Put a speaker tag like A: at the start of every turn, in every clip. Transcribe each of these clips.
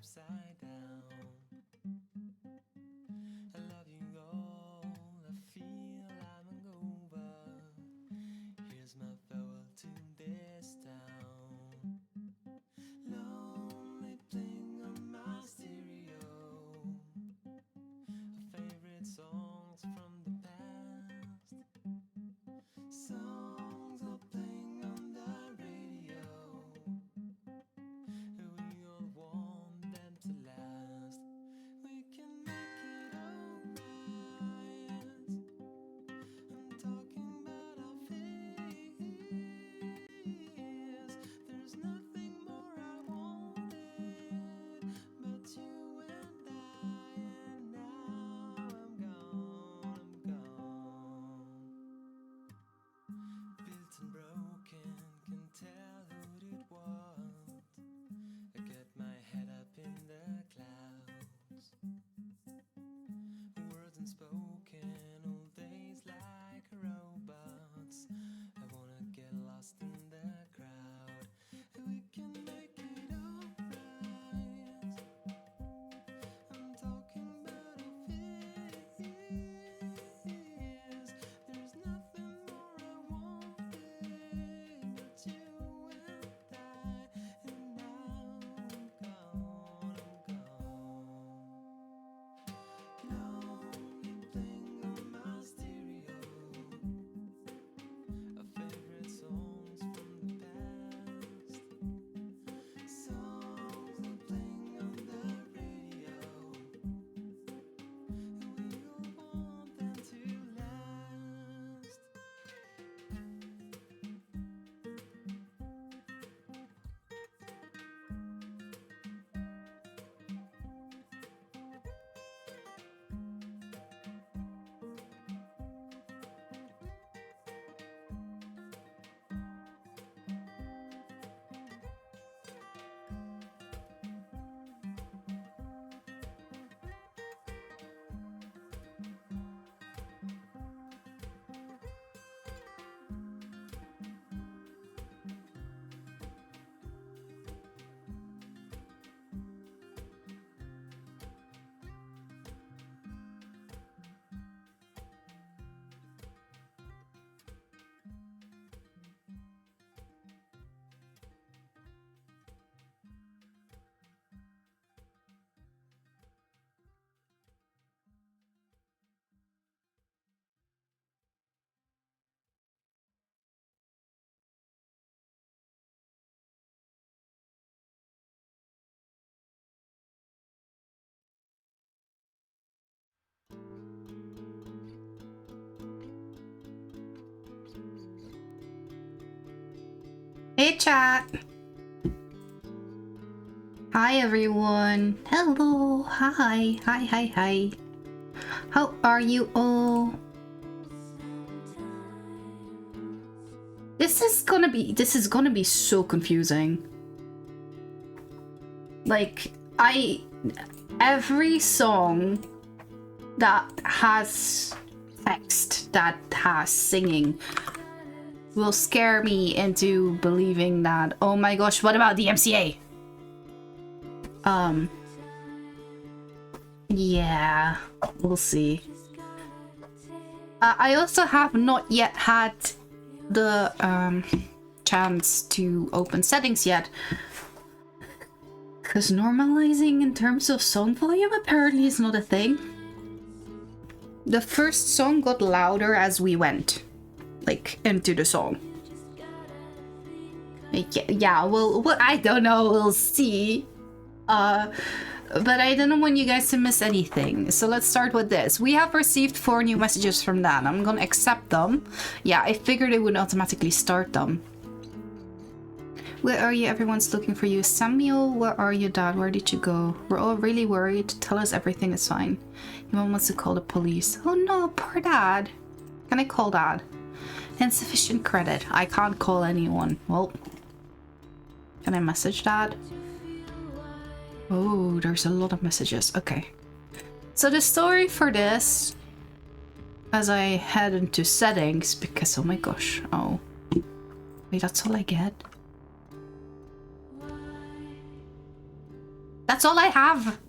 A: upside down. I love you all, I feel I'm hungover. Here's my farewell to this town. Lonely thing on my stereo, favorite songs from the past. Songs are playing on the radio, we all want them to last. We can make it alright. I'm talking about our fears. There's nothing more I wanted but you and I. And now I'm gone, Built and broken, can tell who it was. I get my head up in the clouds. Words unspoken, all days like robots. I wanna get lost in the crowd. We can make it alright. I'm talking about our fears. There's nothing more I wanted but you and I. And now I'm gone. Lonely thing on my stereo, our favorite songs from the past. Songs are playing on the radio, we all want them to last.
B: Hey chat! Hi everyone! Hello! Hi! Hi! How are you all? This is gonna be so confusing. Like, every song that has text, that has singing, will scare me into believing that, oh my gosh, what about the MCA? Yeah, we'll see. I also have not yet had the chance to open settings yet, because normalizing in terms of song volume apparently is not a thing. The first song got louder as we went, like, into the song. Yeah, well, I don't know, we'll see. But I don't want you guys to miss anything. So let's start with this. We have received 4 new messages from Dan. I'm gonna accept them. Yeah, I figured it would automatically start them. Where are you? Everyone's looking for you. Samuel, where are you, Dad? Where did you go? We're all really worried. Tell us everything is fine. Your mom wants to call the police. Oh no, poor Dad. Can I call Dad? Insufficient credit. I can't call anyone. Well, can I message Dad? Oh, there's a lot of messages. Okay. So the story for this, as I head into settings, because oh my gosh, oh. Wait, that's all I get? That's all I have.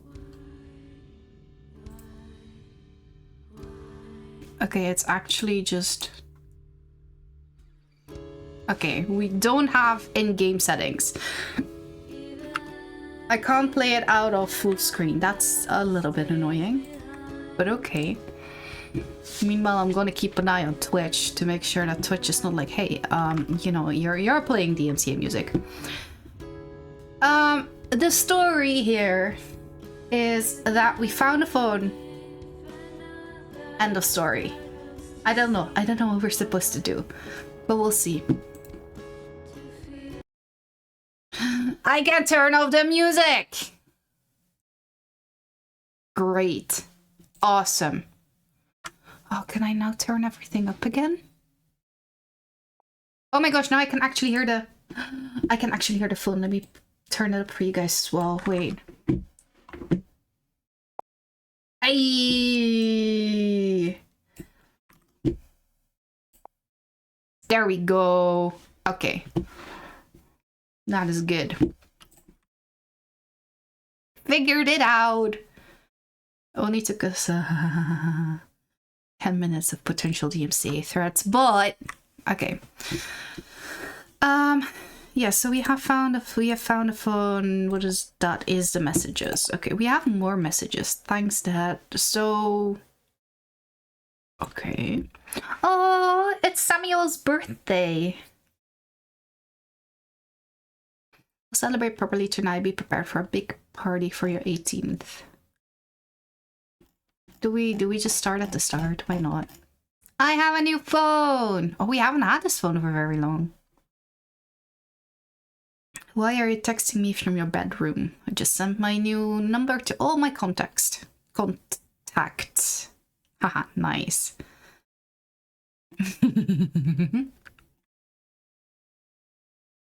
B: Okay, it's actually just... Okay, we don't have in-game settings. I can't play it out of full screen. That's a little bit annoying, but okay. Meanwhile, I'm gonna keep an eye on Twitch to make sure that Twitch is not like, hey, you know, you're playing DMCA music. The story here is that we found a phone. End of story. I don't know what we're supposed to do, but we'll see. I can turn off the music! Great. Awesome. Oh, can I now turn everything up again? Oh my gosh, now I can actually hear the... I can actually hear the phone. Let me turn it up for you guys as well. Wait. Aye. There we go. Okay. That is good. Figured it out. Only took us 10 minutes of potential DMCA threats, but okay. Yeah, so we have found a phone. What is that? Is the messages. Okay, we have more messages. Thanks, Dad. So okay. Oh, it's Samuel's birthday. We'll celebrate properly tonight. Be prepared for a big party for your 18th. Do we just start at the start? Why not? I have a new phone. Oh, we haven't had this phone for very long. Why are you texting me from your bedroom? I just sent my new number to all my contacts. Haha, nice.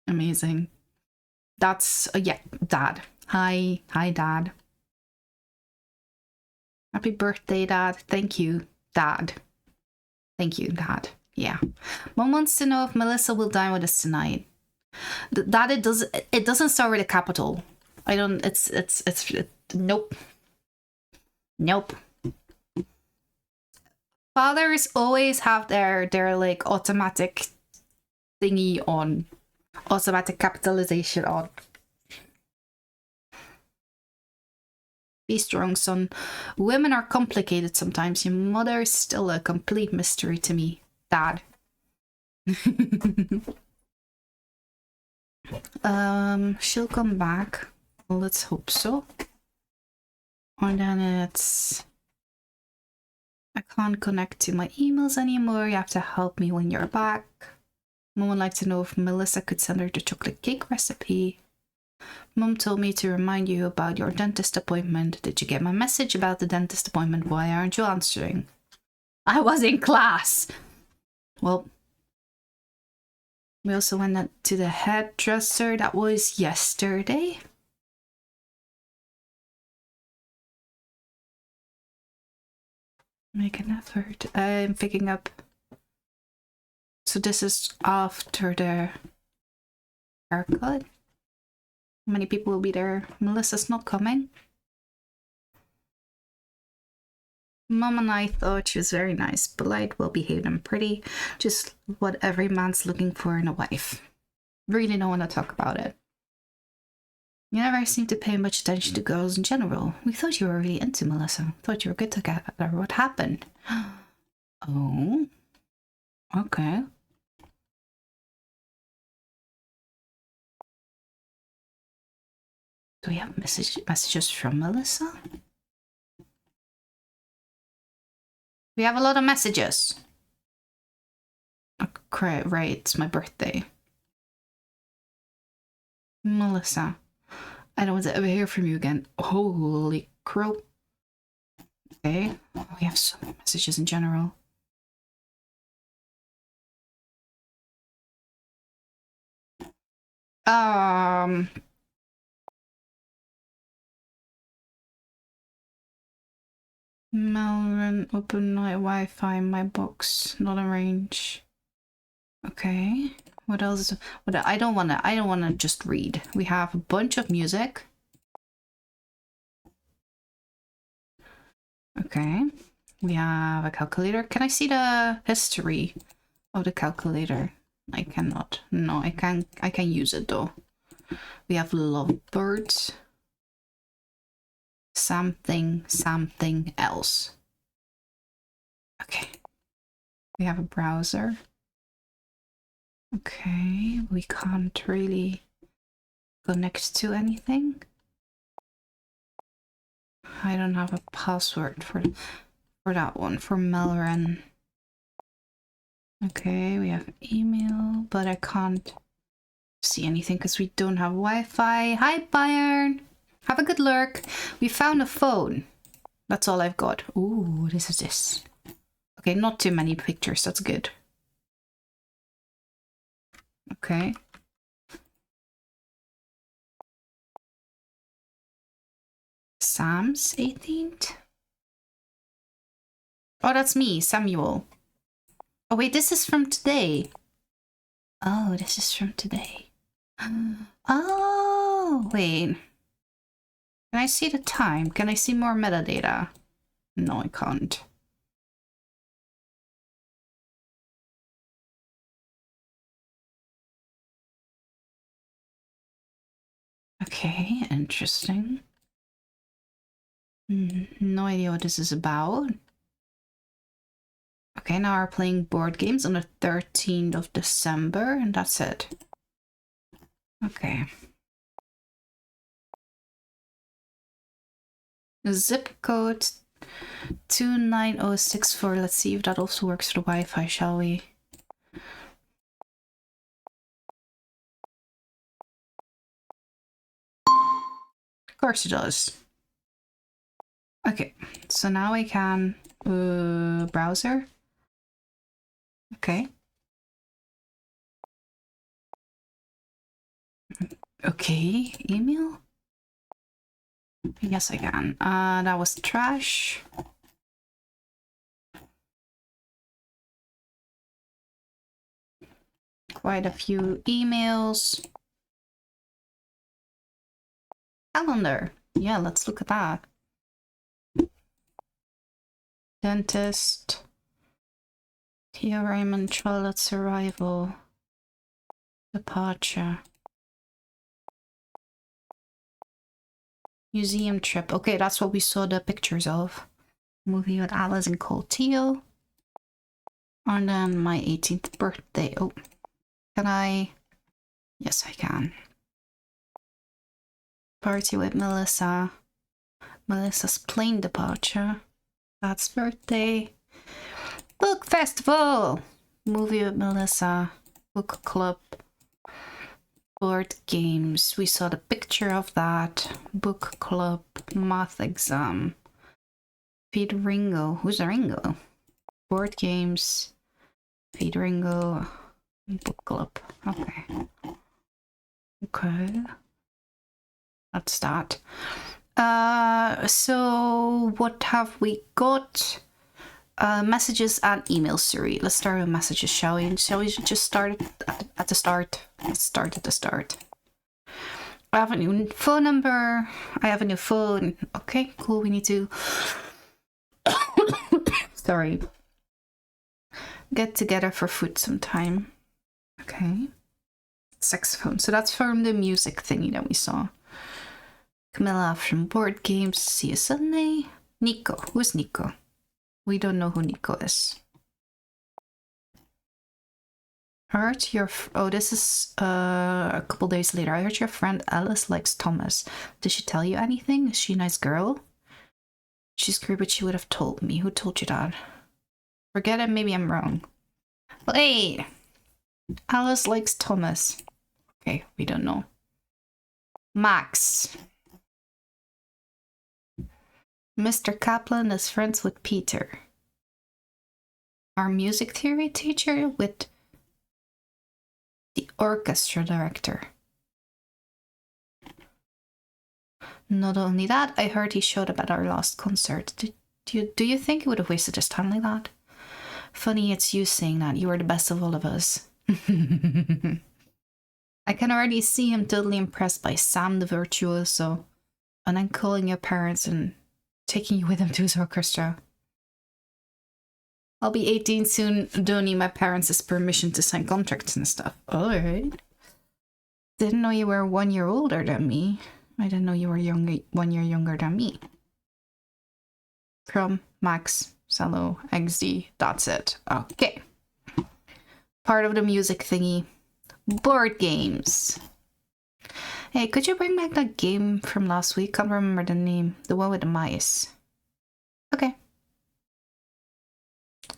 B: Amazing. That's yeah, Dad. Hi, Dad. Happy birthday, Dad. Thank you, Dad. Thank you, Dad. Yeah. Mom wants to know if Melissa will dine with us tonight. That it doesn't start with a capital. I don't. It's nope. Nope. Fathers always have their like automatic thingy on, automatic capitalization on. Be strong, son. Women are complicated sometimes. Your mother is still a complete mystery to me, Dad. She'll come back. Well, let's hope so. And then it's... I can't connect to my emails anymore. You have to help me when you're back. Mom would like to know if Melissa could send her the chocolate cake recipe. Mom told me to remind you about your dentist appointment. Did you get my message about the dentist appointment? Why aren't you answering? I was in class. Well, we also went to the hairdresser. That was yesterday. Make an effort. I'm picking up. So this is after the haircut. How many people will be there? Melissa's not coming. Mom and I thought she was very nice, polite, well-behaved and pretty. Just what every man's looking for in a wife. Really don't want to talk about it. You never seem to pay much attention to girls in general. We thought you were really into Melissa. Thought you were good together. What happened? Oh. Okay. Do we have messages from Melissa? We have a lot of messages. Okay, right, it's my birthday. Melissa, I don't want to ever hear from you again. Holy crow. Okay, we have so many messages in general. Melvin, open my Wi-Fi, my box, not arrange. Okay. What else? What I don't wanna just read. We have a bunch of music. Okay. We have a calculator. Can I see the history of the calculator? I cannot. No, I can use it though. We have lovebirds. Something else. Okay. We have a browser. Okay, we can't really connect to anything. I don't have a password for that one, for Melren. Okay, we have email, but I can't see anything because we don't have Wi-Fi. Hi, Bayern! Have a good lurk. We found a phone. That's all I've got. Ooh, what is this? Okay, not too many pictures. That's good. Okay. Sam's 18th? Oh, that's me, Samuel. Oh, wait, this is from today. Oh, this is from today. Oh, wait. Can I see the time? Can I see more metadata? No, I can't. Okay, interesting. No idea what this is about. Okay, now we're playing board games on the 13th of December, and that's it. Okay. Zip code 29064. Let's see if that also works for the Wi-Fi, shall we? Of course it does. Okay, so now I can browser. Okay. Okay, email. Yes, I can. That was trash. Quite a few emails. Calendar. Yeah, let's look at that. Dentist. Theo Raymond, Charlotte's arrival. Departure. Museum trip. Okay, that's what we saw the pictures of. Movie with Alice and Cole Theo. And then my 18th birthday. Oh, can I? Yes, I can. Party with Melissa. Melissa's plane departure. That's birthday. Book festival. Movie with Melissa. Book club. Board games. We saw the picture of that. Book club. Math exam. Feed Ringo. Who's Ringo? Board games. Feed Ringo. Book club. Okay. Okay. That's that. So what have we got? Messages and emails, Siri. Let's start with messages, shall we? Shall we just start at the start? Let's start at the start. I have a new phone number. I have a new phone. Okay, cool. We need to sorry. Get together for food sometime. Okay. Saxophone. So that's from the music thingy that we saw. Camilla from board games. See you Sunday. Nico. Who's Nico? We don't know who Nico is. Heard your... Oh, this is a couple days later. I heard your friend Alice likes Thomas. Did she tell you anything? Is she a nice girl? She's great, but she would have told me. Who told you that? Forget it, maybe I'm wrong. Wait! Alice likes Thomas. Okay, we don't know. Max. Mr. Kaplan is friends with Peter. Our music theory teacher with the orchestra director. Not only that, I heard he showed up at our last concert. Do you think he would have wasted his time like that? Funny it's you saying that. You were the best of all of us. I can already see him totally impressed by Sam the virtuoso. And then calling your parents and taking you with him to his orchestra. I'll be 18 soon. Don't need my parents' permission to sign contracts and stuff. Alright. Didn't know you were 1 year older than me. I didn't know you were 1 year younger than me. From Max, Cello, XD. That's it. Okay. Part of the music thingy. Board games. Hey, could you bring back that game from last week? Can't remember the name. The one with the mice. Okay.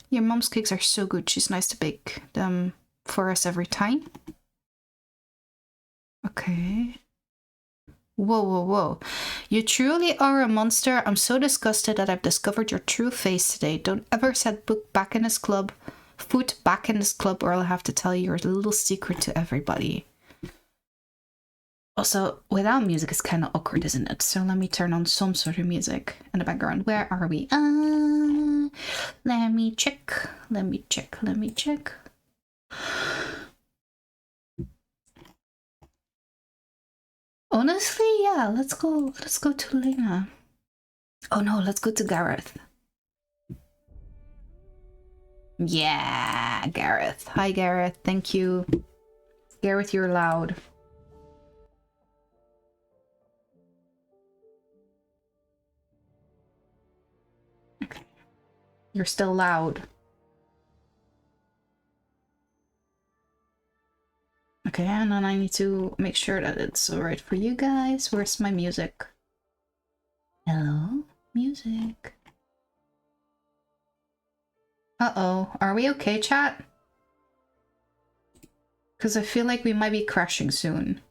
B: Your mom's cakes are so good. She's nice to bake them for us every time. Okay. Whoa, whoa, whoa. You truly are a monster. I'm so disgusted that I've discovered your true face today. Don't ever set foot back in this club, or I'll have to tell you your little secret to everybody. Also, without music it's kind of awkward, isn't it? So let me turn on some sort of music in the background. Where are we? Let me check. Honestly, yeah, let's go to Lena. Oh no, let's go to Gareth. Yeah, Gareth. Hi, Gareth. Thank you. Gareth, you're loud. Okay. You're still loud. Okay, and then I need to make sure that it's alright for you guys. Where's my music? Hello? Music. Uh-oh. Are we okay, chat? Because I feel like we might be crashing soon.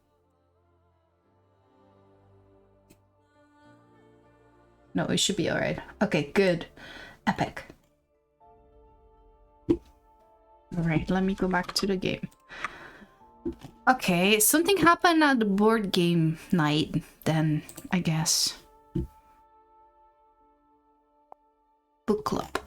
B: No, we should be alright. Okay, good. Epic. Alright, let me go back to the game. Okay, something happened at the board game night, then, I guess. Book club.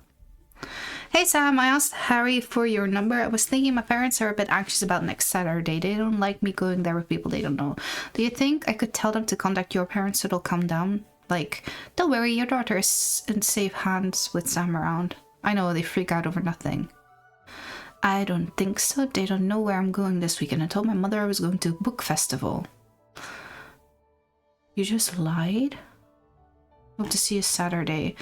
B: Hey Sam, I asked Harry for your number. I was thinking my parents are a bit anxious about next Saturday. They don't like me going there with people they don't know. Do you think I could tell them to contact your parents so they'll calm down? Like, don't worry, your daughter is in safe hands with Sam around. I know, they freak out over nothing. I don't think so. They don't know where I'm going this weekend. I told my mother I was going to a book festival. You just lied? Hope to see you Saturday.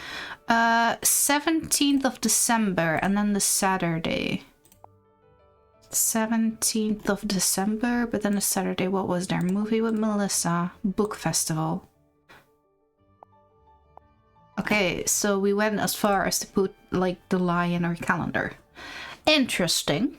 B: 17th of December and then the Saturday. 17th of December, but then the Saturday, what was there? Movie with Melissa. Book festival. Okay, so we went as far as to put, like, the lie in our calendar. Interesting.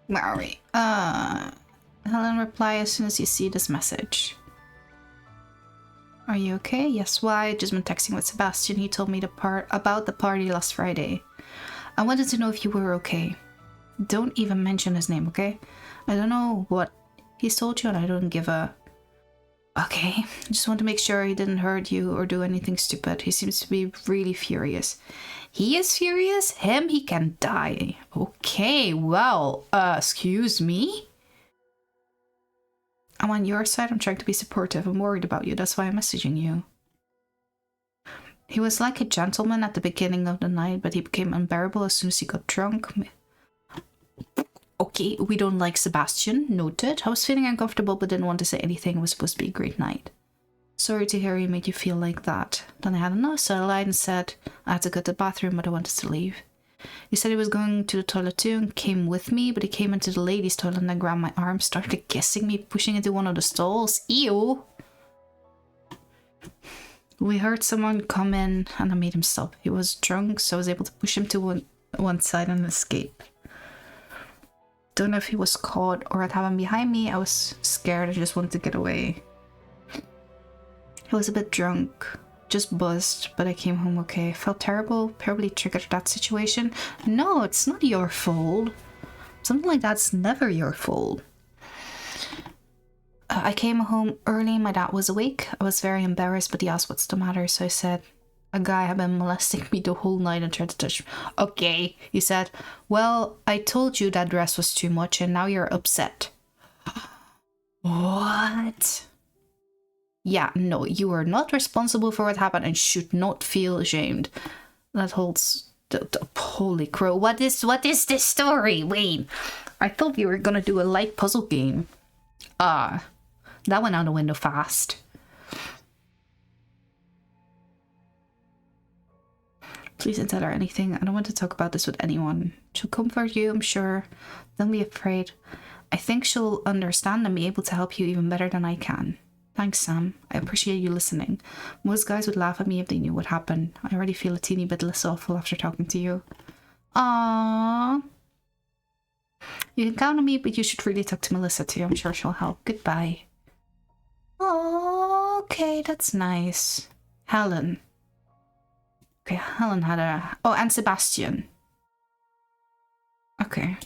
B: Where are we? Helen, reply as soon as you see this message. Are you okay? Yes, why? Just been texting with Sebastian. He told me about the party last Friday. I wanted to know if you were okay. Don't even mention his name, okay? I don't know what he's told you and I don't give a... Okay, I just want to make sure he didn't hurt you or do anything stupid. He seems to be really furious. He is furious? Him, he can die. Okay, well, excuse me? I'm on your side. I'm trying to be supportive. I'm worried about you. That's why I'm messaging you. He was like a gentleman at the beginning of the night, but he became unbearable as soon as he got drunk. Okay, we don't like Sebastian. Noted. I was feeling uncomfortable but didn't want to say anything. It was supposed to be a great night. Sorry to hear he made you feel like that. Then I had enough, so I lied and said I had to go to the bathroom, but I wanted to leave. He said he was going to the toilet too and came with me, but he came into the ladies' toilet and then grabbed my arm, started kissing me, pushing into one of the stalls. Ew! We heard someone come in and I made him stop. He was drunk, so I was able to push him to one side and escape. Don't know if he was caught or had happened behind me. I was scared. I just wanted to get away. He was a bit drunk, just buzzed, but I came home okay. Felt terrible, probably triggered that situation. No, it's not your fault. Something like that's never your fault. I came home early. My dad was awake. I was very embarrassed, but he asked what's the matter, so I said A guy had been molesting me the whole night and tried to touch me. Okay, he said. Well, I told you that dress was too much and now you're upset. What? Yeah, no, you are not responsible for what happened and should not feel ashamed. That holds... Holy crow, what is this story, Wayne? I thought you were gonna do a light puzzle game. That went out the window fast. Please don't tell her anything. I don't want to talk about this with anyone. She'll comfort you, I'm sure. Don't be afraid. I think she'll understand and be able to help you even better than I can. Thanks, Sam. I appreciate you listening. Most guys would laugh at me if they knew what happened. I already feel a teeny bit less awful after talking to you. Aww. You can count on me, but you should really talk to Melissa too. I'm sure she'll help. Goodbye. Oh, okay, that's nice. Helen. Okay, Helen had a... Oh, and Sebastian. Okay.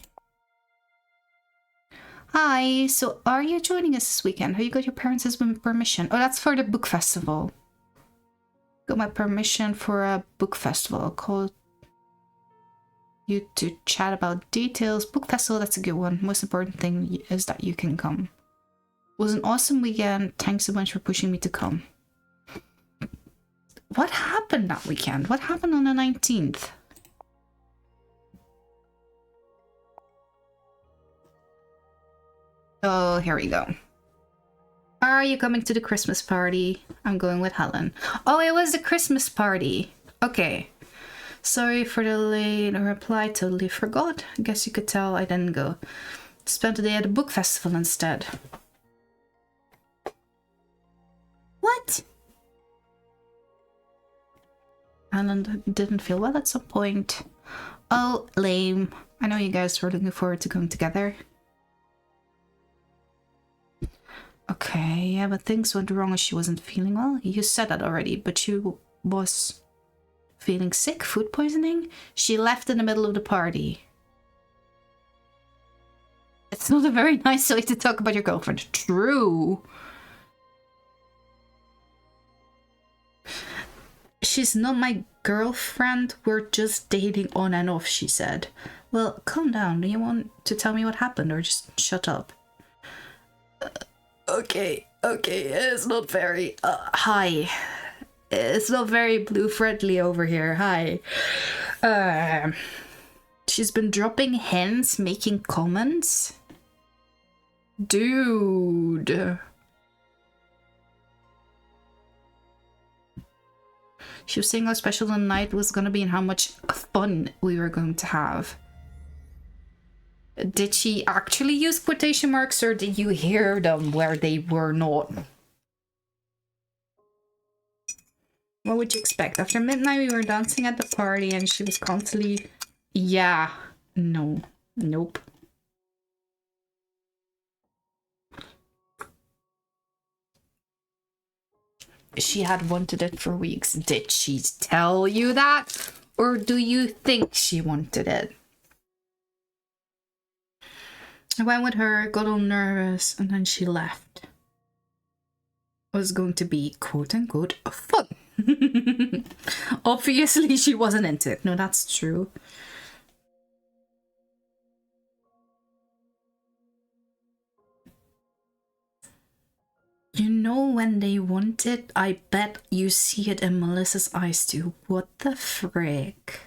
B: Hi, so are you joining us this weekend? Have you got your parents' permission? Oh, that's for the book festival. Got my permission for a book festival. I'll call you to chat about details. Book festival, that's a good one. Most important thing is that you can come. It was an awesome weekend. Thanks so much for pushing me to come. What happened that weekend? What happened on the 19th? Oh, here we go. Are you coming to the Christmas party? I'm going with Helen. Oh, it was the Christmas party. Okay. Sorry for the late reply. Totally forgot. I guess you could tell I didn't go. Spent the day at the book festival instead. What? Helen didn't feel well at some point. Oh, lame. I know you guys were looking forward to going together. Okay, yeah, but things went wrong as she wasn't feeling well. You said that already, but she was feeling sick, food poisoning. She left in the middle of the party. It's not a very nice way to talk about your girlfriend. True. She's not my girlfriend. We're just dating on and off, she said. Well, calm down. Do you want to tell me what happened or just shut up? Okay, it's not very, hi. It's not very blue friendly over here, hi. She's been dropping hints, making comments. Dude. She was saying how special the night was gonna be and how much fun we were going to have. Did she actually use quotation marks or did you hear them where they were not? What would you expect? After midnight we were dancing at the party and she was constantly... Yeah. No. Nope. She had wanted it for weeks. Did she tell you that? Or do you think she wanted it? I went with her, got all nervous, and then she left. It was going to be quote-unquote fun. Obviously, she wasn't into it. No, that's true. You know when they want it, I bet you see it in Melissa's eyes too. What the frick?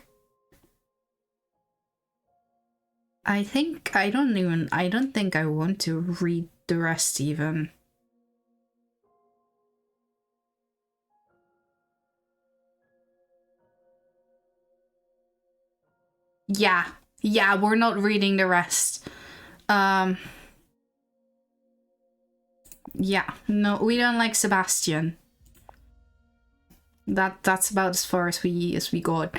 B: I don't think I want to read the rest even. Yeah, we're not reading the rest. Yeah, no, we don't like Sebastian. That's about as far as we got.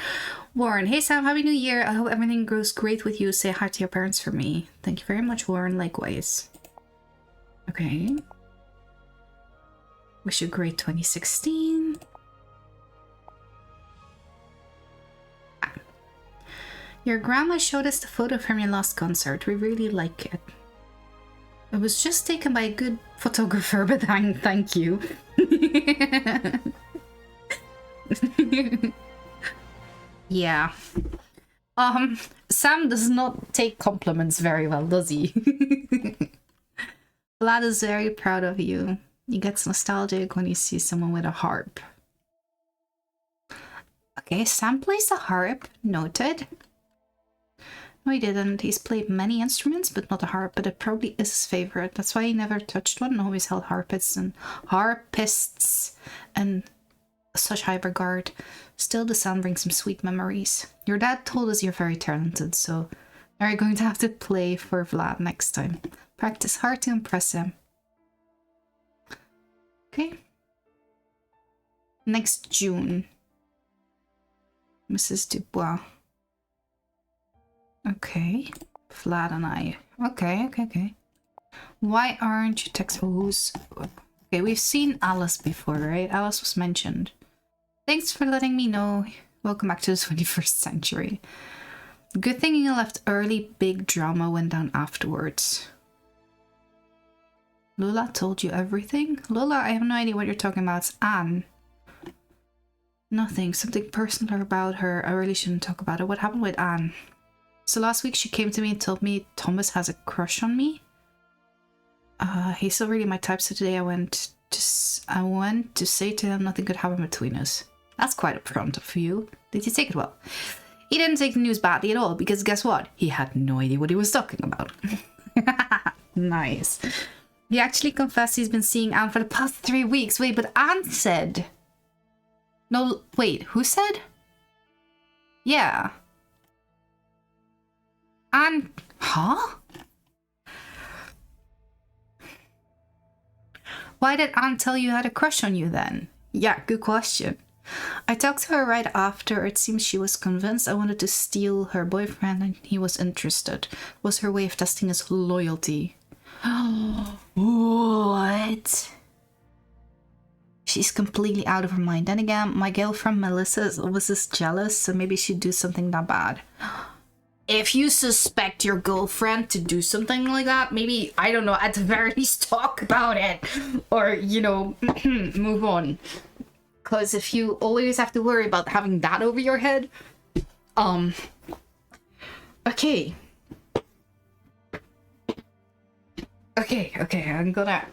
B: Warren, hey Sam, happy new year. I hope everything goes great with you. Say hi to your parents for me. Thank you very much, Warren. Likewise. Okay. Wish you a great 2016. Your grandma showed us the photo from your last concert. We really like it. It was just taken by a good photographer, but thank you. Yeah. Sam does not take compliments very well, does he? Vlad is very proud of you. He gets nostalgic when he sees someone with a harp. Okay, Sam plays the harp. Noted. No, he didn't. He's played many instruments, but not a harp, but it probably is his favorite. That's why he never touched one and always held harpists and such high regard. Still, the sound brings some sweet memories. Your dad told us you're very talented, so are going to have to play for Vlad next time. Practice hard to impress him. Okay. Next June. Mrs. Dubois. Okay. Vlad and I. Okay. Why aren't you texting? Okay, we've seen Alice before, right? Alice was mentioned. Thanks for letting me know. Welcome back to the 21st century. Good thing you left early. Big drama went down afterwards. Lola told you everything? Lola, I have no idea what you're talking about. It's Anne. Nothing. Something personal about her. I really shouldn't talk about it. What happened with Anne? So last week she came to me and told me Thomas has a crush on me. He's still really my type, so today I went to say to him nothing could happen between us. That's quite upfront of you. Did you take it well? He didn't take the news badly at all, because guess what? He had no idea what he was talking about. Nice. He actually confessed he's been seeing Anne for the past 3 weeks. Wait, but Anne said... No, wait, who said? Yeah. Anne... Huh? Why did Anne tell you had a crush on you then? Yeah, good question. I talked to her right after. It seems she was convinced I wanted to steal her boyfriend and he was interested. It was her way of testing his loyalty. What? She's completely out of her mind. Then again, my girlfriend Melissa was just jealous, so maybe she'd do something that bad. If you suspect your girlfriend to do something like that, maybe, I don't know, at the very least talk about it. Or, you know, move on. Because if you always have to worry about having that over your head... Okay. Okay, I'm gonna...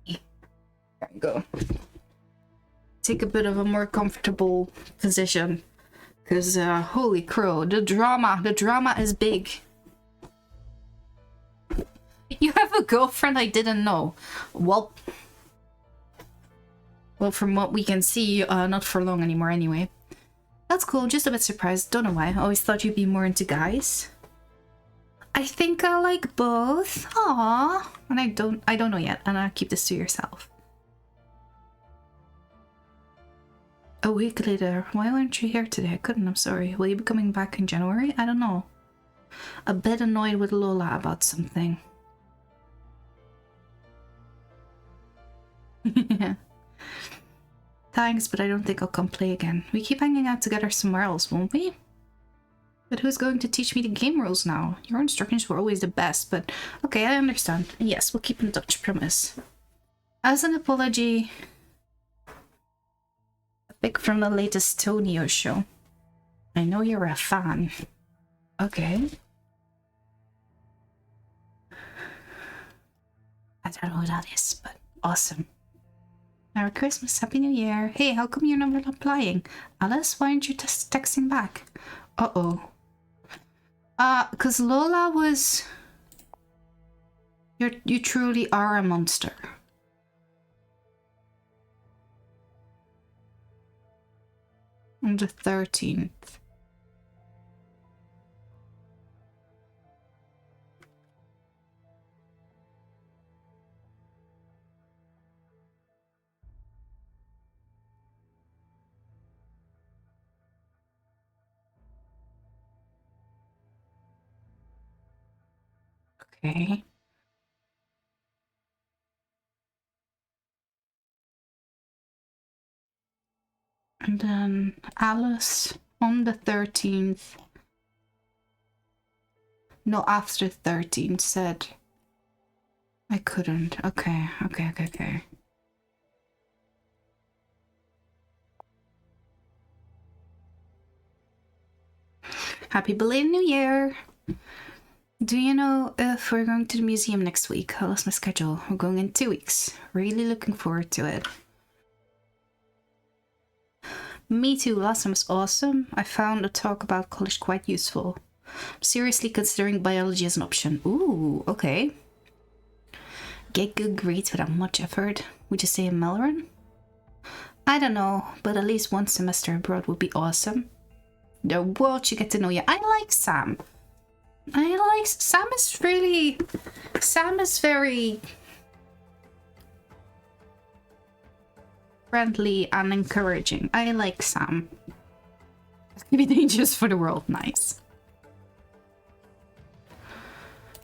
B: There you go. Take a bit of a more comfortable position. Because, holy crow, the drama is big. You have a girlfriend I didn't know. Well, from what we can see, not for long anymore anyway. That's cool, just a bit surprised, don't know why. I always thought you'd be more into guys. I think I like both. Aww. And I don't know yet, and I'll keep this to yourself. A week later. Why weren't you here today? I couldn't, I'm sorry. Will you be coming back in January? I don't know. A bit annoyed with Lola about something. Thanks, but I don't think I'll come play again. We keep hanging out together somewhere else, won't we? But who's going to teach me the game rules now? Your instructions were always the best, but okay, I understand. And yes, we'll keep in touch, promise. As an apology... Pick from the latest Tonio show. I know you're a fan. Okay. I don't know who that is, but awesome. Merry Christmas, Happy New Year. Hey, how come you're not replying? Alice, why aren't you texting back? Uh-oh. Cause Lola was... You truly are a monster. On the 13th. Okay. And then Alice on the 13th. No, after 13th said I couldn't. Okay. Happy belated New Year! Do you know if we're going to the museum next week? I lost my schedule. We're going in 2 weeks. Really looking forward to it. Me too, last time was awesome. I found a talk about college quite useful. I'm seriously considering biology as an option. Ooh, okay. Get good grades without much effort. Would you say in Melbourne? I don't know, but at least one semester abroad would be awesome. The world should get to know you. I like Sam. Sam is very friendly and encouraging. I like Sam. It can be dangerous for the world. Nice.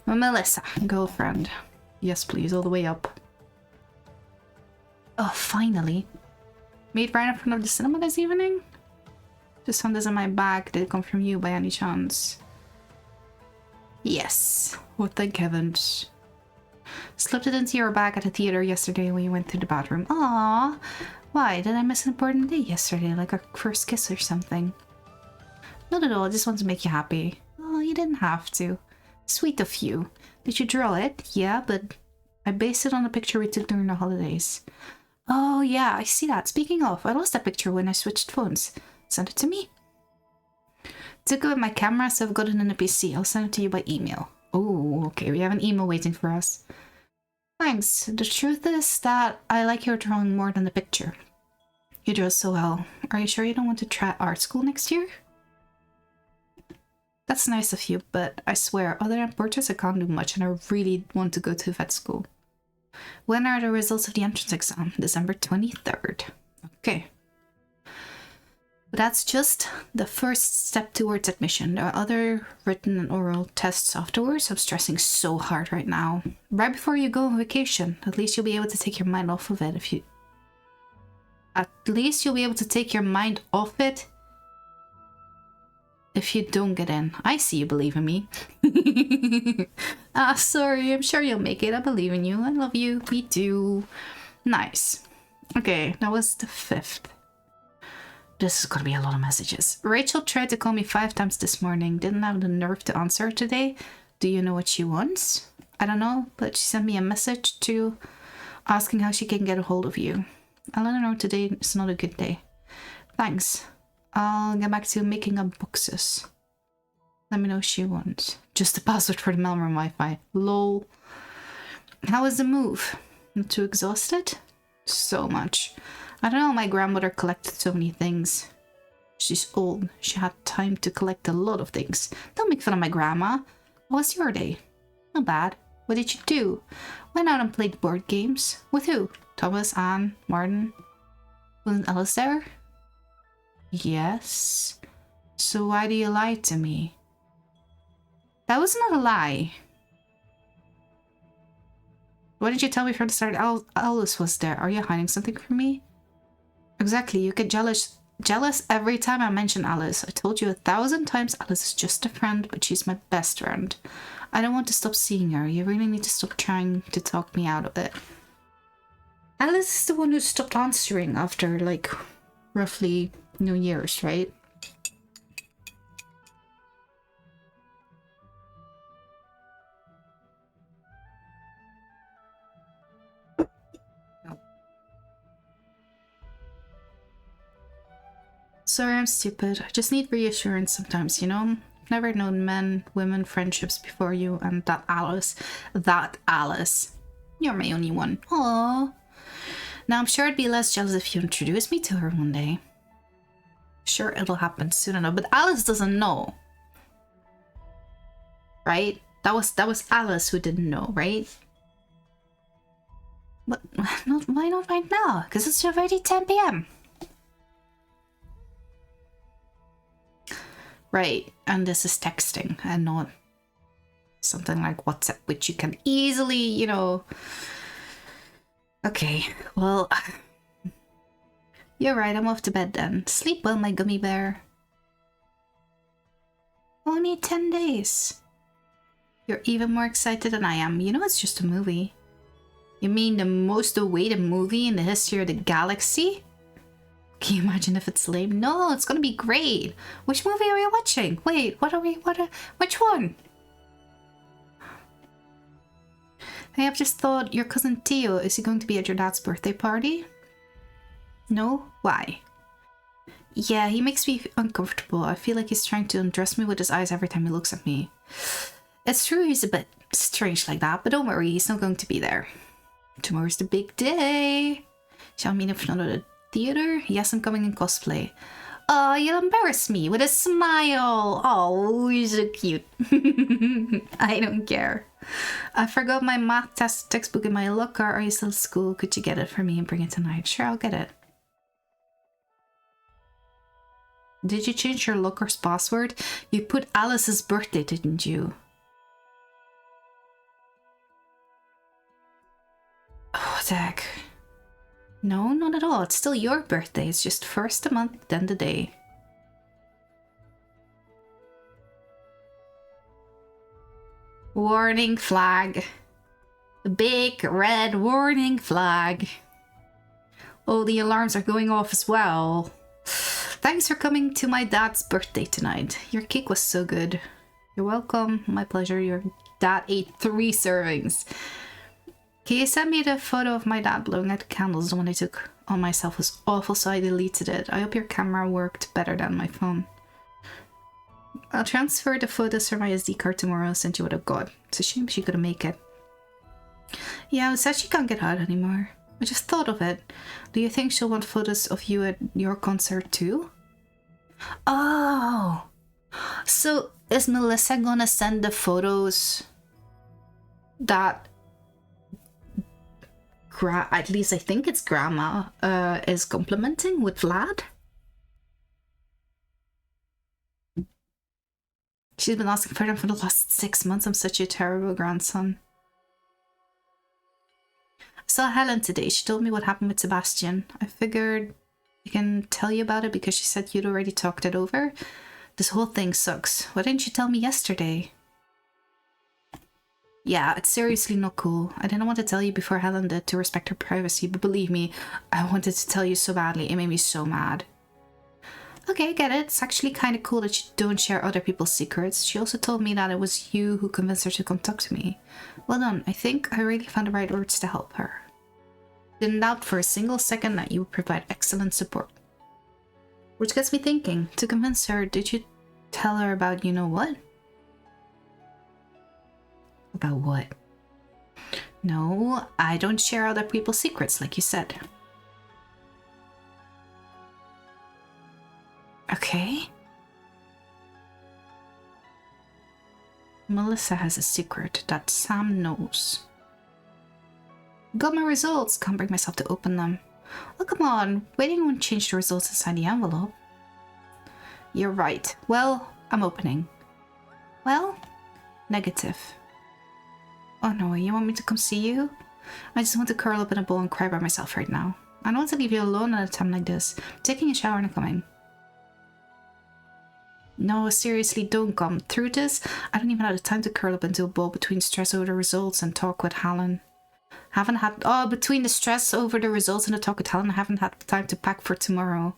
B: Melissa, girlfriend. Yes, please, all the way up. Oh, finally. Made right in front of the cinema this evening? Just found this in my bag. Did it come from you by any chance? Yes. Well, thank heavens. Slipped it into your bag at the theater yesterday when you went to the bathroom. Aww. Why? Did I miss an important day yesterday? Like our first kiss or something? Not at all. I just want to make you happy. Oh, you didn't have to. Sweet of you. Did you draw it? Yeah, but I based it on a picture we took during the holidays. Oh, yeah, I see that. Speaking of, I lost that picture when I switched phones. Send it to me. Took it with my camera, so I've got it in the PC. I'll send it to you by email. Oh, okay. We have an email waiting for us. Thanks. The truth is that I like your drawing more than the picture. You draw so well. Are you sure you don't want to try art school next year? That's nice of you, but I swear, other than portraits, I can't do much, and I really want to go to vet school. When are the results of the entrance exam? December 23rd. Okay. But that's just the first step towards admission. There are other written and oral tests afterwards. I'm stressing so hard right now. Right before you go on vacation, at least you'll be able to take your mind off of it if you... At least you'll be able to take your mind off it if you don't get in. I see you believe in me. Sorry, I'm sure you'll make it. I believe in you. I love you. Me too. Nice. Okay, that was the 5th. This is gonna be a lot of messages. Rachel tried to call me 5 times this morning. Didn't have the nerve to answer her today. Do you know what she wants? I don't know, but she sent me a message too, asking how she can get a hold of you. I'll let her know today is not a good day. Thanks. I'll get back to making up boxes. Let me know what she wants. Just the password for the Melbourne Wi-Fi. Lol. How was the move? Not too exhausted? So much. I don't know, my grandmother collected so many things. She's old. She had time to collect a lot of things. Don't make fun of my grandma. How was your day? Not bad. What did you do? Went out and played board games. With who? Thomas, Anne, Martin? Wasn't Alice there? Yes. So why do you lie to me? That was not a lie. Why did you tell me from the start Alice was there? Are you hiding something from me? Exactly, you get jealous every time I mention Alice. I told you 1,000 times Alice is just a friend, but she's my best friend. I don't want to stop seeing her. You really need to stop trying to talk me out of it. Alice is the one who stopped answering after, like, roughly New Year's, right? Sorry, I'm stupid. I just need reassurance sometimes, you know? I've never known men, women, friendships before you, and that Alice. You're my only one. Aww. Now, I'm sure I'd be less jealous if you introduced me to her one day. Sure, it'll happen soon enough, but Alice doesn't know. Right? That was Alice who didn't know, right? But why not right now? Because it's already 10 p.m. Right, and this is texting and not something like WhatsApp, which you can easily, you know... Okay, well... You're right, I'm off to bed then. Sleep well, my gummy bear. Only 10 days. You're even more excited than I am. You know it's just a movie. You mean the most awaited movie in the history of the galaxy? Can you imagine if it's lame? No, it's gonna be great. Which movie are we watching? Wait, which one? Hey, I've just thought, your cousin Theo, is he going to be at your dad's birthday party? No? Why? Yeah, he makes me uncomfortable. I feel like he's trying to undress me with his eyes every time he looks at me. It's true he's a bit strange like that, but don't worry, he's not going to be there. Tomorrow's the big day. Shall we meet in front of the theater? Yes, I'm coming in cosplay. Oh, you'll embarrass me with a smile. Oh, you're so cute. I don't care. I forgot my math textbook in my locker. Are you still at school? Could you get it for me and bring it tonight? Sure, I'll get it. Did you change your locker's password? You put Alice's birthday, didn't you? Oh, what the heck? No, not at all. It's still your birthday. It's just first the month, then the day. Warning flag. The big red warning flag. Oh, the alarms are going off as well. Thanks for coming to my dad's birthday tonight. Your cake was so good. You're welcome. My pleasure. Your dad ate 3 servings. Can you send me the photo of my dad blowing out the candles? The one I took on myself was awful, so I deleted it. I hope your camera worked better than my phone. I'll transfer the photos from my SD card tomorrow and send you what I've got. It's a shame she couldn't make it. Yeah, it said she can't get out anymore. I just thought of it. Do you think she'll want photos of you at your concert too? Oh! So is Melissa gonna send the photos that at least I think it's Grandma is complimenting with Vlad? She's been asking for them for the last 6 months. I'm such a terrible grandson. I saw Helen today. She told me what happened with Sebastian. I figured I can tell you about it because she said you'd already talked it over. This whole thing sucks. Why didn't you tell me yesterday? Yeah, it's seriously not cool. I didn't want to tell you before Helen did to respect her privacy, but believe me, I wanted to tell you so badly. It made me so mad. Okay, I get it. It's actually kind of cool that you don't share other people's secrets. She also told me that it was you who convinced her to come talk to me. Well done. I think I really found the right words to help her. Didn't doubt for a single second that you would provide excellent support. Which gets me thinking, to convince her, did you tell her about you know what? About what? No, I don't share other people's secrets, like you said. Okay. Melissa has a secret that Sam knows. Got my results. Can't bring myself to open them. Oh, come on. Waiting won't change the results inside the envelope. You're right. Well, I'm opening. Well, negative. Oh no, you want me to come see you? I just want to curl up in a ball and cry by myself right now. I don't want to leave you alone at a time like this. I'm taking a shower and I'm coming. No, seriously, don't come. Through this, I don't even have the time to curl up into a ball between stress over the results and talk with Helen. Between the stress over the results and the talk with Helen, I haven't had time to pack for tomorrow.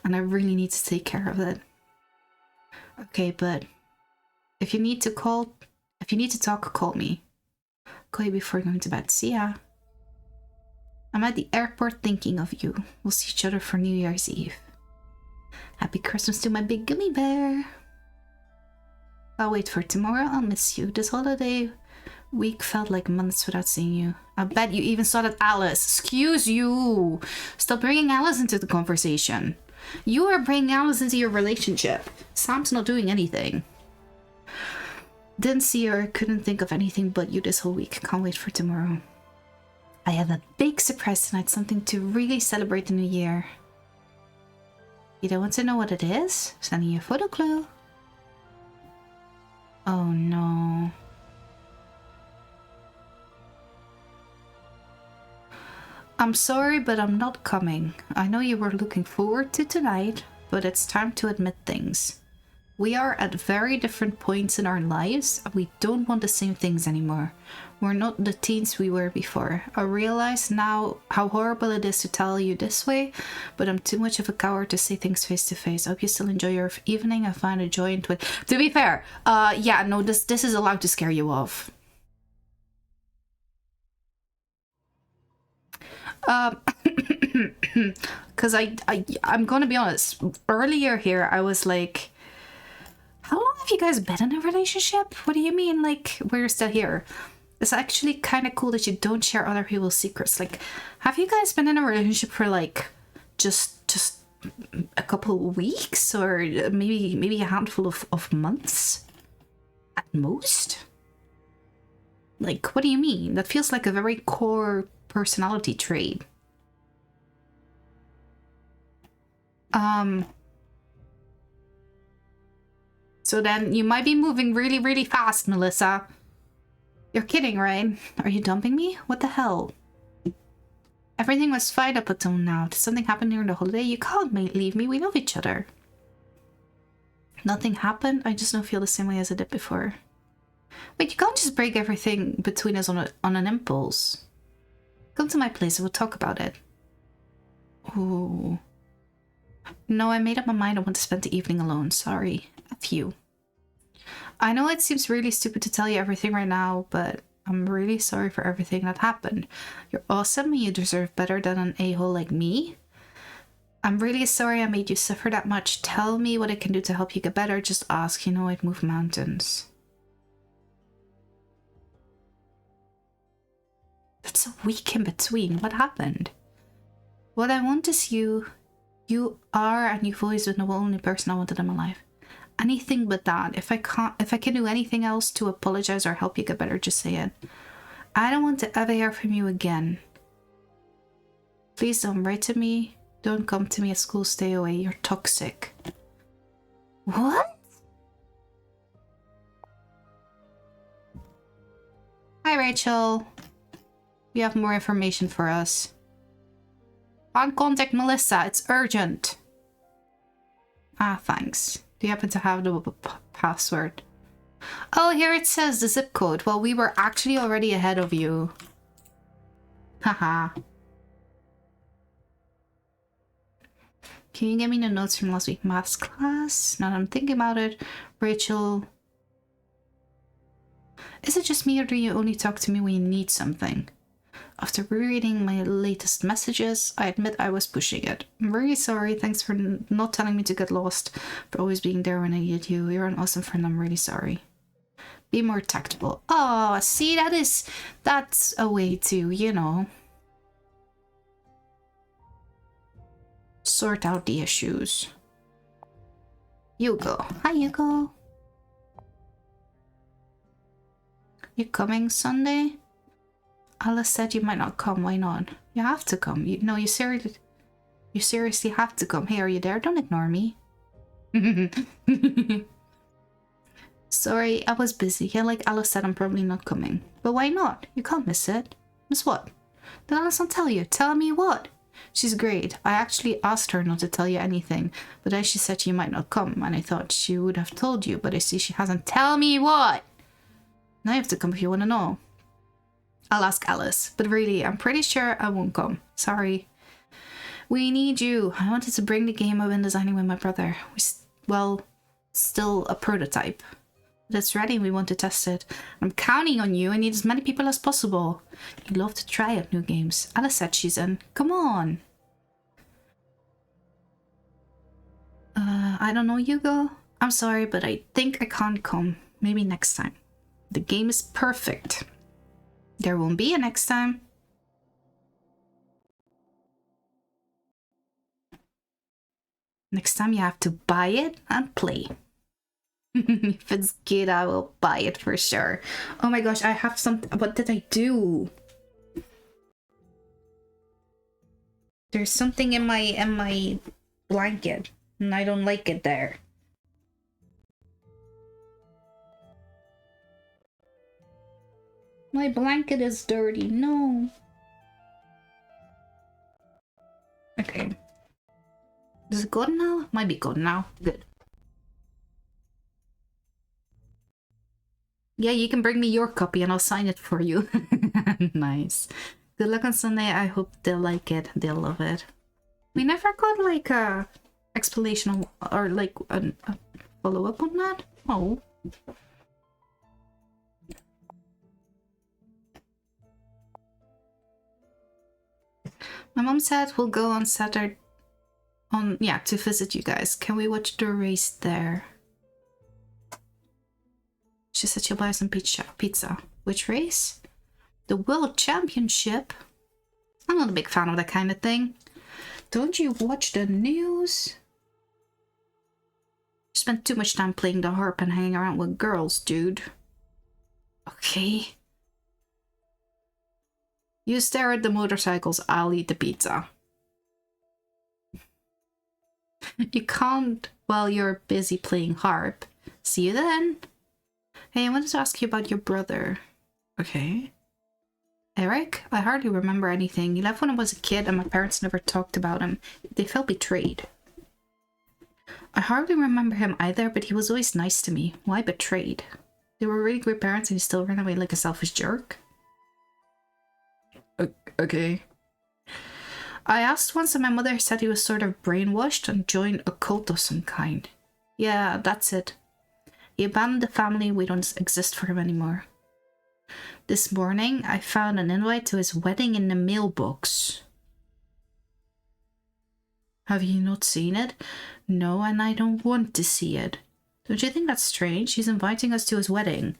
B: And I really need to take care of it. Okay, but if you need to talk, call me. Call you before going to bed. See ya. I'm at the airport thinking of you. We'll see each other for New Year's Eve. Happy Christmas to my big gummy bear. I'll wait for tomorrow. I'll miss you. This holiday week felt like months without seeing you. I bet you even saw that Alice. Excuse you. Stop bringing Alice into the conversation. You are bringing Alice into your relationship. Sam's not doing anything. Didn't see her. Couldn't think of anything but you this whole week. Can't wait for tomorrow. I have a big surprise tonight. Something to really celebrate the new year. You don't want to know what it is? Sending you a photo clue. Oh no. I'm sorry, but I'm not coming. I know you were looking forward to tonight, but it's time to admit things. We are at very different points in our lives, and we don't want the same things anymore. We're not the teens we were before. I realize now how horrible it is to tell you this way, but I'm too much of a coward to say things face to face. I hope you still enjoy your evening and find a joy into it. To be fair, yeah, no, this is allowed to scare you off. Because I'm gonna be honest, earlier here I was like, how long have you guys been in a relationship? What do you mean, like, we're still here? It's actually kind of cool that you don't share other people's secrets. Like, have you guys been in a relationship for like just a couple of weeks, or maybe a handful of months at most? Like, what do you mean? That feels like a very core personality trait. So then you might be moving really, really fast, Melissa. You're kidding, right? Are you dumping me? What the hell? Everything was fine up until now. Did something happen during the holiday? You can't leave me. We love each other. Nothing happened? I just don't feel the same way as I did before. Wait, you can't just break everything between us on an impulse. Come to my place and we'll talk about it. Ooh. No, I made up my mind I want to spend the evening alone. Sorry. F you. I know it seems really stupid to tell you everything right now, but I'm really sorry for everything that happened. You're awesome and you deserve better than an a-hole like me. I'm really sorry I made you suffer that much. Tell me what I can do to help you get better. Just ask. You know I'd move mountains. That's a week in between. What happened? What I want is you. You are and you've always been the only person I wanted in my life. Anything but that. If I can do anything else to apologize or help you get better, just say it. I don't want to ever hear from you again. Please don't write to me. Don't come to me at school. Stay away. You're toxic. What? Hi, Rachel. You have more information for us. Can't contact Melissa. It's urgent. Ah, thanks. Do you happen to have the password? Oh, here it says the zip code. Well, we were actually already ahead of you. Haha. Can you give me the notes from last week's maths class? Now that I'm thinking about it, Rachel. Is it just me or do you only talk to me when you need something? After rereading my latest messages, I admit I was pushing it. I'm really sorry. Thanks for not telling me to get lost, for always being there when I need you. You're an awesome friend. I'm really sorry. Be more tactful. Oh, see, that's a way to, you know, sort out the issues. Hugo. Hi, Hugo. You coming Sunday? Alice said you might not come. Why not? You have to come. You seriously have to come. Hey, are you there? Don't ignore me. Sorry, I was busy. Yeah, like Alice said, I'm probably not coming. But why not? You can't miss it. Miss what? Did Alice not tell you? Tell me what? She's great. I actually asked her not to tell you anything, but then she said you might not come, and I thought she would have told you, but I see she hasn't. Tell me what? Now you have to come if you want to know. I'll ask Alice, but really, I'm pretty sure I won't come. Sorry. We need you. I wanted to bring the game I've been designing with my brother. Still a prototype. But it's ready. We want to test it. I'm counting on you. I need as many people as possible. You'd love to try out new games. Alice said she's in. Come on. I don't know, Hugo. I'm sorry, but I think I can't come. Maybe next time. The game is perfect. There won't be a next time. Next time you have to buy it and play. If it's good, I will buy it for sure. Oh my gosh, I have something. What did I do? There's something in my blanket, and I don't like it there. My blanket is dirty. No. Okay. Is it good now? Might be good now. Good. Yeah, you can bring me your copy and I'll sign it for you. Nice. Good luck on Sunday. I hope they'll like it. They'll love it. We never got like a explanation or like a follow-up on that. Oh. My mom said we'll go on Saturday to visit you guys. Can we watch the race there? She said she'll buy some pizza. Which race? The World Championship? I'm not a big fan of that kind of thing. Don't you watch the news? You spend too much time playing the harp and hanging around with girls, dude. Okay. You stare at the motorcycles, I'll eat the pizza. You can't while you're busy playing harp. See you then. Hey, I wanted to ask you about your brother. Okay. Eric? I hardly remember anything. He left when I was a kid and my parents never talked about him. They felt betrayed. I hardly remember him either, but he was always nice to me. Why betrayed? They were really great parents and he still ran away like a selfish jerk? Okay. I asked once and my mother said he was sort of brainwashed and joined a cult of some kind. Yeah, that's it. He abandoned the family, we don't exist for him anymore. This morning, I found an invite to his wedding in the mailbox. Have you not seen it? No, and I don't want to see it. Don't you think that's strange? He's inviting us to his wedding.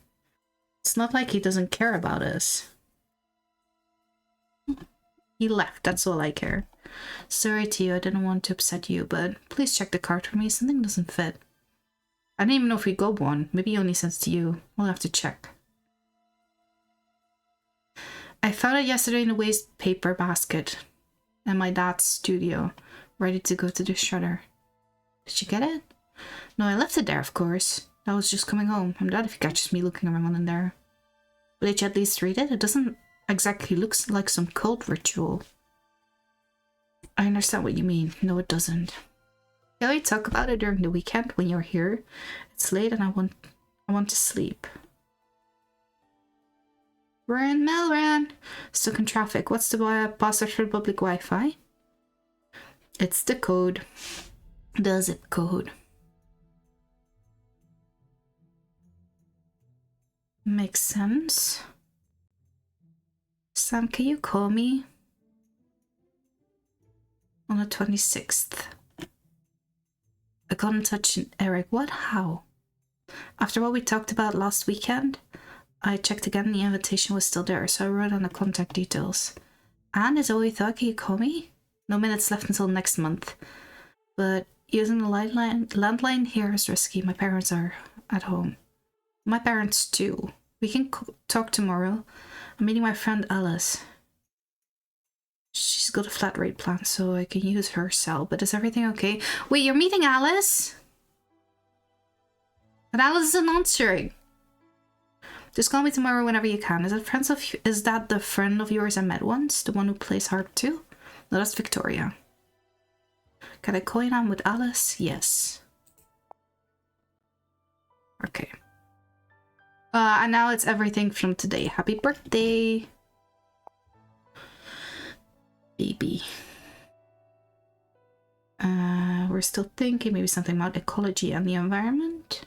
B: It's not like he doesn't care about us. He left, that's all I care. Sorry to you, I didn't want to upset you, but please check the card for me, something doesn't fit. I didn't even know if we got one. Maybe he only sends to you. We'll have to check. I found it yesterday in a waste paper basket in my dad's studio, ready to go to the shredder. Did you get it? No, I left it there, of course. I was just coming home. I'm glad if he catches me looking around in there. Will you at least read it? It doesn't exactly look like some cult ritual. I understand what you mean. No, it doesn't. Can we talk about it during the weekend when you're here? It's late and I want to sleep. We're in Melran. Stuck in traffic. What's the password for public Wi-Fi? It's the code. The zip code. Makes sense. Sam, can you call me? On the 26th. I got in touch with Eric. What? How? After what we talked about last weekend, I checked again and the invitation was still there, so I wrote on the contact details. And is that what you thought? Can you call me? No minutes left until next month. But using the landline here is risky. My parents are at home. My parents too. We can talk tomorrow. I'm meeting my friend Alice. She's got a flat rate plan, so I can use her cell. But is everything okay? Wait, you're meeting Alice? And Alice isn't answering. Just call me tomorrow whenever you can. Is that the friend of yours I met once? The one who plays harp too? No, that's Victoria. Can I call you now with Alice? Yes. Okay. And now it's everything from today. Happy birthday! Baby. We're still thinking maybe something about ecology and the environment.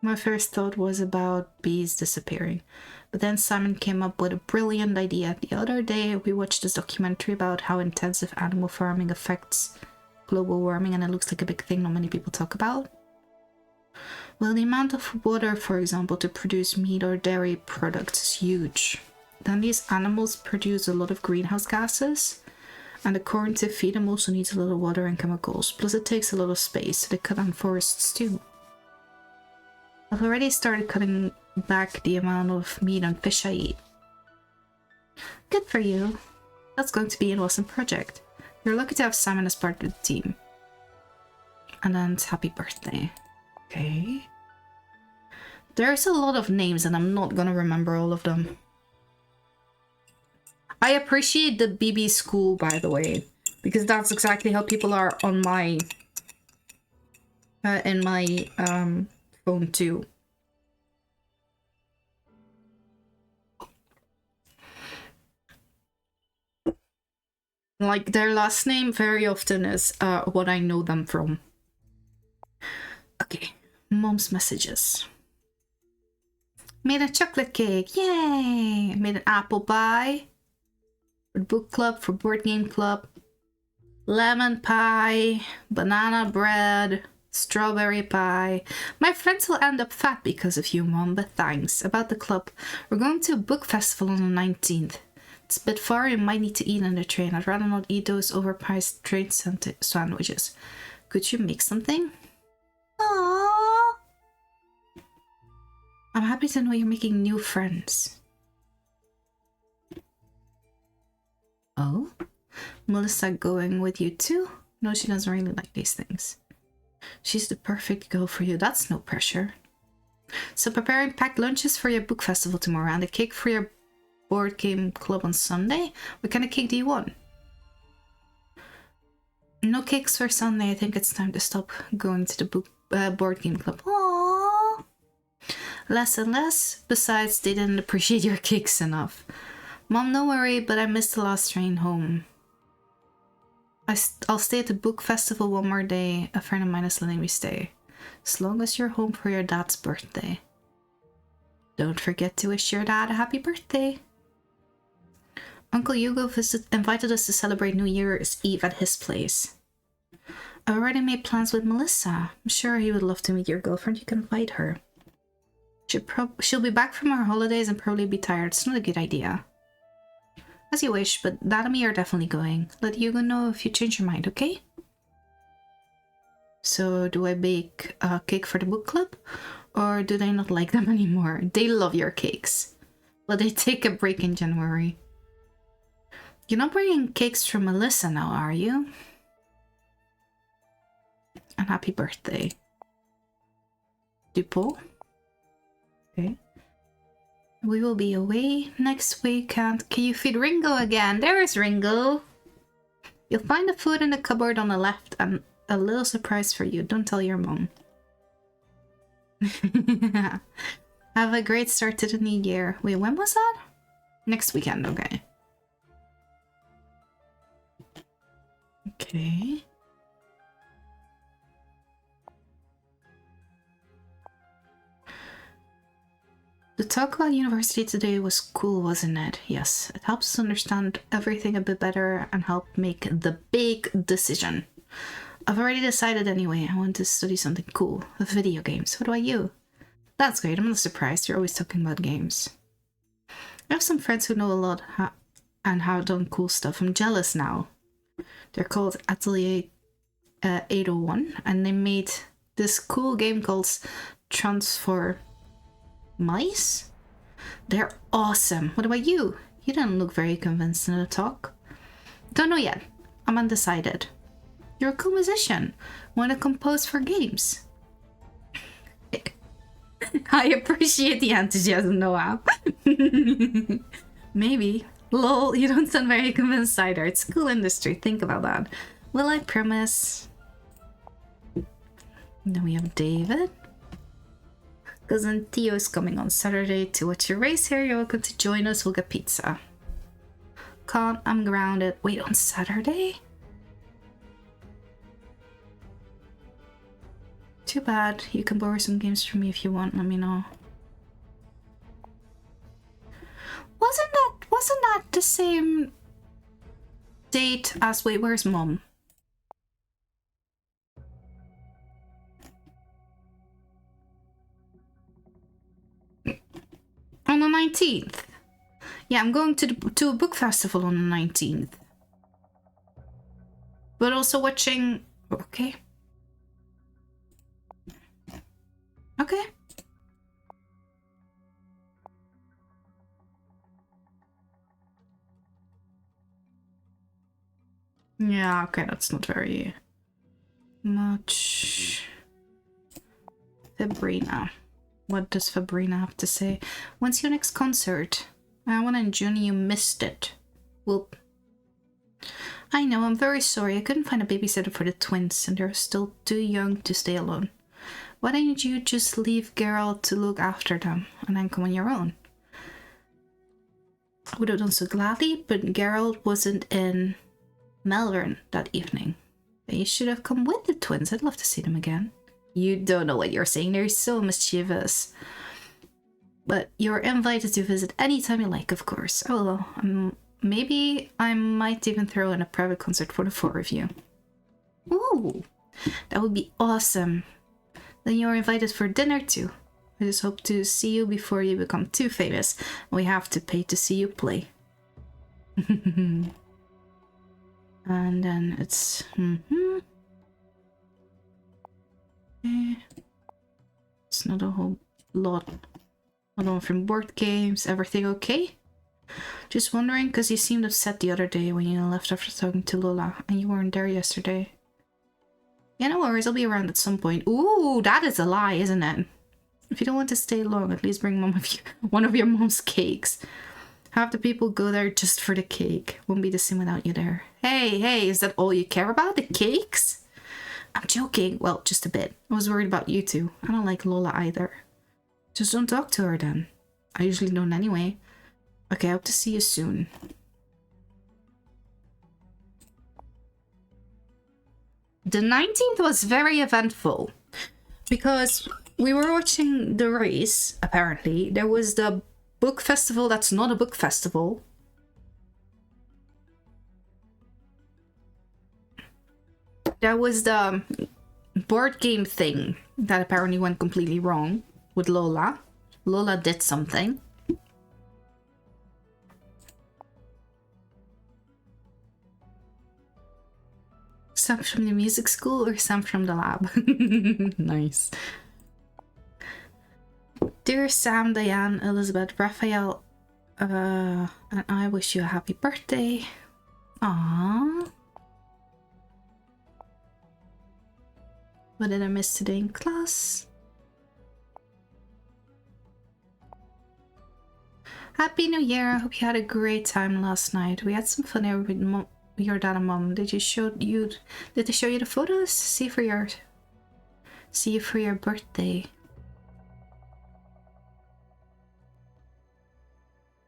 B: My first thought was about bees disappearing, but then Simon came up with a brilliant idea. The other day we watched this documentary about how intensive animal farming affects global warming, and it looks like a big thing not many people talk about. Well, the amount of water, for example, to produce meat or dairy products is huge. Then these animals produce a lot of greenhouse gases, and the corn to feed them also needs a lot of water and chemicals, plus it takes a lot of space, so they cut down forests too. I've already started cutting back the amount of meat and fish I eat. Good for you. That's going to be an awesome project. You're lucky to have Simon as part of the team. And then it's happy birthday. Okay. There's a lot of names and I'm not gonna remember all of them. I appreciate the BB school, by the way, because that's exactly how people are on my in my phone too. Like their last name very often is what I know them from. Okay, mom's messages. Made a chocolate cake, yay! Made an apple pie for book club, for board game club. Lemon pie, banana bread, strawberry pie. My friends will end up fat because of you, Mom, but thanks. About the club, we're going to a book festival on the 19th. It's a bit far, you might need to eat on the train. I'd rather not eat those overpriced train sandwiches. Could you make something? Aww. I'm happy to know you're making new friends. Oh? Melissa going with you too? No, she doesn't really like these things. She's the perfect girl for you. That's no pressure. So preparing packed lunches for your book festival tomorrow and a cake for your board game club on Sunday? What kind of cake do you want? No cakes for Sunday. I think it's time to stop going to the board game club. Aww. Less and less. Besides, they didn't appreciate your cakes enough. Mom, don't worry, but I missed the last train home. I'll stay at the book festival one more day. A friend of mine is letting me stay. As long as you're home for your dad's birthday. Don't forget to wish your dad a happy birthday. Uncle Hugo invited us to celebrate New Year's Eve at his place. I've already made plans with Melissa. I'm sure he would love to meet your girlfriend. You can invite her. She'll be back from her holidays and probably be tired. It's not a good idea. As you wish, but Dad and me are definitely going. Let Hugo know if you change your mind, okay? So, do I bake a cake for the book club? Or do they not like them anymore? They love your cakes. But they take a break in January. You're not bringing cakes from Melissa now, are you? And happy birthday. Dupont? Okay. We will be away next weekend. Can you feed Ringo again? There's Ringo. You'll find the food in the cupboard on the left and a little surprise for you. Don't tell your mom. Have a great start to the new year. Wait, when was that? Next weekend, okay. Okay. The talk about university today was cool, wasn't it? Yes, it helps us understand everything a bit better and help make the big decision. I've already decided anyway, I want to study something cool, video games. What about you? That's great, I'm not surprised, you're always talking about games. I have some friends who know a lot and have done cool stuff. I'm jealous now. They're called Atelier 801 and they made this cool game called Transform Mice? They're awesome. What about you? You didn't look very convinced in the talk. Don't know yet. I'm undecided. You're a cool musician. Want to compose for games? I appreciate the enthusiasm, Noah. Maybe. Lol, you don't sound very convinced either. It's a cool industry. Think about that. Well, I promise. Then we have David. Cousin Theo is coming on Saturday to watch your race here. You're welcome to join us. We'll get pizza. Can't, I'm grounded. Wait, on Saturday? Too bad. You can borrow some games from me if you want. Let me know. Wasn't that the same date as... Wait, where's Mom? On the 19th. Yeah, I'm going to a book festival on the 19th. But also watching... Okay. Okay. Yeah, okay, that's not very much. Fabrina. What does Fabrina have to say? When's your next concert? I went in June, you missed it. Well, I know, I'm very sorry. I couldn't find a babysitter for the twins, and they're still too young to stay alone. Why don't you just leave Geralt to look after them, and then come on your own? I would have done so gladly, but Geralt wasn't in Malvern that evening. You should have come with the twins. I'd love to see them again. You don't know what you're saying. They're so mischievous. But you're invited to visit anytime you like, of course. Oh, well, maybe I might even throw in a private concert for the four of you. Ooh, that would be awesome. Then you're invited for dinner too. I just hope to see you before you become too famous. We have to pay to see you play. And then it's... It's not a whole lot. Hold on, from board games, everything okay? Just wondering, because you seemed upset the other day when you left after talking to Lola, and you weren't there yesterday. Yeah, no worries, I'll be around at some point. Ooh, that is a lie, isn't it? If you don't want to stay long, at least bring one of your mom's cakes. Half the people go there just for the cake. Won't be the same without you there. Hey, is that all you care about? The cakes? I'm joking. Well, just a bit. I was worried about you two. I don't like Lola either. Just don't talk to her then. I usually don't anyway. Okay, I hope to see you soon. The 19th was very eventful because we were watching the race, apparently. There was the book festival that's not a book festival. There was the board game thing that apparently went completely wrong with Lola. Lola did something. Some from the music school or some from the lab? Nice. Dear Sam, Diane, Elizabeth, Raphael, and I wish you a happy birthday. Aww. What did I miss today in class? Happy New Year. I hope you had a great time last night. We had some fun here with your dad and mom. Did they show you the photos? See you for your birthday.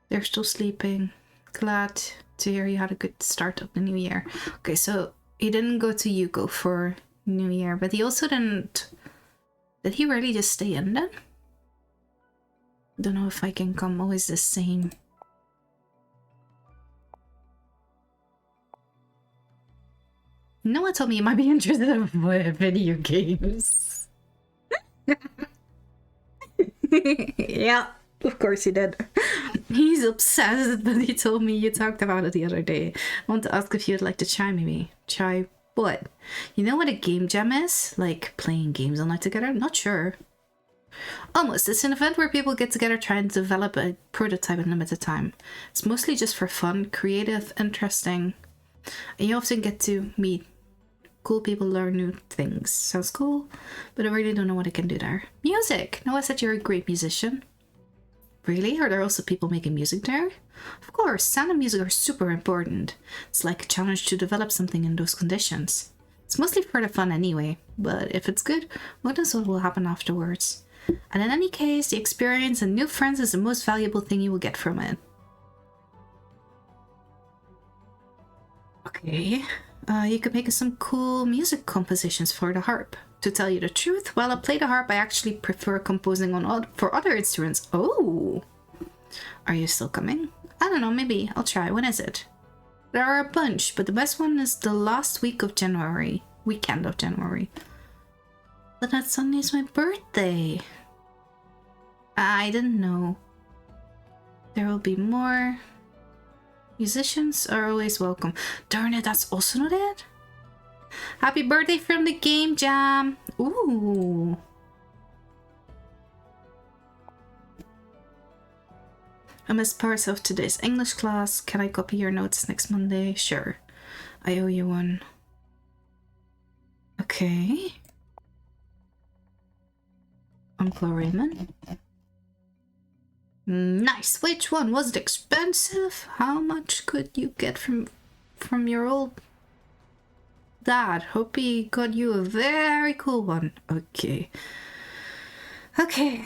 B: They're still sleeping. Glad to hear you had a good start of the new year. Okay, so he didn't go to Yuko for New Year, but he also didn't... Did he really just stay in then? Don't know if I can come. Always the same. No one told me you might be interested in video games. Yeah, of course he did. He's obsessed, but he told me you talked about it the other day. I want to ask if you'd like to try maybe. Try what? You know what a game jam is? Like playing games all night together? Not sure. Almost. It's an event where people get together trying to develop a prototype in limited time. It's mostly just for fun, creative, interesting, and you often get to meet cool people, learn new things. Sounds cool, but I really don't know what I can do there. Music! Noah said you're a great musician. Really? Are there also people making music there? Of course, sound and music are super important. It's like a challenge to develop something in those conditions. It's mostly for the fun anyway, but if it's good, who knows what will happen afterwards. And in any case, the experience and new friends is the most valuable thing you will get from it. Okay, you could make some cool music compositions for the harp. To tell you the truth, while I play the harp, I actually prefer composing for other instruments. Oh! Are you still coming? I don't know, maybe. I'll try. When is it? There are a bunch, but the best one is the last weekend of January. But that Sunday is my birthday. I didn't know. There will be more. Musicians are always welcome. Darn it, that's also not it? Happy birthday from the Game Jam! Ooh. I missed parts of today's English class. Can I copy your notes next Monday? Sure. I owe you one. Okay. Uncle Raymond. Nice. Which one? Was it expensive? How much could you get from your old dad. Hope he got you a very cool one. Okay. Okay.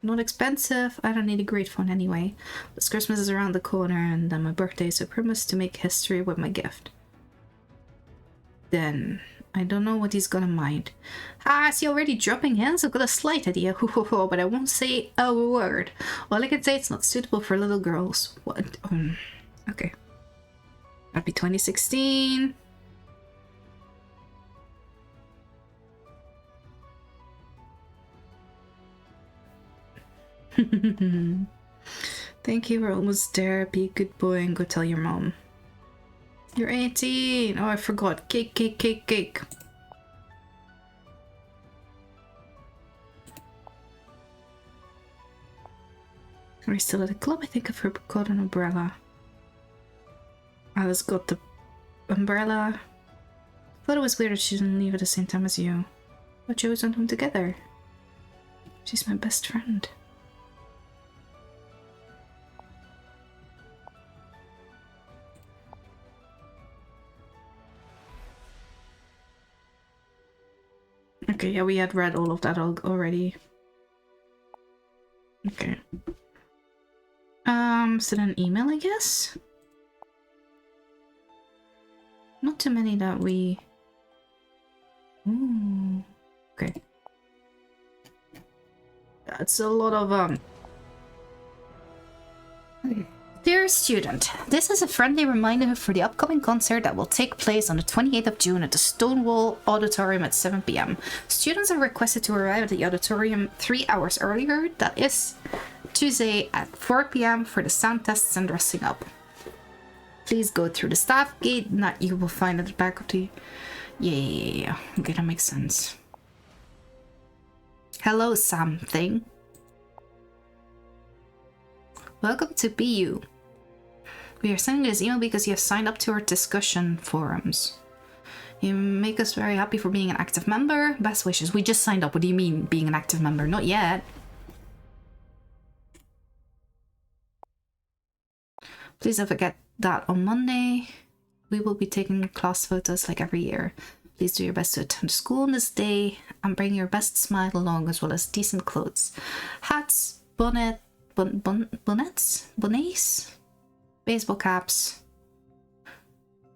B: Not expensive. I don't need a great phone anyway. This Christmas is around the corner and then my birthday, so I promise to make history with my gift. Then, I don't know what he's gonna mind. Ah, is he already dropping hints? I've got a slight idea, but I won't say a word. All I can say it's not suitable for little girls. What? Okay. Happy 2016. Thank you, we're almost there. Be a good boy and go tell your mom. You're 18! Oh, I forgot. Cake, cake, cake, cake. Are we still at the club? I think I've got an umbrella. Alice got the umbrella. Thought it was weird that she didn't leave at the same time as you. But you always went home together. She's my best friend. Okay, yeah, we had read all of that already. Okay. Send an email, I guess? Not too many that we... Ooh. Okay. That's a lot of, Dear student, this is a friendly reminder for the upcoming concert that will take place on the 28th of June at the Stonewall Auditorium at 7 p.m. Students are requested to arrive at the auditorium 3 hours earlier, that is Tuesday at 4 p.m. for the sound tests and dressing up. Please go through the staff gate that you will find at the back of the... Yeah. Okay, that makes sense. Hello, something. Welcome to BU. We are sending this email because you have signed up to our discussion forums. You make us very happy for being an active member. Best wishes. We just signed up. What do you mean, being an active member? Not yet. Please don't forget that on Monday, we will be taking class photos like every year. Please do your best to attend school on this day and bring your best smile along, as well as decent clothes. Hats, bonnets, baseball caps.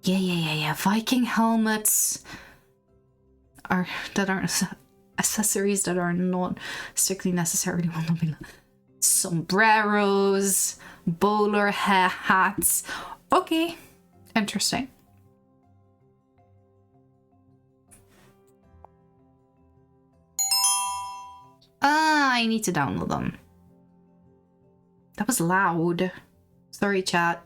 B: Yeah. Viking helmets that aren't accessories that are not strictly necessarily sombreros, bowler hats. Okay, interesting. I need to download them. That was loud. Sorry, chat.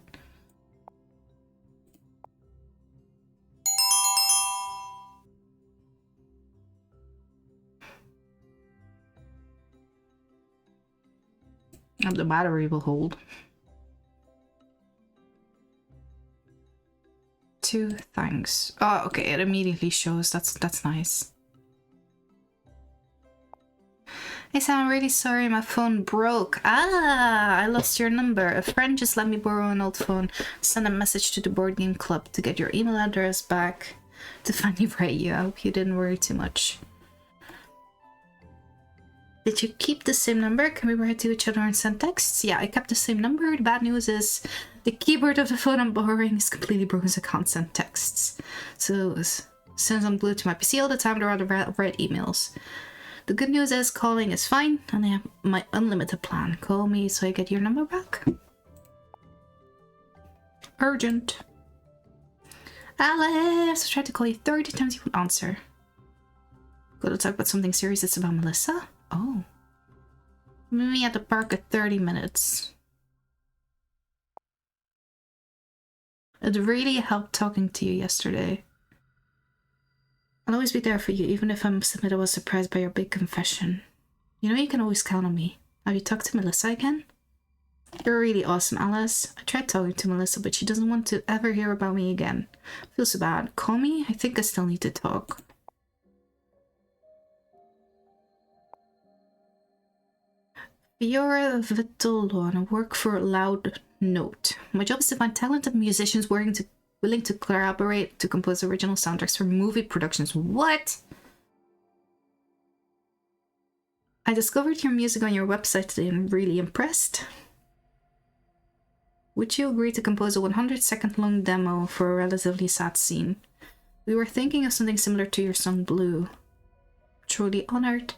B: The battery will hold. 2 thanks. Oh, okay, it immediately shows. That's nice. Hey Sam, I'm really sorry, my phone broke. I lost your number. A friend just let me borrow an old phone. Send a message to the board game club to get your email address back to finally write you. I hope you didn't worry too much. Did you keep the same number? Can we write to each other and send texts? Yeah, I kept the same number. The bad news is the keyboard of the phone I'm borrowing is completely broken, so I can't send texts. So since I'm glued to my PC all the time, there are the red emails. The good news is calling is fine, and I have my unlimited plan. Call me so I get your number back. Urgent. Alice, I tried to call you 30 times, you won't answer. Gotta talk about something serious. It's about Melissa? Oh. Meet me at the park at 30 minutes. It really helped talking to you yesterday. I'll always be there for you, even if I must admit I was surprised by your big confession. You know you can always count on me. Have you talked to Melissa again? You're really awesome, Alice. I tried talking to Melissa, but she doesn't want to ever hear about me again. I feel so bad. Call me? I think I still need to talk. Fiora Vitolo, and I work for Loud Note. My job is to find talented musicians working to willing to collaborate to compose original soundtracks for movie productions. What? I discovered your music on your website today and I'm really impressed. Would you agree to compose a 100-second long demo for a relatively sad scene? We were thinking of something similar to your song Blue. Truly honored.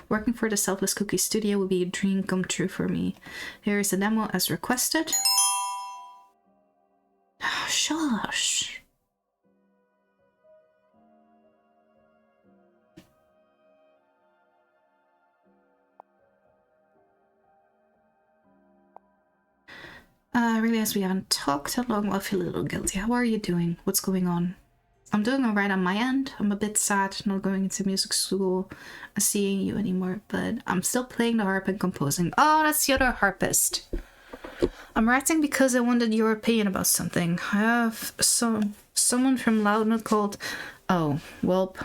B: Working for the Selfless Cookie Studio would be a dream come true for me. Here is the demo as requested. Shush. I realize we haven't talked that long. I feel a little guilty. How are you doing? What's going on? I'm doing alright on my end. I'm a bit sad not going into music school and seeing you anymore, but I'm still playing the harp and composing. Oh, that's the other harpist. I'm writing because I wanted your opinion about something. I have someone from Loudnote called... Oh, well...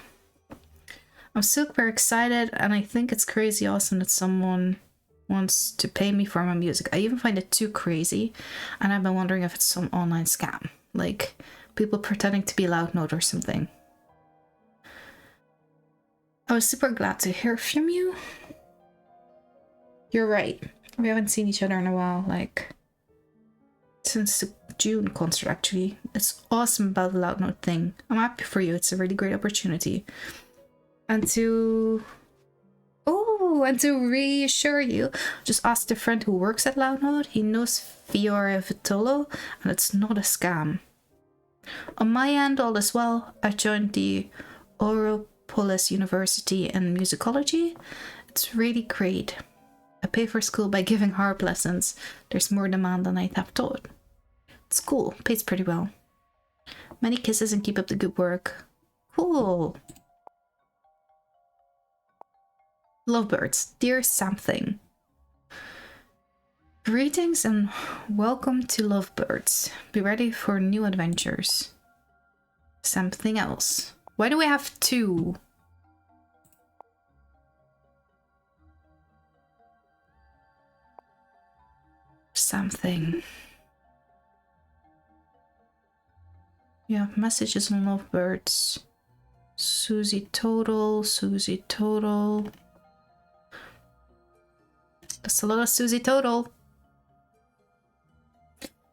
B: I'm super excited and I think it's crazy awesome that someone wants to pay me for my music. I even find it too crazy and I've been wondering if it's some online scam. Like... people pretending to be Loudnote or something. I was super glad to hear from you. You're right. We haven't seen each other in a while, like since the June concert actually. It's awesome about the Loudnote thing. I'm happy for you. It's a really great opportunity. And to reassure you, just asked a friend who works at Loudnote. He knows Fiore Vitolo and it's not a scam. On my end, all is well. I joined the Ouropolis University in musicology. It's really great. I pay for school by giving harp lessons. There's more demand than I have thought. It's cool. Pays pretty well. Many kisses and keep up the good work. Cool. Lovebirds, dear something. Greetings and welcome to Lovebirds. Be ready for new adventures. Something else. Why do we have two? Something. Yeah, messages on Lovebirds. Susie Total, Susie Total. That's a lot of Susie Total.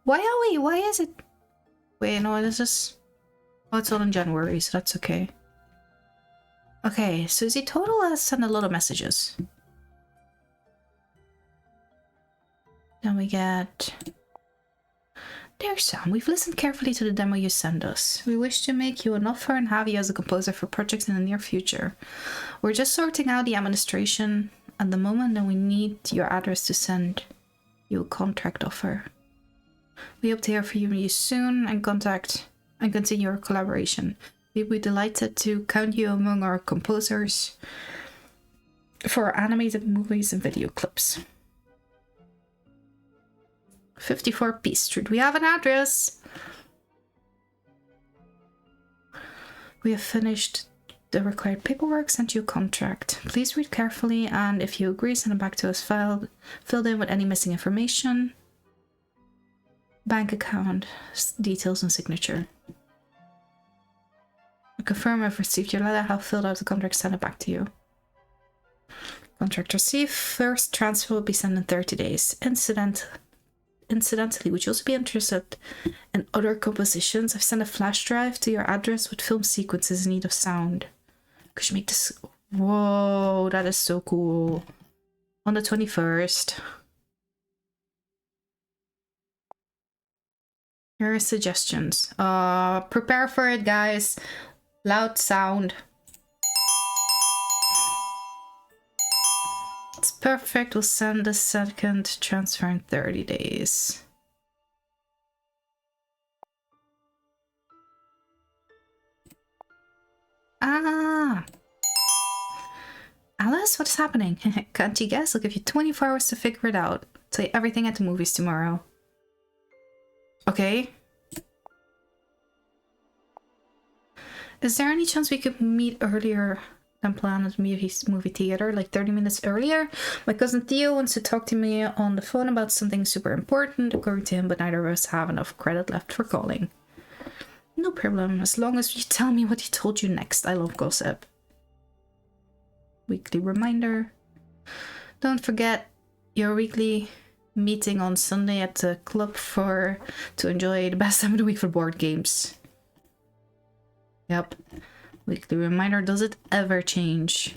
B: Why is it? Wait, no, this is... Oh, it's all in January, so that's okay. Okay, Susie Total has sent a lot of messages. Then we get... Dear Sam, we've listened carefully to the demo you sent us. We wish to make you an offer and have you as a composer for projects in the near future. We're just sorting out the administration at the moment and we need your address to send you a contract offer. We hope to hear from you soon and continue our collaboration. We'd be delighted to count you among our composers for our animated movies and video clips. 54 Peace Street. We have an address! We have finished the required paperwork, sent you a contract. Please read carefully and if you agree, send it back to us filled in with any missing information. Bank account, details and signature. I confirm I've received your letter, have filled out the contract, send it back to you. Contract received. First transfer will be sent in 30 days. Incidentally, would you also be interested in other compositions? I've sent a flash drive to your address with film sequences in need of sound. Could you make this? Whoa, that is so cool. On the 21st. Here are suggestions. Prepare for it, guys. Loud sound. It's perfect. We'll send the second transfer in 30 days. Ah! Alice, what's happening? Can't you guess? I'll give you 24 hours to figure it out. Tell you everything at the movies tomorrow. Okay. Is there any chance we could meet earlier than planned at the movie theater, like 30 minutes earlier? My cousin Theo wants to talk to me on the phone about something super important, according to him, but neither of us have enough credit left for calling. No problem, as long as you tell me what he told you next. I love gossip. Weekly reminder. Don't forget your weekly meeting on Sunday at the club to enjoy the best time of the week for board games. Yep. Weekly reminder. Does it ever change?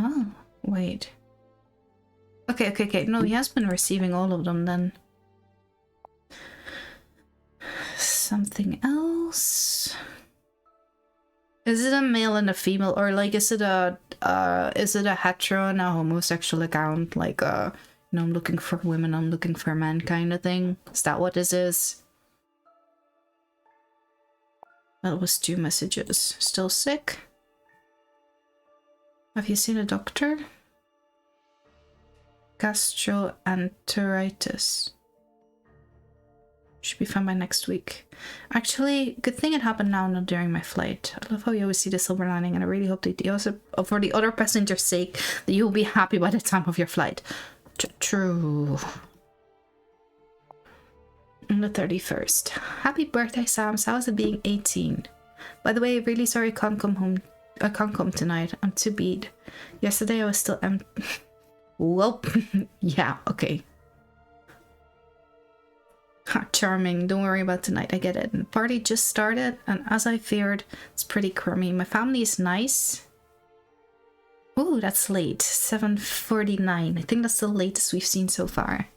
B: Oh, wait. Okay. No, he has been receiving all of them then. Something else? Is it a male and a female, or like is it a hetero and a homosexual account? Like you know, I'm looking for women, I'm looking for men kind of thing? Is that what this is? That was 2 messages. Still sick? Have you seen a doctor? Gastroenteritis. Should be fine by next week. Actually, good thing it happened now, not during my flight. I love how you always see the silver lining, and I really hope that also, for the other passenger's sake, that you'll be happy by the time of your flight. True. On the 31st. Happy birthday, Sam. How's it being 18? By the way, really sorry I can't come home. I can't come tonight. I'm too beat. Yesterday I was still well, yeah, okay. Charming. Don't worry about tonight. I get it. The party just started, and as I feared, it's pretty crummy. My family is nice. Ooh, that's late. 7:49. I think that's the latest we've seen so far.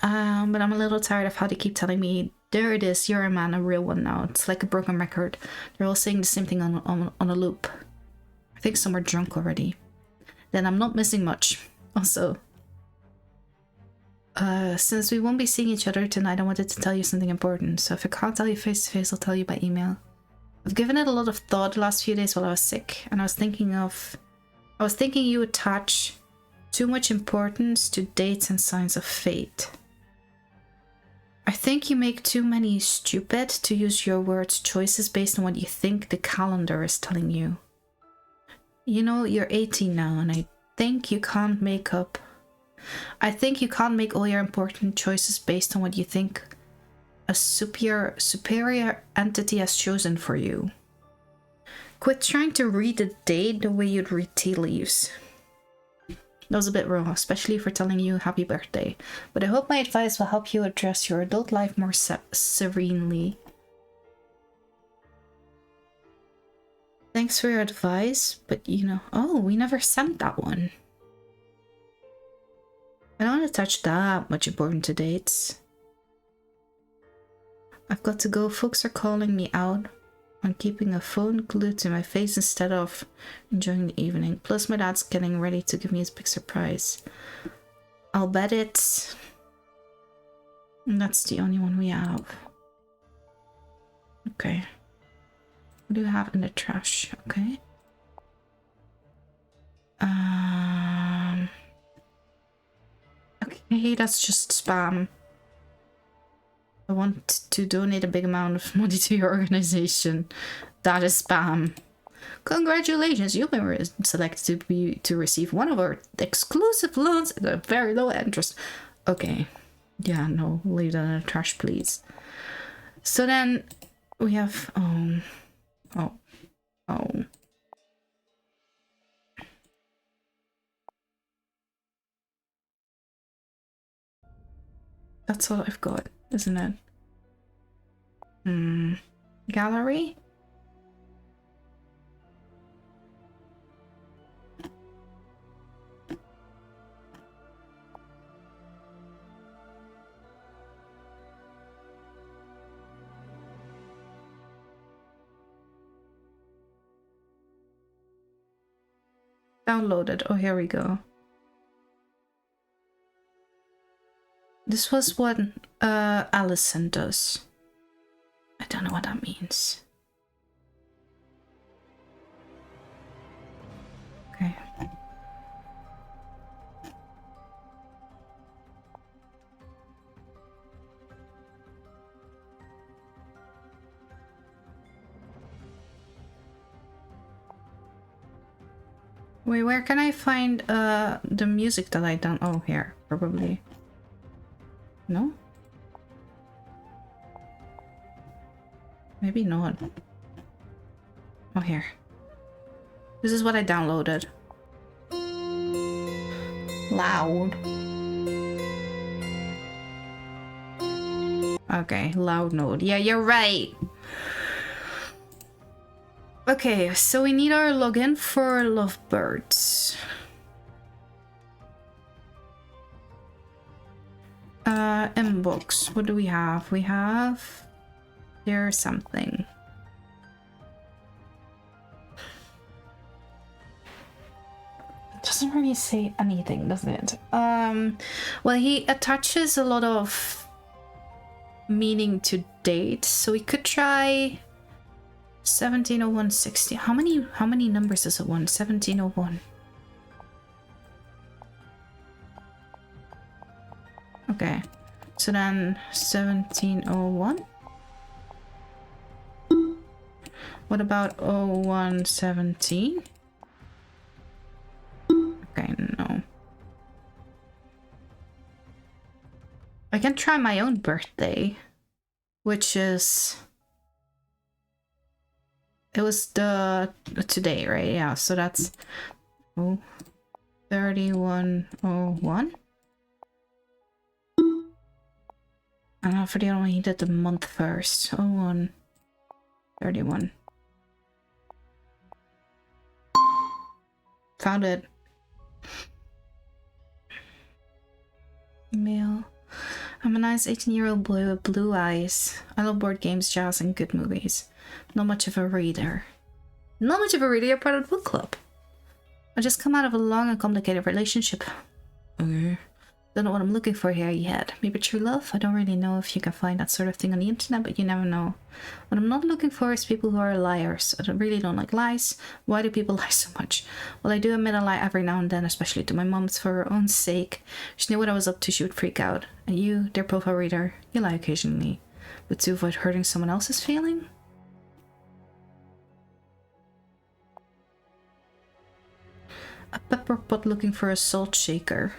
B: But I'm a little tired of how they keep telling me, there it is, you're a man, a real one now. It's like a broken record. They're all saying the same thing on a loop. I think some are drunk already. Then I'm not missing much. Also, since we won't be seeing each other tonight, I wanted to tell you something important. So if I can't tell you face to face, I'll tell you by email. I've given it a lot of thought the last few days while I was sick, and I was thinking you attach too much importance to dates and signs of fate. I think you make too many stupid, to use your words, choices based on what you think the calendar is telling you. You know, you're 18 now, and I think you can't make all your important choices based on what you think a superior entity has chosen for you. Quit trying to read the date the way you'd read tea leaves. That was a bit raw, especially for telling you happy birthday, but I hope my advice will help you address your adult life more serenely. Thanks for your advice, but you know, oh, we never sent that one. I don't want to touch that much important to dates. I've got to go. Folks are calling me out on keeping a phone glued to my face instead of enjoying the evening. Plus my dad's getting ready to give me his big surprise. I'll bet it's... That's the only one we have. Okay. What do you have in the trash? Okay. Okay, that's just spam. I want to donate a big amount of money to your organization. That is spam. Congratulations, you've been selected to receive one of our exclusive loans at a very low interest. Okay. Yeah, no, leave that in the trash, please. So then we have oh. That's all I've got, isn't it? Gallery? Downloaded. Oh, here we go. This was what Allison does. I don't know what that means. Wait, where can I find the music that I done? Oh, here, probably. No? Maybe not. Oh, here. This is what I downloaded. Loud. Okay, loud node. Yeah, you're right. Okay, so we need our login for Lovebirds. Inbox. What do we have? We have... There's something. It doesn't really say anything, doesn't it? Well, he attaches a lot of meaning to date, so we could try 170160. How many numbers is it? 1701. Okay, so then 1701. What about 0117? Okay, no. I can try my own birthday, which is... It was the today, right? Yeah, so that's 3101. I don't know, for the other one he did the month first. 0131. Found it. Email. I'm a nice 18-year-old boy with blue eyes. I love board games, jazz, and good movies. Not much of a reader. Not much of a reader, you're part of the book club. I just come out of a long and complicated relationship. Okay. Don't know what I'm looking for here yet. Maybe true love? I don't really know if you can find that sort of thing on the internet, but you never know. What I'm not looking for is people who are liars. I really don't like lies. Why do people lie so much? Well, I do admit a lie every now and then, especially to my mom. It's for her own sake. She knew what I was up to, she would freak out. And you, dear profile reader, you lie occasionally. But to avoid hurting someone else's feeling? A pepper pot looking for a salt shaker.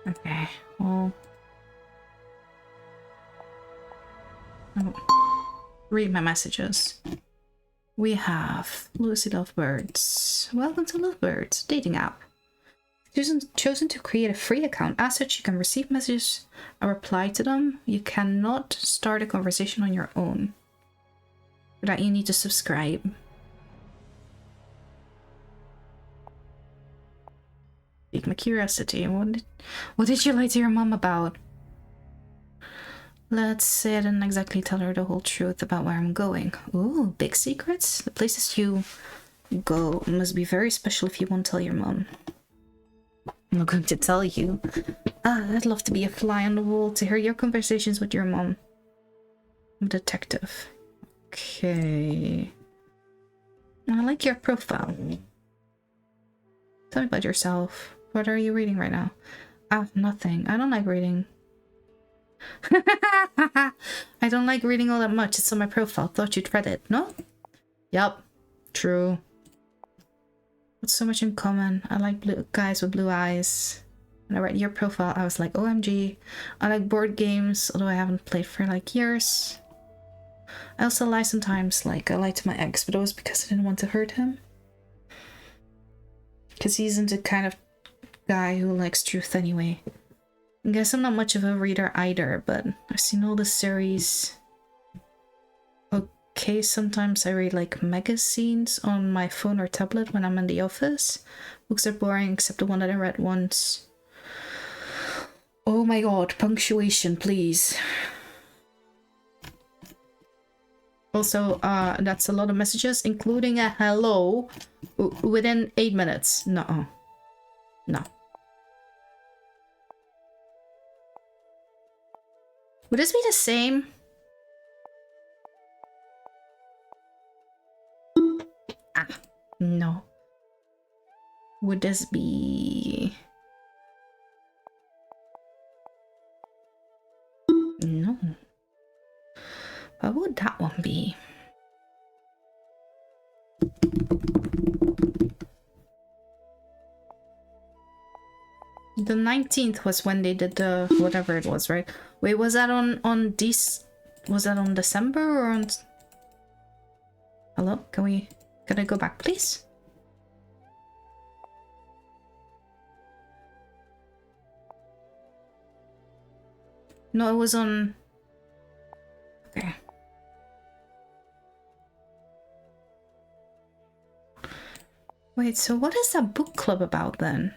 B: Okay, well... read my messages. We have Lucy Lovebirds. Welcome to Lovebirds, dating app. Chosen to create a free account. As such, you can receive messages and reply to them. You cannot start a conversation on your own. For that, you need to subscribe. Pique my curiosity. What did you lie to your mom about? Let's say I didn't exactly tell her the whole truth about where I'm going. Ooh, big secrets? The places you go must be very special if you won't tell your mom. I'm not going to tell you. I'd love to be a fly on the wall to hear your conversations with your mom. I'm a detective. Okay. I like your profile. Tell me about yourself. What are you reading right now? Nothing. I don't like reading. I don't like reading all that much. It's on my profile. Thought you'd read it. No? Yup. True. What's so much in common? I like blue guys with blue eyes. When I read your profile, I was like, OMG. I like board games, although I haven't played for like years. I also lie sometimes, like I lie to my ex, but it was because I didn't want to hurt him. Because he isn't the kind of guy who likes truth anyway. I guess I'm not much of a reader either, but I've seen all the series. Okay, sometimes I read like magazines on my phone or tablet when I'm in the office. Books are boring except the one that I read once. Oh my god, punctuation, please. Also, that's a lot of messages, including a hello, within 8 minutes. No. No. Would this be the same? No. Would this be... No. What would that one be? The 19th was when they did the whatever it was, right? Wait, was that on December or on... Hello? Can I go back, please? No, it was on... Okay. Wait, so what is that book club about then?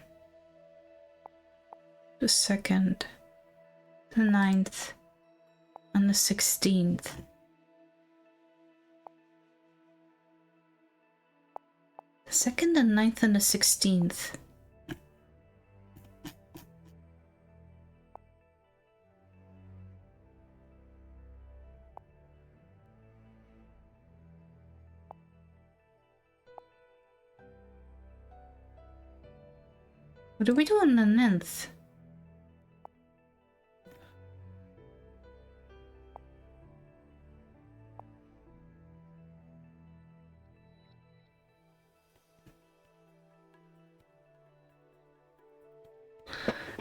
B: The 2nd, the 9th, and the 16th. The 2nd, the 9th, and the 16th. What do we do on the 9th?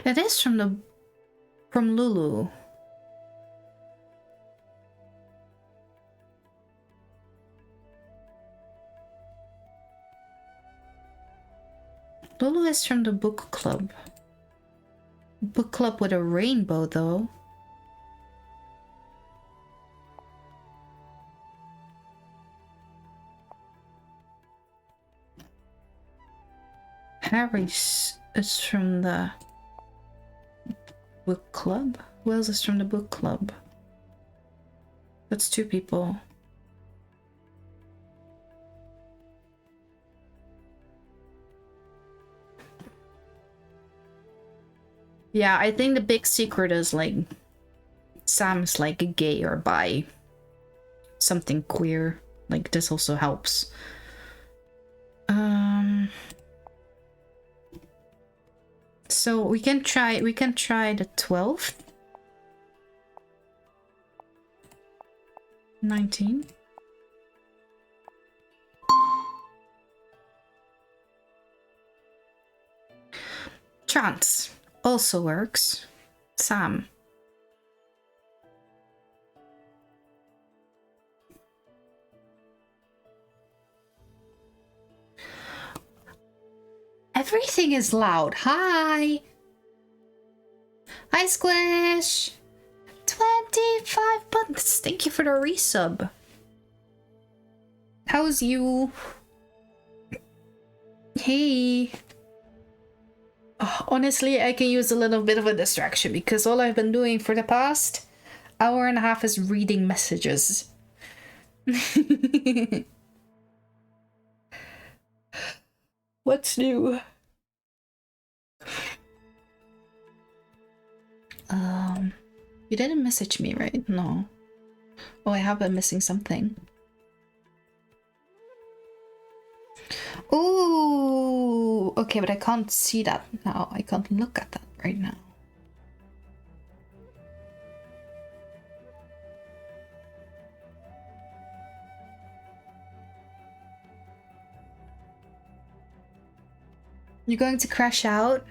B: It is from Lulu. Lulu is from the book club. Book club with a rainbow, though. Harry's is from the book club? Who else is from the book club? That's 2 people. Yeah, I think the big secret is like Sam's like gay or bi. Something queer. Like this also helps. So we can try the 12th. 19. Trans also works. Sam. Everything is loud. Hi. Hi, Squish. 25 months. Thank you for the resub. How's you? Hey. Oh, honestly, I can use a little bit of a distraction because all I've been doing for the past hour and a half is reading messages. What's new? You didn't message me, right? No. Oh, I have been missing something. Ooh, okay, but I can't see that now. I can't look at that right now. You're going to crash out?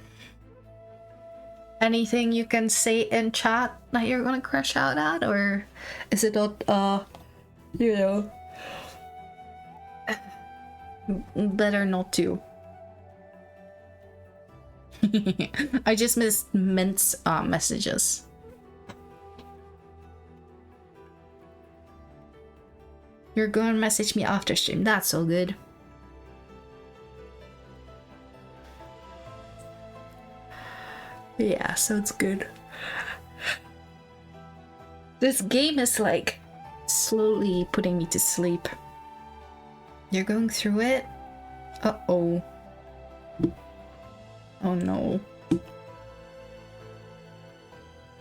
B: Anything you can say in chat that you're gonna crash out at, or is it not, you know, better not to? I just missed Mint's messages. You're going to message me after stream. That's so good. Yeah, so it's good. This game is like slowly putting me to sleep. You're going through it? Uh-oh. Oh no.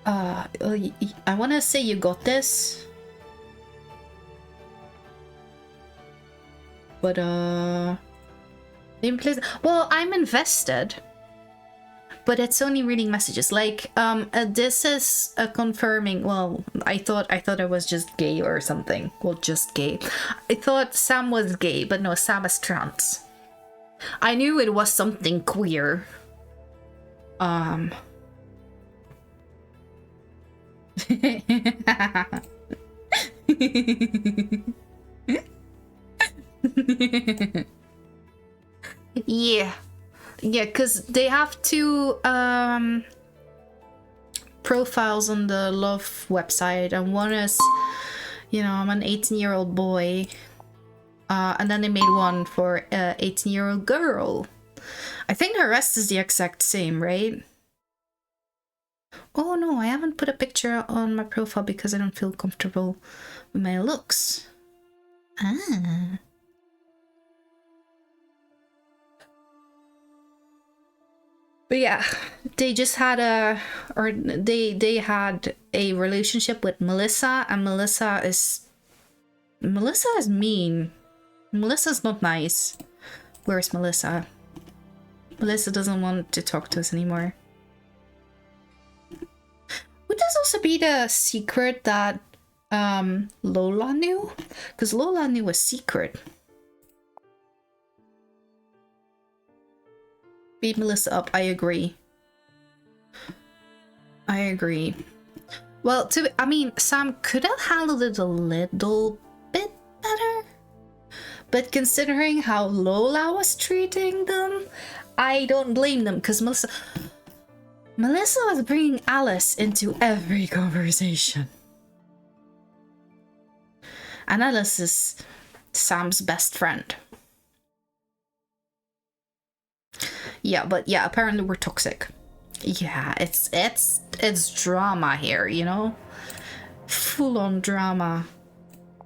B: I want to say you got this. But, well, I'm invested. But it's only reading messages. Like, this is confirming. Well, I thought I was just gay or something. Well, just gay. I thought Sam was gay, but no, Sam is trans. I knew it was something queer. Um. Yeah. Yeah, because they have two profiles on the Love website, and one is, you know, I'm an 18-year-old boy, and then they made one for a 18-year-old girl. I think the rest is the exact same, right? Oh no, I haven't put a picture on my profile because I don't feel comfortable with my looks. Ah. But yeah, they just had they had a relationship with Melissa, and Melissa is mean. Melissa's not nice. Where's Melissa? Melissa doesn't want to talk to us anymore. Would this also be the secret that Lola knew? Because Lola knew a secret. Beat Melissa up, I agree. I agree. Well, I mean, Sam could have handled it a little bit better. But considering how Lola was treating them, I don't blame them, because Melissa was bringing Alice into every conversation. And Alice is Sam's best friend. Yeah, but yeah, apparently we're toxic. Yeah, it's drama here, you know? Full on drama.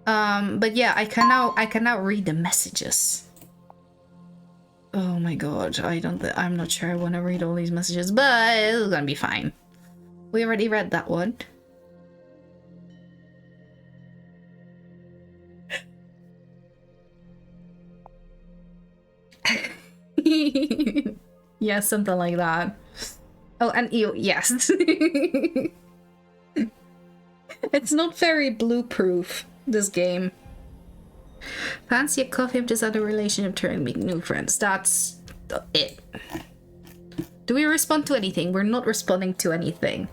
B: But yeah, I can now read the messages. Oh my god, I'm not sure I want to read all these messages, but it's gonna be fine. We already read that one. Yeah, something like that. Oh, and you, yes. It's not very blue-proof, this game. Fancy a coffee, I'm just out of a relationship, trying to make new friends. That's it. Do we respond to anything? We're not responding to anything.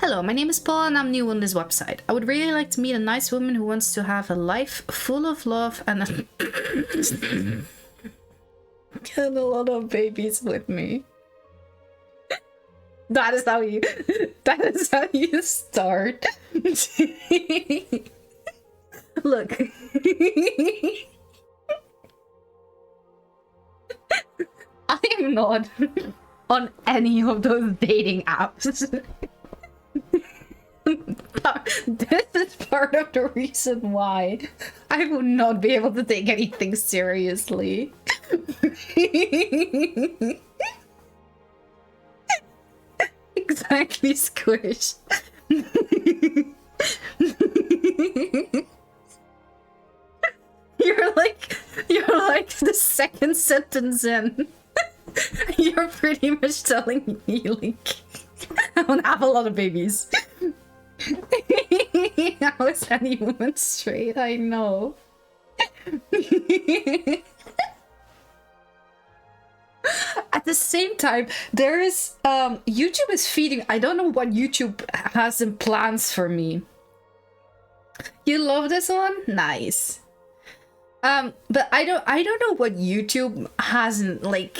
B: Hello, my name is Paul and I'm new on this website. I would really like to meet a nice woman who wants to have a life full of love and get a lot of babies with me. That is how you start. Look. I am not on any of those dating apps. This is part of the reason why I would not be able to take anything seriously. Exactly, Squish. You're like the second sentence in. You're pretty much telling me, like, I want to have a lot of babies. How is any woman straight? I know. At the same time, there is YouTube is feeding. I don't know what YouTube has in plans for me. You love this one? Nice. But I don't know what YouTube hasn't like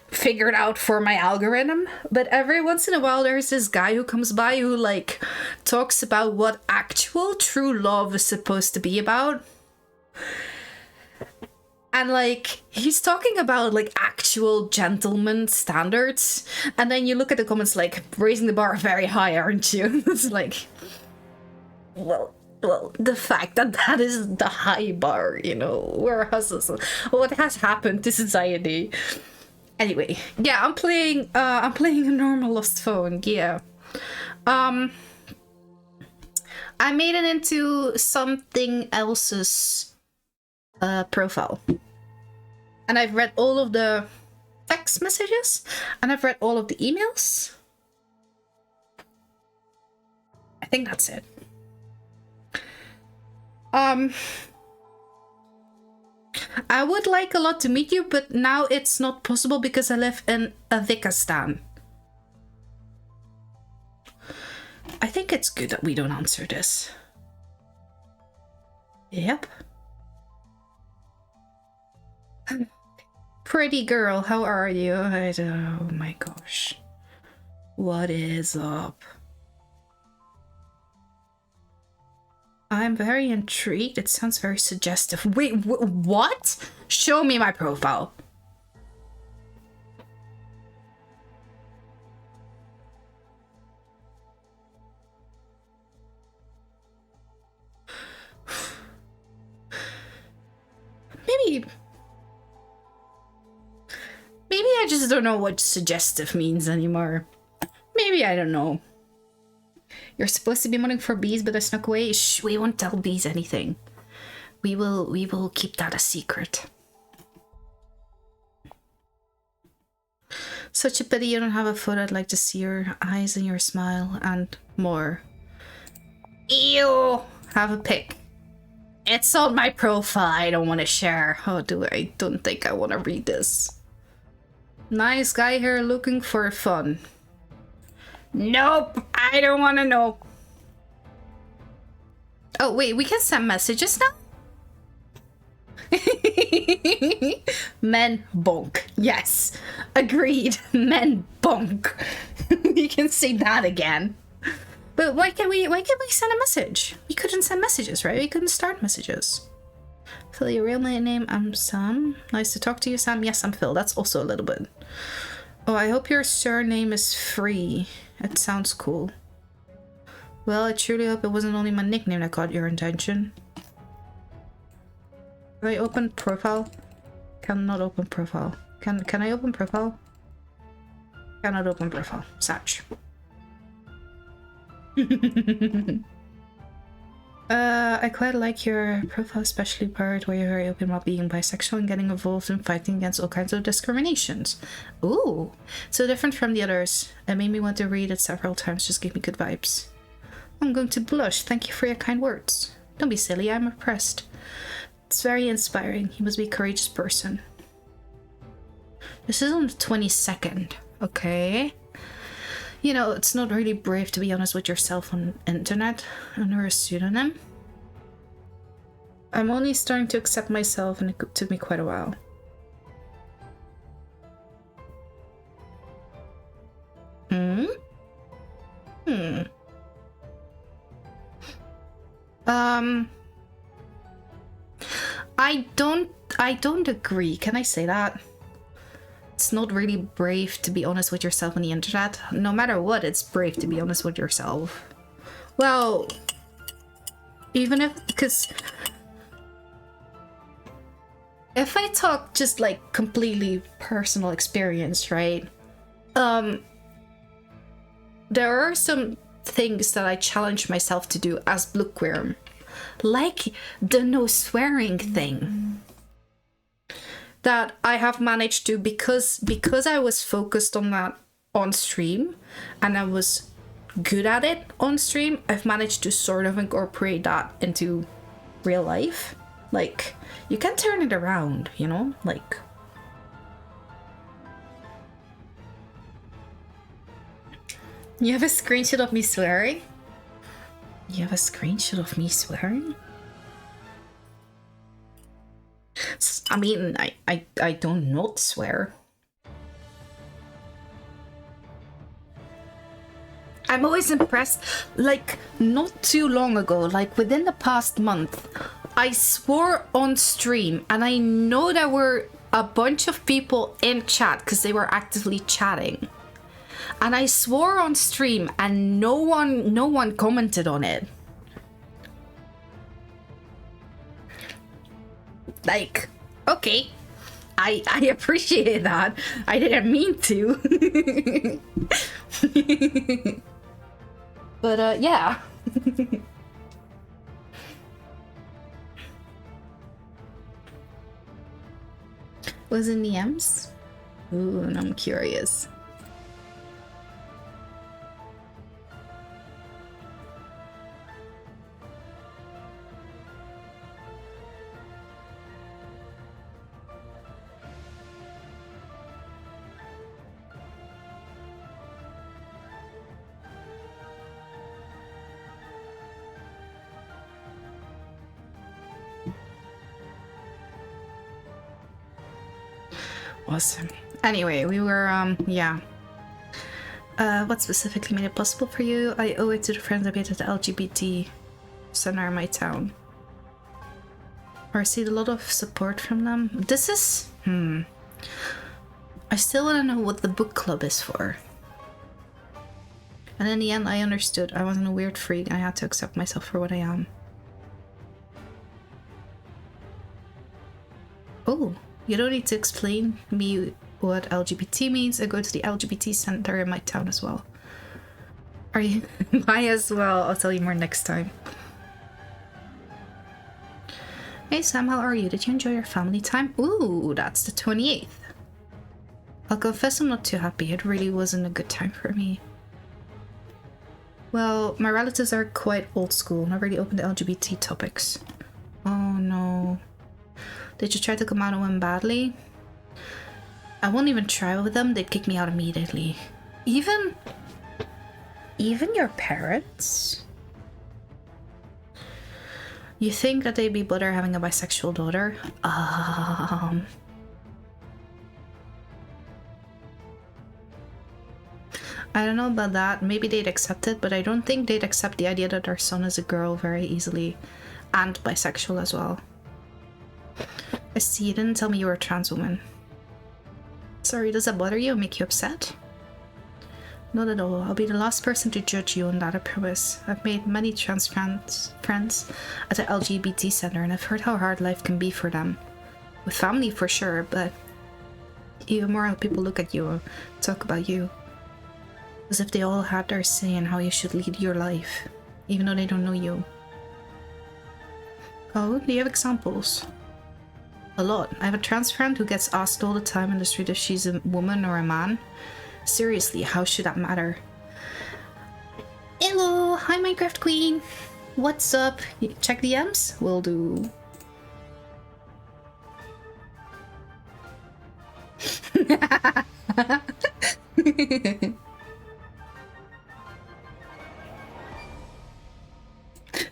B: figured out for my algorithm. But every once in a while, there's this guy who comes by who like talks about what actual true love is supposed to be about. And like he's talking about like actual gentleman standards, and then you look at the comments like raising the bar very high, aren't you? It's like, well, the fact that is the high bar, you know, what has happened to society? Anyway, yeah, I'm playing a normal Lost Phone, yeah. I made it into something else's profile. And I've read all of the text messages, and I've read all of the emails. I think that's it. I would like a lot to meet you, but now it's not possible because I live in Uzbekistan. I think it's good that we don't answer this. Yep. Pretty girl, how are you? Oh my gosh. What is up? I'm very intrigued. It sounds very suggestive. Wait, what? Show me my profile. Maybe I just don't know what suggestive means anymore. Maybe I don't know. You're supposed to be modding for bees, but I snuck away. Shh, we won't tell bees anything. We will keep that a secret. Such a pity you don't have a photo. I'd like to see your eyes and your smile and more. Ew! Have a pic. It's on my profile. I don't want to share. Oh, I don't think I want to read this. Nice guy here looking for fun. Nope, I don't want to know. Oh, wait, we can send messages now? Men bonk. Yes, agreed. Men bonk. You can say that again. But why can we send a message? We couldn't send messages, right? We couldn't start messages. Phil, your real name? I'm Sam. Nice to talk to you, Sam. Yes, I'm Phil. That's also a little bit. Oh, I hope your surname is free. It sounds cool. Well, I truly hope it wasn't only my nickname that caught your attention. Can I open profile? Cannot open profile. Can I open profile? Cannot open profile. Satch. I quite like your profile, especially part where you're very open about being bisexual and getting involved in fighting against all kinds of discriminations. Ooh, so different from the others. It made me want to read it several times, just gave me good vibes. I'm going to blush. Thank you for your kind words. Don't be silly, I'm impressed. It's very inspiring. You must be a courageous person. This is on the 22nd, okay? You know, it's not really brave to be honest with yourself on the internet under a pseudonym. I'm only starting to accept myself and it took me quite a while. I don't agree. Can I say that? It's not really brave to be honest with yourself on the internet. No matter what, it's brave to be honest with yourself. Well, even if, because if I talk just like completely personal experience, right? There are some things that I challenge myself to do as Bookworm, like the no swearing thing. That I have managed to, because I was focused on that on stream and I was good at it on stream, I've managed to sort of incorporate that into real life. Like, you can turn it around, you know? Like, you have a screenshot of me swearing? You have a screenshot of me swearing? I mean, I don't not swear. I'm always impressed. Like, not too long ago, like within the past month, I swore on stream, and I know there were a bunch of people in chat because they were actively chatting. And I swore on stream and no one commented on it. Like, okay, I appreciate that. I didn't mean to. But yeah. Was in the M's? Ooh, and I'm curious. Awesome. Anyway, we were, yeah. What specifically made it possible for you? I owe it to the friends I made at the LGBT center in my town. I received a lot of support from them. This is... I still want to know what the book club is for. And in the end, I understood. I wasn't a weird freak. I had to accept myself for what I am. Oh, you don't need to explain me what LGBT means. I go to the LGBT center in my town as well. Are you? Might as well. I'll tell you more next time. Hey Sam, how are you? Did you enjoy your family time? Ooh, that's the 28th. I'll confess I'm not too happy. It really wasn't a good time for me. Well, my relatives are quite old school, not really open to LGBT topics. Oh no. Did you try to come out of them badly? I won't even try with them, they'd kick me out immediately. Even your parents? You think that they'd be better having a bisexual daughter? I don't know about that. Maybe they'd accept it, but I don't think they'd accept the idea that their son is a girl very easily. And bisexual as well. I see, you didn't tell me you were a trans woman. Sorry, does that bother you or make you upset? Not at all. I'll be the last person to judge you on that, I promise. I've made many trans friends at the LGBT center, and I've heard how hard life can be for them. With family for sure, but even more how people look at you or talk about you. As if they all had their say in how you should lead your life, even though they don't know you. Oh, do you have examples? A lot. I have a trans friend who gets asked all the time in the street if she's a woman or a man. Seriously, how should that matter? Hello! Hi, Minecraft Queen! What's up? Check the DMs? Will do.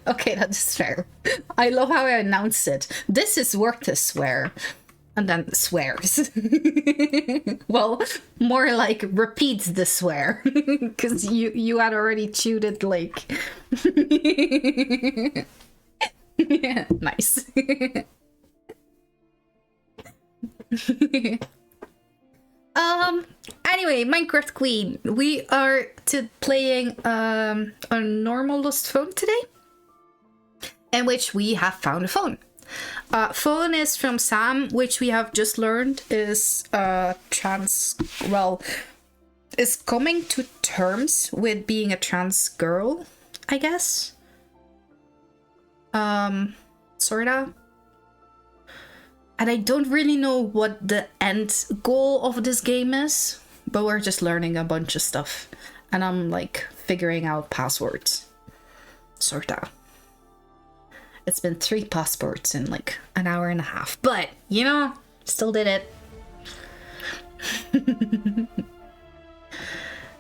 B: Okay, that's fair. I love how I announced it. This is worth to swear. And then swears. Well, more like repeats the swear. Because you had already chewed it like... Yeah, nice. Anyway, Minecraft Queen. We are playing a normal Lost Phone today. In which we have found a phone. Phone is from Sam, which we have just learned is is coming to terms with being a trans girl, I guess. Sorta. And I don't really know what the end goal of this game is, but we're just learning a bunch of stuff. And I'm like figuring out passwords. Sorta. It's been 3 passports in like an hour and a half, but you know, still did it.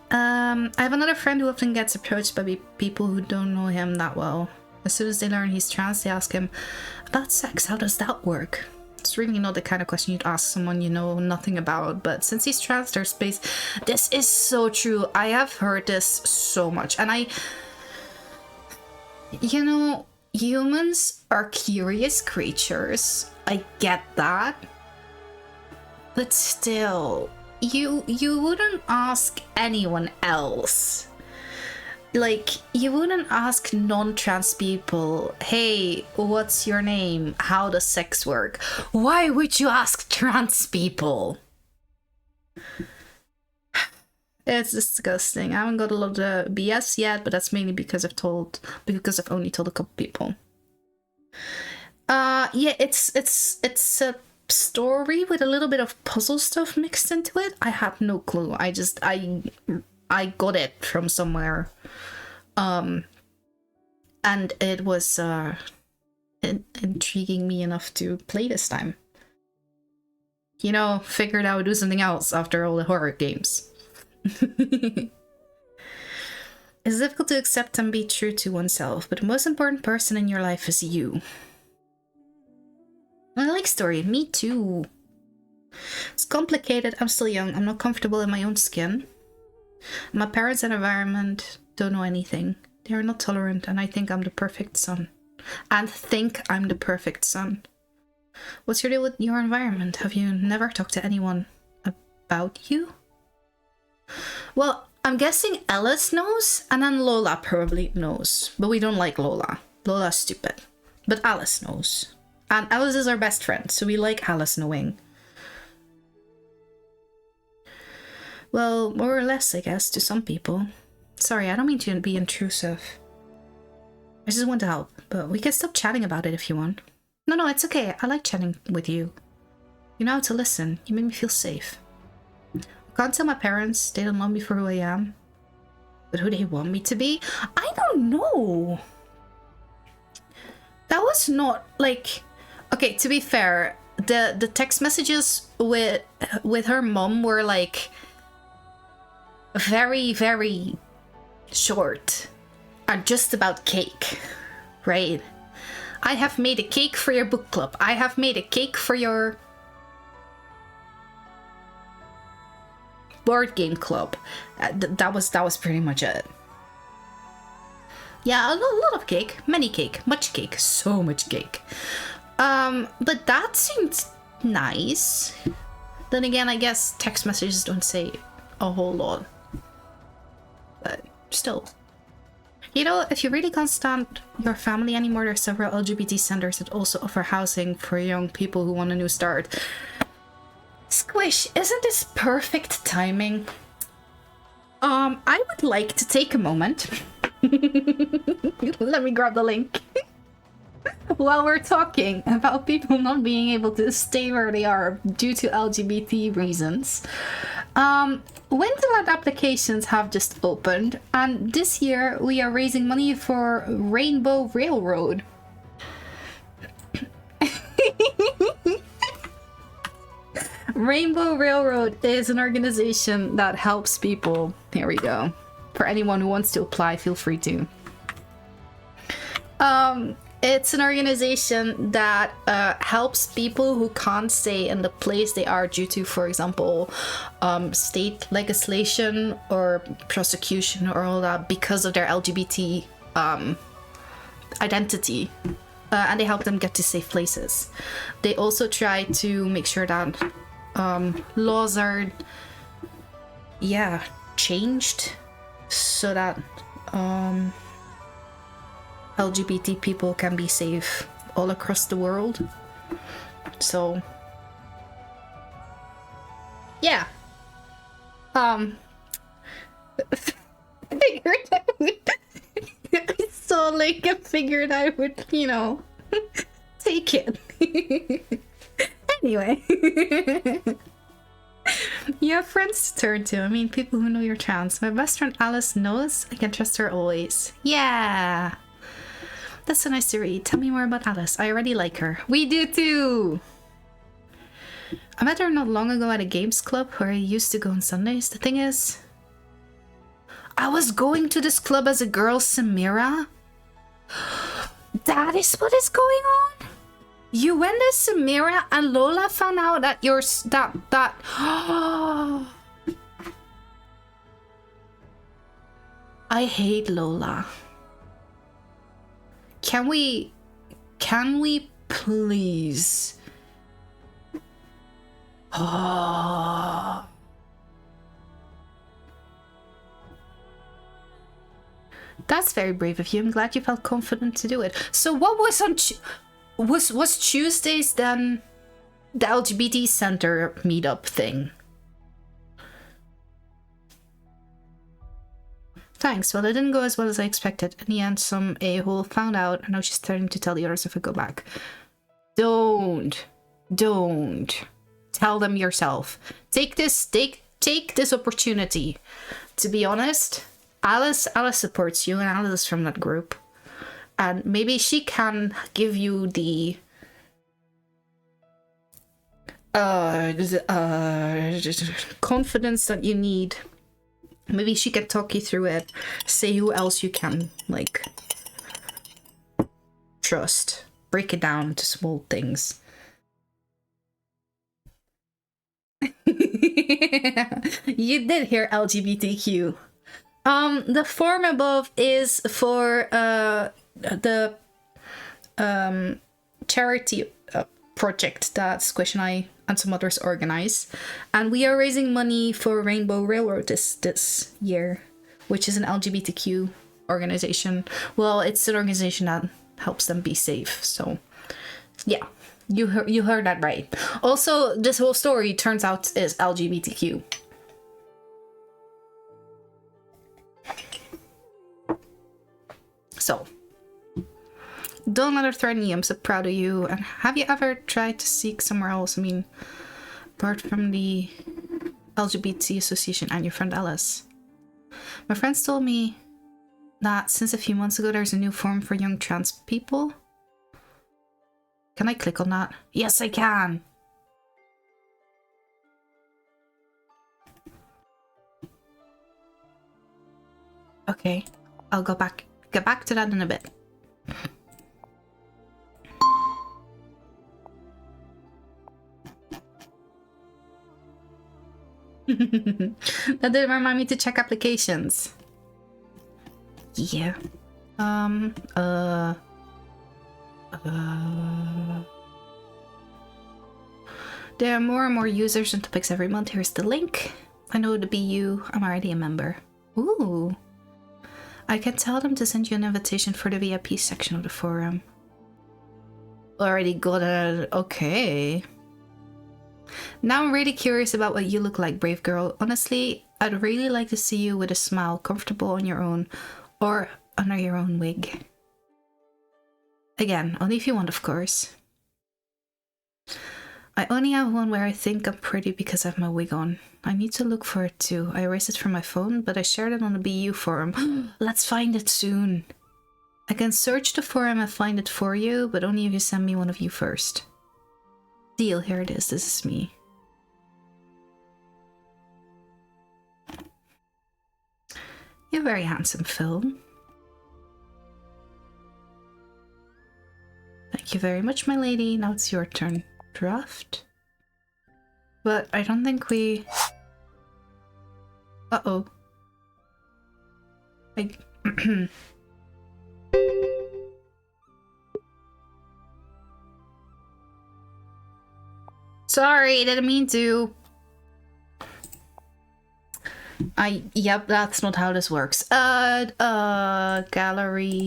B: I have another friend who often gets approached by people who don't know him that well. As soon as they learn he's trans, they ask him about sex. How does that work? It's really not the kind of question you'd ask someone you know nothing about, but since he's trans, there's space. This is so true. I have heard this so much, and you know, humans are curious creatures. I get that. But still, you wouldn't ask anyone else. Like, you wouldn't ask non-trans people, hey, what's your name? How does sex work? Why would you ask trans people? It's disgusting. I haven't got a lot of the BS yet, but that's mainly because I've only told a couple people. Yeah, it's a story with a little bit of puzzle stuff mixed into it. I have no clue. I got it from somewhere. And it was intriguing me enough to play this time. You know, figured I would do something else after all the horror games. It's difficult to accept and be true to oneself, but the most important person in your life is you. I like story, me too. It's complicated. I'm still young. I'm not comfortable in my own skin. My parents and environment don't know anything. They're not tolerant, and I think I'm the perfect son. What's your deal with your environment? Have you never talked to anyone about you? Well, I'm guessing Alice knows, and then Lola probably knows. But we don't like Lola. Lola's stupid. But Alice knows. And Alice is our best friend, so we like Alice knowing. Well, more or less, I guess, to some people. Sorry, I don't mean to be intrusive. I just want to help, but we can stop chatting about it if you want. No, it's okay. I like chatting with you. You know how to listen. You make me feel safe. I can't tell my parents. They don't love me for who I am. But who they want me to be? I don't know. That was not like... Okay, to be fair, the text messages with her mom were like very, very short and just about cake, right? I have made a cake for your book club. I have made a cake for your board game club. That was pretty much it. Yeah, a lot of cake, many cake, much cake, so much cake. But that seems nice. Then again, I guess text messages don't say a whole lot. But still. You know, if you really can't stand your family anymore, there's several LGBT centers that also offer housing for young people who want a new start. Squish, isn't this perfect timing? I would like to take a moment. Let me grab the link. While we're talking about people not being able to stay where they are due to LGBT reasons, Winterland applications have just opened, and this year we are raising money for Rainbow Railroad. Rainbow Railroad is an organization that helps people. Here we go. For anyone who wants to apply, feel free to. It's an organization that helps people who can't stay in the place they are due to, for example, state legislation or prosecution or all that because of their LGBT identity. And they help them get to safe places. They also try to make sure that laws are, changed so that LGBT people can be safe all across the world. So, yeah. Figured I would. I saw like I figured I would, take it. Anyway. You have friends to turn to. I mean, people who know you're trans. My best friend Alice knows I can trust her always. Yeah. That's so nice to read. Tell me more about Alice. I already like her. We do too! I met her not long ago at a games club where I used to go on Sundays. The thing is, I was going to this club as a girl, Samira. That is what is going on? You went as Samira and Lola found out that you're... that... I hate Lola. Can we please? Oh. That's very brave of you. I'm glad you felt confident to do it. So what was on was Tuesdays then the LGBT center meetup thing? Thanks. Well, it didn't go as well as I expected. In the end, some a-hole found out, and now she's starting to tell the others if I go back. Don't tell them yourself. Take this opportunity. To be honest, Alice supports you, and Alice is from that group, and maybe she can give you the confidence that you need. Maybe she can talk you through it, say who else you can, like, trust. Break it down into small things. You did hear LGBTQ. The form above is for the charity project that Squish and I and some others organize, and we are raising money for Rainbow Railroad this year, which is an LGBTQ organization. Well, it's an organization that helps them be safe. So, yeah, you heard that right. Also, this whole story turns out is LGBTQ. So, don't let her threaten you. I'm so proud of you. And have you ever tried to seek somewhere else? I mean, apart from the LGBT association and your friend Alice. My friends told me that since a few months ago there's a new forum for young trans people. Can I click on that? Yes, I can. Okay, I'll get back to that in a bit. That did remind me to check applications. Yeah. There are more and more users and topics every month. Here's the link. I know the BU. I'm already a member. Ooh. I can tell them to send you an invitation for the VIP section of the forum. Already got it. Okay. Now I'm really curious about what you look like, brave girl. Honestly, I'd really like to see you with a smile, comfortable on your own, or under your own wig. Again, only if you want, of course. I only have one where I think I'm pretty because I have my wig on. I need to look for it too. I erased it from my phone, but I shared it on the BU forum. Let's find it soon. I can search the forum and find it for you, but only if you send me one of you first. Deal, here it is. This is me. You're very handsome, Phil. Thank you very much, my lady. Now it's your turn. Draft? But I don't think we... Uh-oh. Sorry, didn't mean to. Yep, that's not how this works. Gallery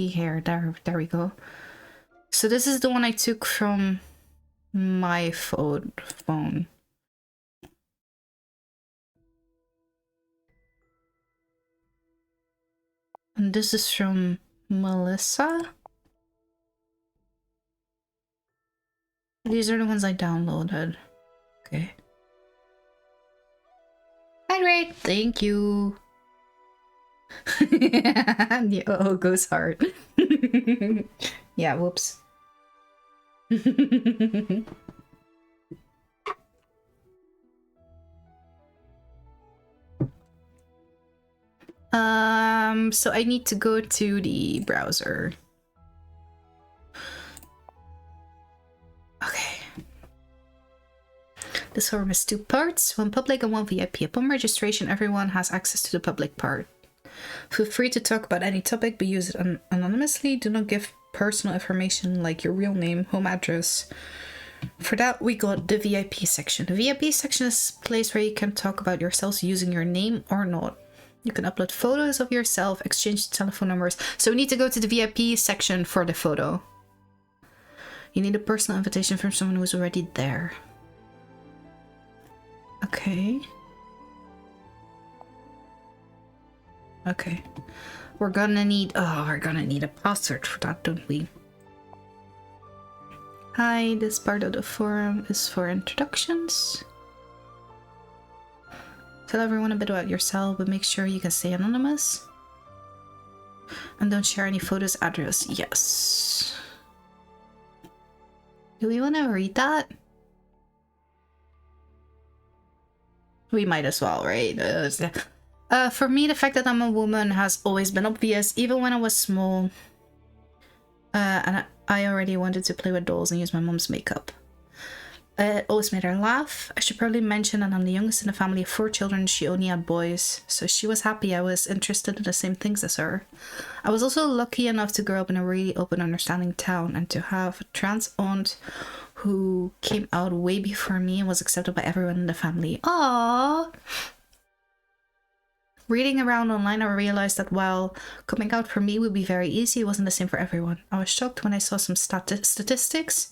B: here. There we go. So this is the one I took from my phone. And this is from Melissa. These are the ones I downloaded. Okay. Hydrate! Thank you. Yeah, oh, goes hard. Yeah, whoops. So I need to go to the browser. Okay. This forum has 2 parts, one public and one VIP. Upon registration, everyone has access to the public part. Feel free to talk about any topic, but use it anonymously. Do not give personal information like your real name, home address. For that, we got the VIP section. The VIP section is a place where you can talk about yourselves using your name or not. You can upload photos of yourself, exchange telephone numbers. So we need to go to the VIP section for the photo. You need a personal invitation from someone who's already there. Okay. Okay. We're gonna need a password for that, don't we? Hi, this part of the forum is for introductions. Tell everyone a bit about yourself, but make sure you can stay anonymous. And don't share any photos, address. Yes. Do we want to read that? We might as well, right? For me, the fact that I'm a woman has always been obvious, even when I was small. And I already wanted to play with dolls and use my mom's makeup. It always made her laugh. I should probably mention that I'm the youngest in a family of 4 children. She only had boys, so she was happy I was interested in the same things as her. I was also lucky enough to grow up in a really open, understanding town and to have a trans aunt who came out way before me and was accepted by everyone in the family. Aww! Reading around online, I realized that while coming out for me would be very easy, it wasn't the same for everyone. I was shocked when I saw some statistics.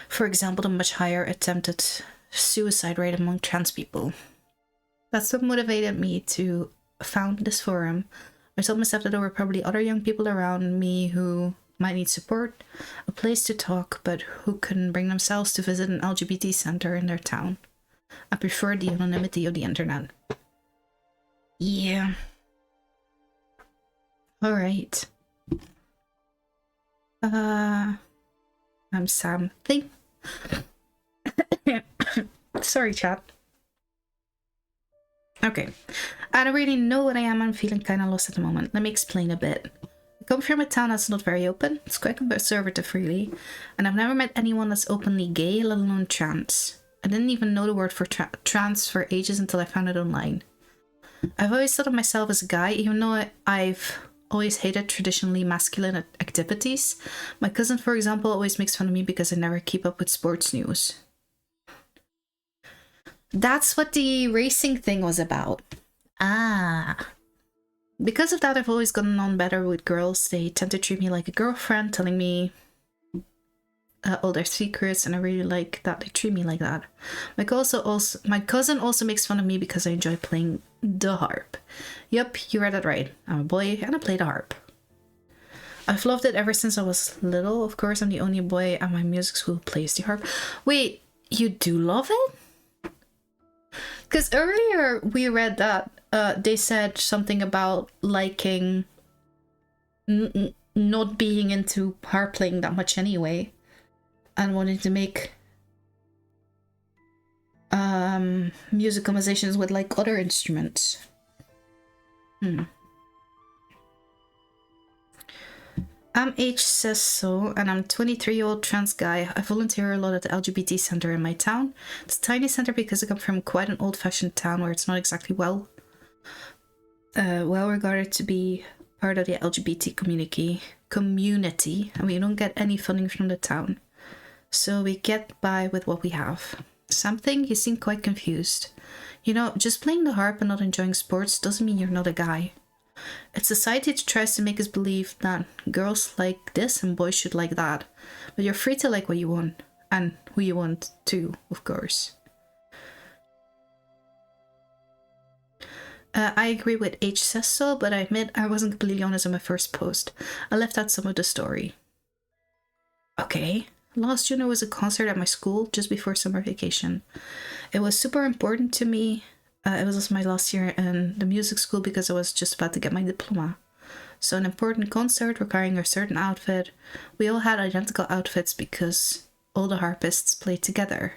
B: For example, the much higher attempted suicide rate among trans people. That's what motivated me to found this forum. I told myself that there were probably other young people around me who might need support, a place to talk, but who couldn't bring themselves to visit an LGBT center in their town. I preferred the anonymity of the internet. Yeah. Alright. I'm Sam. Sorry, chat. Okay. I don't really know what I am. I'm feeling kind of lost at the moment. Let me explain a bit. I come from a town that's not very open. It's quite conservative, really. And I've never met anyone that's openly gay, let alone trans. I didn't even know the word for trans for ages until I found it online. I've always thought of myself as a guy, even though I've always hated traditionally masculine activities. My cousin, for example, always makes fun of me because I never keep up with sports news. That's what the racing thing was about. Ah. Because of that, I've always gotten on better with girls. They tend to treat me like a girlfriend, telling me all their secrets, and I really like that they treat me like that. My cousin also makes fun of me because I enjoy playing the harp. Yup, you read that right. I'm a boy and I play the harp. I've loved it ever since I was little. Of course, I'm the only boy at my music school who plays the harp. Wait, you do love it? Because earlier we read that they said something about liking not being into harp playing that much anyway, and wanting to make music compositions with like other instruments. I'm H says so, and I'm a 23-year-old trans guy. I volunteer a lot at the LGBT center in my town. It's a tiny center because I come from quite an old-fashioned town where it's not exactly well regarded to be part of the LGBT community, and we don't get any funding from the town. So we get by with what we have. Something? You seem quite confused. You know, just playing the harp and not enjoying sports doesn't mean you're not a guy. It's society that tries to make us believe that girls like this and boys should like that. But you're free to like what you want, and who you want too, of course. I agree with H says so, but I admit I wasn't completely honest in my first post. I left out some of the story. Okay. Last June there was a concert at my school just before summer vacation. It was super important to me. It was also my last year in the music school because I was just about to get my diploma. So an important concert requiring a certain outfit. We all had identical outfits because all the harpists played together.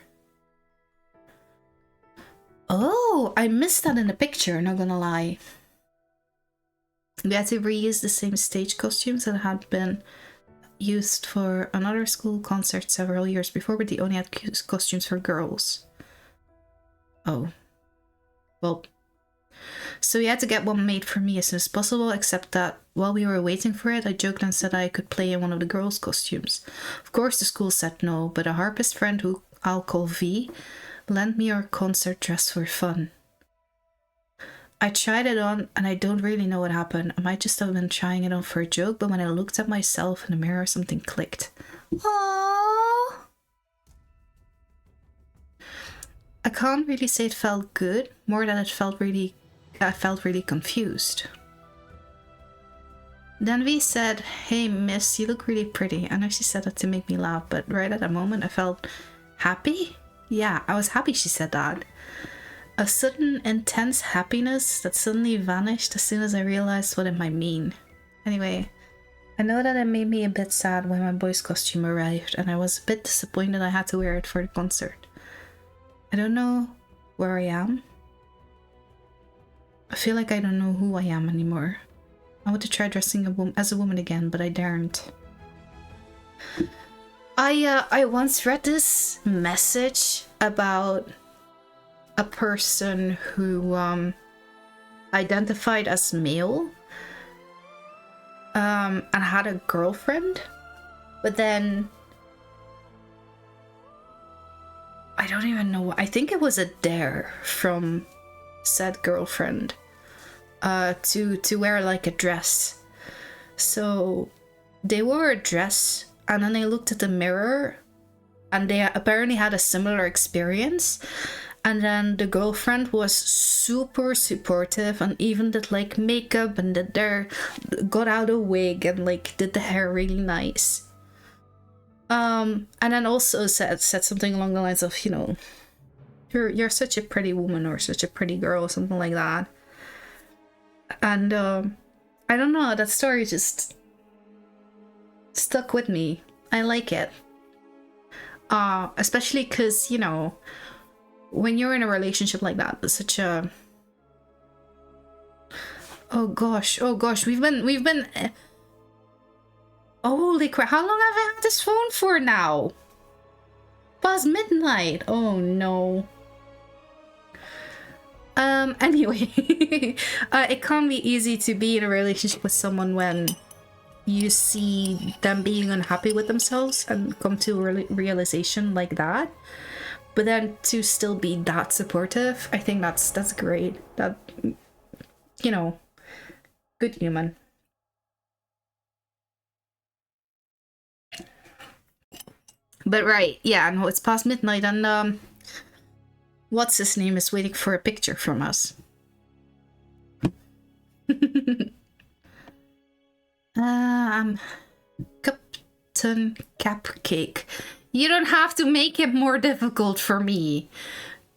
B: Oh, I missed that in the picture, not gonna lie. We had to reuse the same stage costumes that had been used for another school concert several years before, but they only had costumes for girls. Oh. Well. So we had to get one made for me as soon as possible, except that while we were waiting for it, I joked and said I could play in one of the girls' costumes. Of course the school said no, but a harpist friend who I'll call V lent me our concert dress for fun. I tried it on and I don't really know what happened. I might just have been trying it on for a joke, but when I looked at myself in the mirror, something clicked. Aww. I can't really say it felt good, more than I felt really confused. Then V said, "Hey miss, you look really pretty." I know she said that to make me laugh, but right at that moment I felt happy. Yeah, I was happy she said that. A sudden intense happiness that suddenly vanished as soon as I realized what it might mean. Anyway, I know that it made me a bit sad when my boy's costume arrived, and I was a bit disappointed I had to wear it for the concert. I don't know where I am. I feel like I don't know who I am anymore. I want to try dressing as a woman again, but I daren't. I once read this message about a person who identified as male and had a girlfriend, but then I don't even know. I think it was a dare from said girlfriend to wear like a dress. So they wore a dress and then they looked at the mirror and they apparently had a similar experience. And then the girlfriend was super supportive and even did like makeup and got out a wig and like did the hair really nice. And then also said something along the lines of, you know, you're such a pretty woman or such a pretty girl, something like that. And I don't know, that story just stuck with me. I like it. Especially because, you know, when you're in a relationship like that, it's such a... Oh gosh, we've been... Holy crap, how long have I had this phone for now? Past midnight. Oh no. Anyway, it can't be easy to be in a relationship with someone when you see them being unhappy with themselves and come to a realization like that. But then to still be that supportive, I think that's great. That, you know, good human. But right, yeah, no, it's past midnight and what's his name is waiting for a picture from us. Captain Cupcake. You don't have to make it more difficult for me.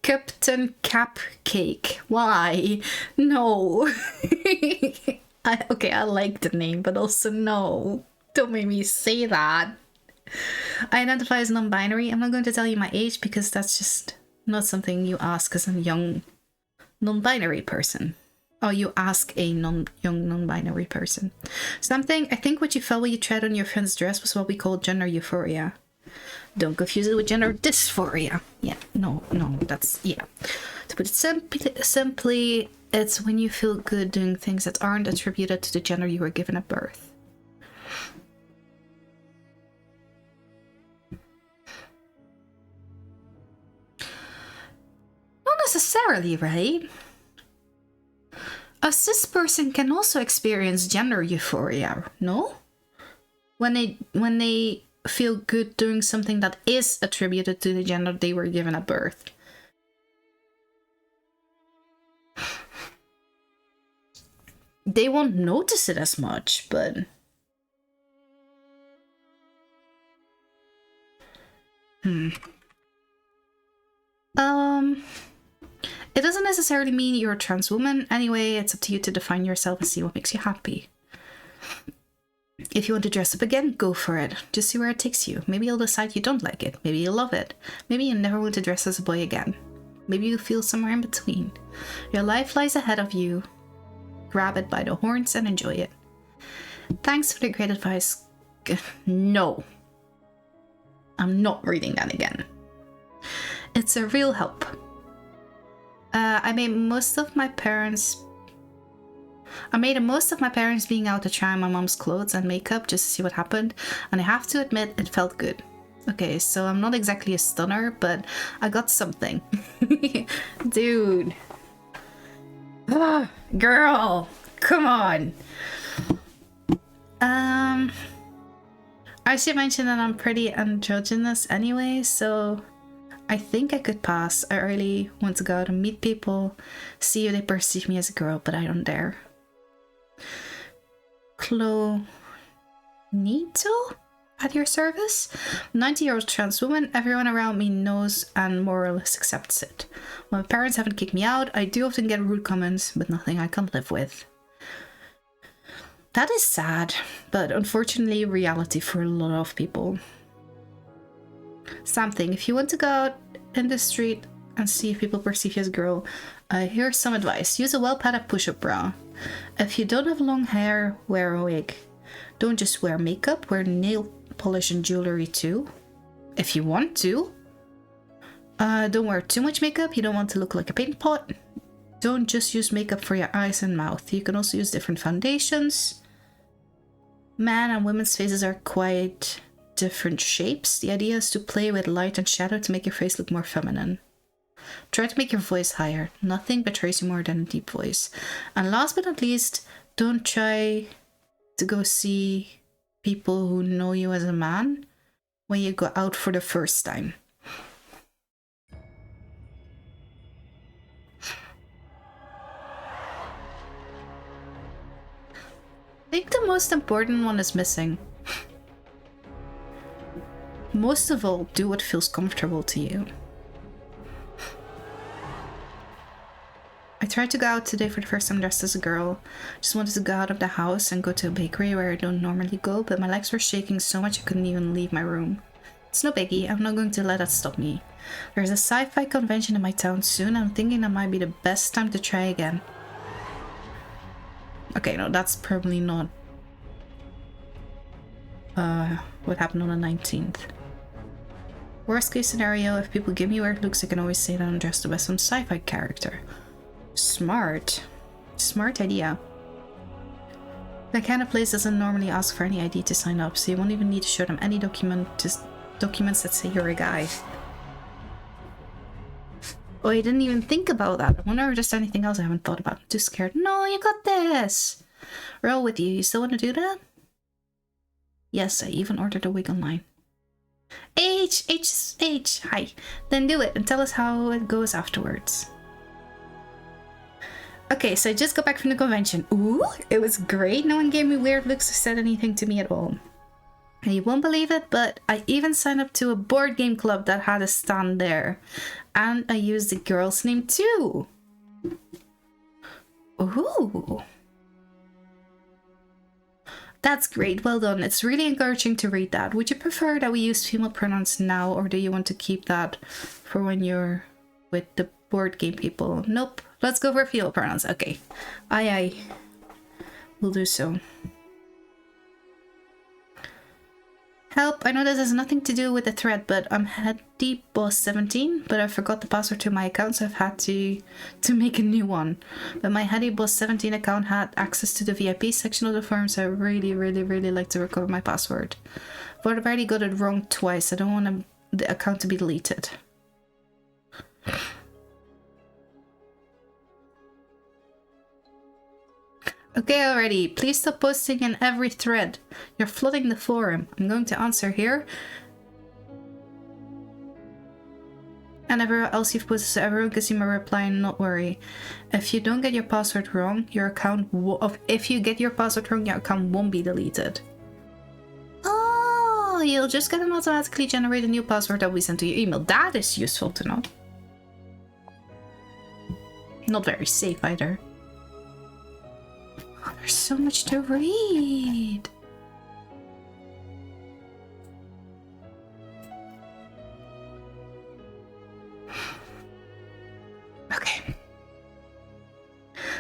B: Captain Cupcake. Why? No. Okay, I like the name, but also no. Don't make me say that. I identify as non-binary. I'm not going to tell you my age because that's just not something you ask as a young non-binary person. Oh, you ask a young non-binary person. I think what you felt when you tried on your friend's dress was what we call gender euphoria. Don't confuse it with gender dysphoria. Yeah, no, that's, yeah. To put it simply, it's when you feel good doing things that aren't attributed to the gender you were given at birth. Not necessarily, right? A cis person can also experience gender euphoria, no? When they feel good doing something that is attributed to the gender they were given at birth. They won't notice it as much, but... It doesn't necessarily mean you're a trans woman. Anyway, it's up to you to define yourself and see what makes you happy. If you want to dress up again, go for it. Just see where it takes you. Maybe you'll decide you don't like it. Maybe you'll love it. Maybe you never want to dress as a boy again. Maybe you feel somewhere in between. Your life lies ahead of you. Grab it by the horns and enjoy it. Thanks for the great advice. No. I'm not reading that again. It's a real help. I made the most of my parents being out to try on my mom's clothes and makeup just to see what happened, and I have to admit it felt good. Okay, so I'm not exactly a stunner, but I got something. Dude. Girl, come on. I should mention that I'm pretty androgynous anyway, so I think I could pass. I really want to go out and meet people, see if they perceive me as a girl, but I don't dare. Clonito? At your service? 90-year-old trans woman, everyone around me knows and more or less accepts it. When my parents haven't kicked me out, I do often get rude comments, but nothing I can't live with. That is sad, but unfortunately reality for a lot of people. Something, if you want to go out in the street and see if people perceive you as a girl, here's some advice. Use a well-padded push-up bra. If you don't have long hair, wear a wig. Don't just wear makeup, wear nail polish and jewelry too. if you want to. Don't wear too much makeup. You don't want to look like a paint pot. Don't just use makeup for your eyes and mouth. You can also use different foundations. Man and women's faces are quite different shapes. The idea is to play with light and shadow to make your face look more feminine. Try to make your voice higher. Nothing betrays you more than a deep voice. And last but not least, don't try to go see people who know you as a man when you go out for the first time. I think the most important one is missing. Most of all, do what feels comfortable to you. I tried to go out today for the first time dressed as a girl. Just wanted to go out of the house and go to a bakery where I don't normally go, but my legs were shaking so much I couldn't even leave my room. It's no biggie, I'm not going to let that stop me. There's a sci-fi convention in my town soon, and I'm thinking that might be the best time to try again. Okay, no, that's probably not what happened on the 19th. Worst case scenario, if people give me weird looks, I can always say that I'm dressed up as some sci-fi character. Smart. Smart idea. That kind of place doesn't normally ask for any ID to sign up, so you won't even need to show them any documents that say you're a guy. Oh, I didn't even think about that. I wonder if there's anything else I haven't thought about. I'm too scared. No, you got this! Roll with you. You still want to do that? Yes, I even ordered a wig online. H! Hi. Then do it and tell us how it goes afterwards. Okay, so I just got back from the convention. Ooh, it was great. No one gave me weird looks or said anything to me at all. And you won't believe it, but I even signed up to a board game club that had a stand there. And I used the girl's name too. Ooh. That's great, well done. It's really encouraging to read that. Would you prefer that we use female pronouns now, or do you want to keep that for when you're with the board game people? Nope, let's go for female pronouns. Okay, aye. We'll do so. Help, I know this has nothing to do with the thread, but I'm Heady Boss 17, but I forgot the password to my account, so I've had to make a new one. But my Heady Boss 17 account had access to the VIP section of the forum, so I really like to recover my password. But I've already got it wrong twice. I don't want the account to be deleted. Okay already, please stop posting in every thread. You're flooding the forum. I'm going to answer here. And everywhere else you've posted, so everyone can see my reply and not worry. If you don't get your password wrong, your account your account won't be deleted. Oh, you'll just get an automatically generated new password that we send to your email. That is useful to know. Not very safe either. Oh, there's so much to read. Okay.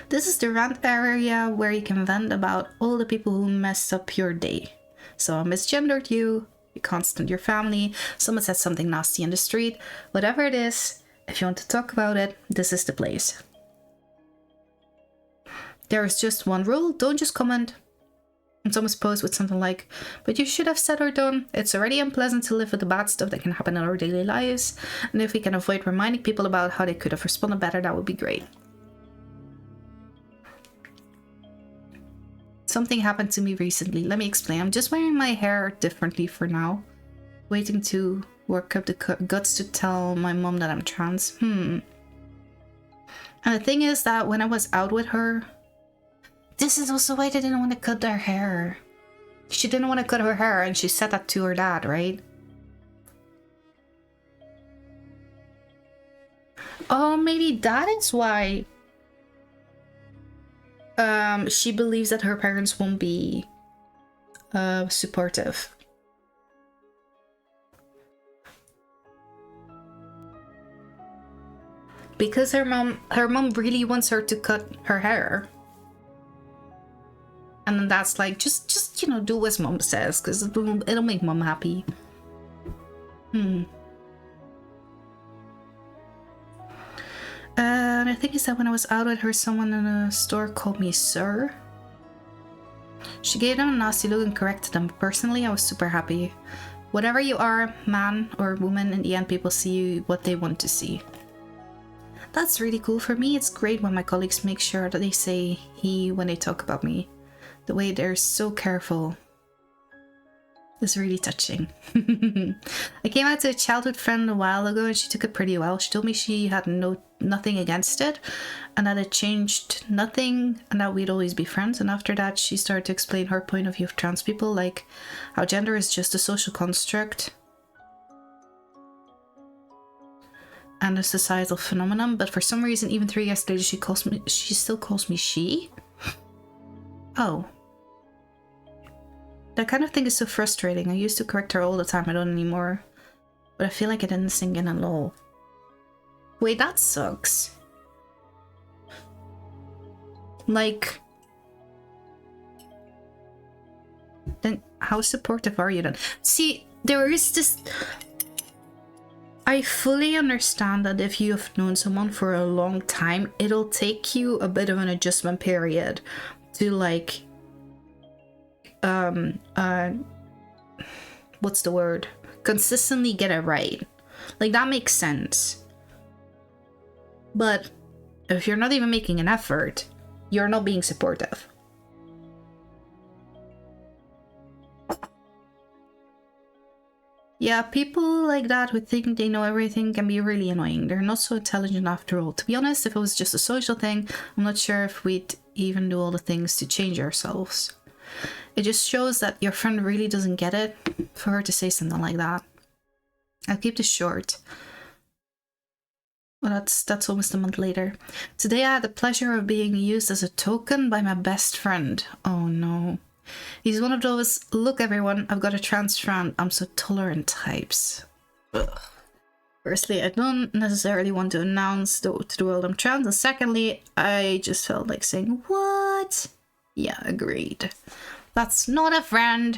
B: This is the rant area where you can vent about all the people who messed up your day. Someone misgendered you, you can't stand your family, someone said something nasty in the street. Whatever it is, if you want to talk about it, this is the place. There is just one rule, don't just comment on someone's post with something like, but you should have said or done. It's already unpleasant to live with the bad stuff that can happen in our daily lives, and if we can avoid reminding people about how they could have responded better, that would be great. Something happened to me recently. Let me explain. I'm just wearing my hair differently for now. Waiting to work up the guts to tell my mom that I'm trans. And the thing is that when I was out with her, this is also why they didn't want to cut their hair. She didn't want to cut her hair and she said that to her dad, right? Oh, maybe that is why she believes that her parents won't be supportive. Because her mom really wants her to cut her hair. And then that's like, just you know, do what mom says, because it'll make mom happy. And I think he said when I was out with her, someone in a store called me sir. She gave them a nasty look and corrected them. Personally, I was super happy. Whatever you are, man or woman, in the end people see what they want to see. That's really cool. For me, it's great when my colleagues make sure that they say he when they talk about me. The way they're so careful is really touching. I came out to a childhood friend a while ago and she took it pretty well. She told me she had nothing against it and that it changed nothing and that we'd always be friends. And after that, she started to explain her point of view of trans people, like how gender is just a social construct and a societal phenomenon. But for some reason, even 3 years later, she still calls me she. Oh. That kind of thing is so frustrating. I used to correct her all the time, I don't anymore. But I feel like it didn't sink in at all. Wait, that sucks. Like... Then how supportive are you then? See, there is this... I fully understand that if you have known someone for a long time, it'll take you a bit of an adjustment period to like... what's the word? Consistently get it right. Like, that makes sense. But if you're not even making an effort, you're not being supportive. Yeah, people like that who think they know everything can be really annoying. They're not so intelligent after all. To be honest, if it was just a social thing, I'm not sure if we'd even do all the things to change ourselves. It just shows that your friend really doesn't get it for her to say something like that. I'll keep this short. Well, that's almost a month later. Today I had the pleasure of being used as a token by my best friend. Oh no. He's one of those, look everyone, I've got a trans friend, I'm so tolerant types. Ugh. Firstly, I don't necessarily want to announce to the world I'm trans, and secondly, I just felt like saying, what? Yeah, agreed. That's not a friend.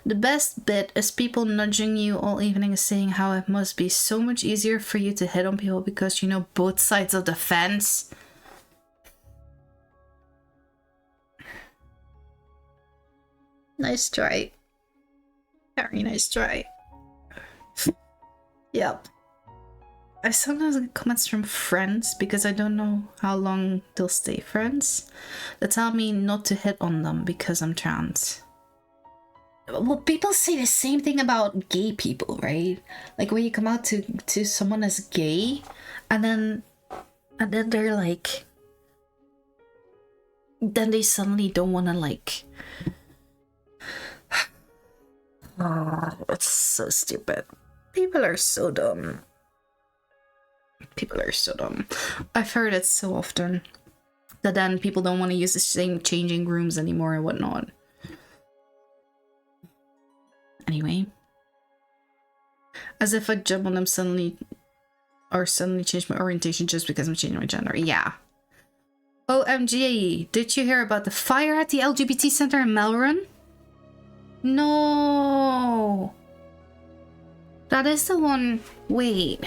B: The best bit is people nudging you all evening saying how it must be so much easier for you to hit on people because you know both sides of the fence. Nice try. Very nice try. Yep. I sometimes get comments from friends because I don't know how long they'll stay friends that tell me not to hit on them because I'm trans. Well, people say the same thing about gay people, right? Like when you come out to someone as gay and then they're like, then they suddenly don't want to like, it's so stupid. People are so dumb. People are so dumb. I've heard it so often that then people don't want to use the same changing rooms anymore and whatnot. Anyway. As if I jump on them suddenly change my orientation just because I'm changing my gender. Yeah. OMG, did you hear about the fire at the LGBT center in Melbourne? No. That is the one. Wait.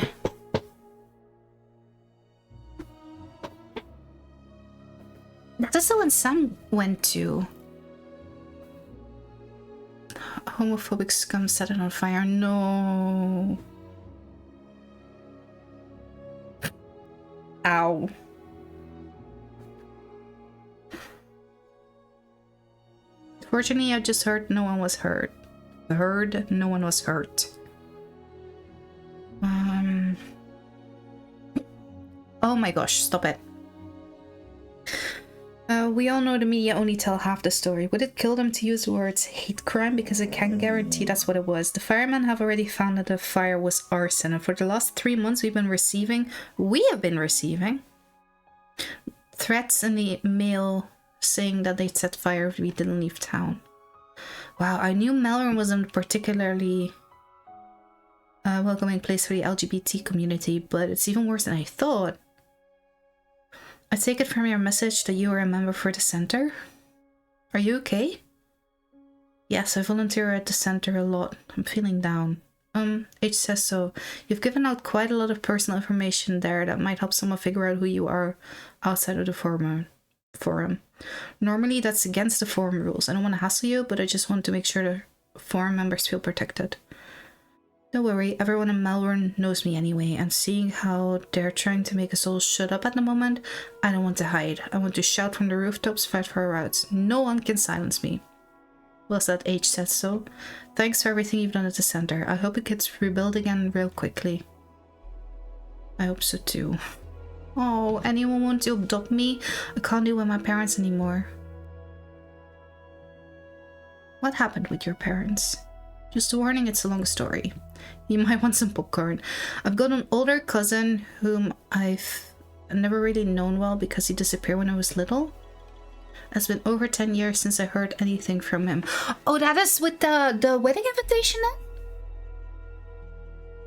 B: That is the one Sam went to. Homophobic scum set it on fire. No. Ow. Fortunately, I just heard no one was hurt. No one was hurt. Oh my gosh, stop it. We all know the media only tell half the story. Would it kill them to use the words hate crime? Because I can guarantee that's what it was. The firemen have already found that the fire was arson, and for the last 3 months we have been receiving threats in the mail saying that they'd set fire if we didn't leave town. Wow, I knew Melbourne wasn't a particularly welcoming place for the LGBT community, but it's even worse than I thought. I take it from your message that you are a member for the center. Are you okay? Yes, I volunteer at the center a lot. I'm feeling down. H says so. You've given out quite a lot of personal information there that might help someone figure out who you are outside of the forum. Normally that's against the forum rules. I don't want to hassle you, but I just want to make sure the forum members feel protected. Don't worry, everyone in Melbourne knows me anyway, and seeing how they're trying to make us all shut up at the moment, I don't want to hide. I want to shout from the rooftops, fight for our rights. No one can silence me. Well said, H says so. Thanks for everything you've done at the center. I hope it gets rebuilt again real quickly. I hope so too. Oh, anyone want to adopt me? I can't do with my parents anymore. What happened with your parents? Just a warning, it's a long story. You might want some popcorn. I've got an older cousin whom I've never really known well because he disappeared when I was little. It's been over 10 years since I heard anything from him. Oh, that is with the wedding invitation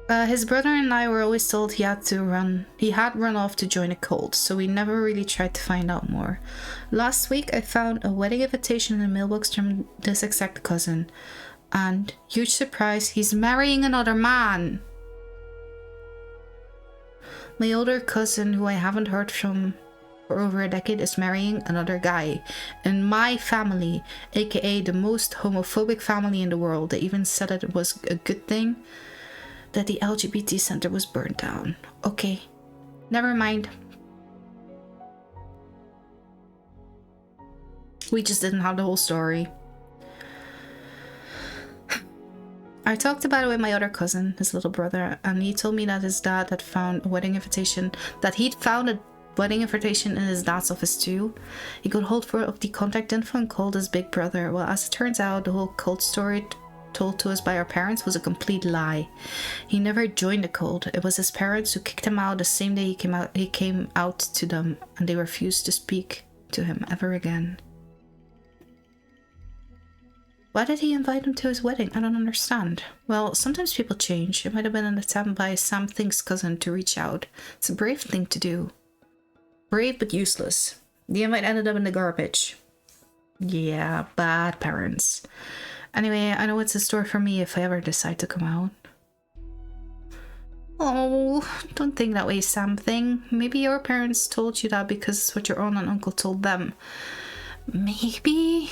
B: then? His brother and I were always told he had run off to join a cult, so we never really tried to find out more. Last week I found a wedding invitation in the mailbox from this exact cousin. And, huge surprise, he's marrying another man. My older cousin, who I haven't heard from for over a decade, is marrying another guy. In my family, aka the most homophobic family in the world, they even said that it was a good thing that the LGBT center was burned down. Okay, never mind. We just didn't have the whole story. I talked about it with my other cousin, his little brother, and he told me that his dad had found a wedding invitation, that he'd found a wedding invitation in his dad's office too. He got hold of the contact info and called his big brother. Well, as it turns out, the whole cult story told to us by our parents was a complete lie. He never joined the cult. It was his parents who kicked him out the same day he came out to them, and they refused to speak to him ever again. Why did he invite him to his wedding? I don't understand. Well, sometimes people change. It might have been an attempt by Sam Think's cousin to reach out. It's a brave thing to do. Brave but useless. The invite ended up in the garbage. Yeah, bad parents. Anyway, I know it's a story for me if I ever decide to come out. Oh, don't think that way, Sam Thing. Maybe your parents told you that because it's what your aunt and uncle told them. Maybe?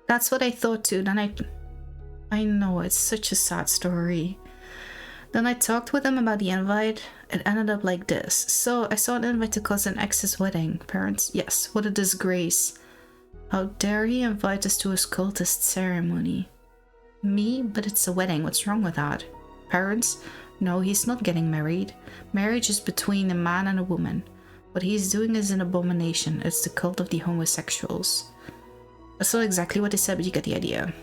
B: That's what I thought too. Then I know, it's such a sad story. Then I talked with him about the invite. It ended up like this. So I saw an invite to cousin X's wedding. Parents, yes, what a disgrace. How dare he invite us to his cultist ceremony? Me? But it's a wedding. What's wrong with that? Parents? No, he's not getting married. Marriage is between a man and a woman. What he's doing is an abomination. It's the cult of the homosexuals. That's not exactly what they said, but you get the idea.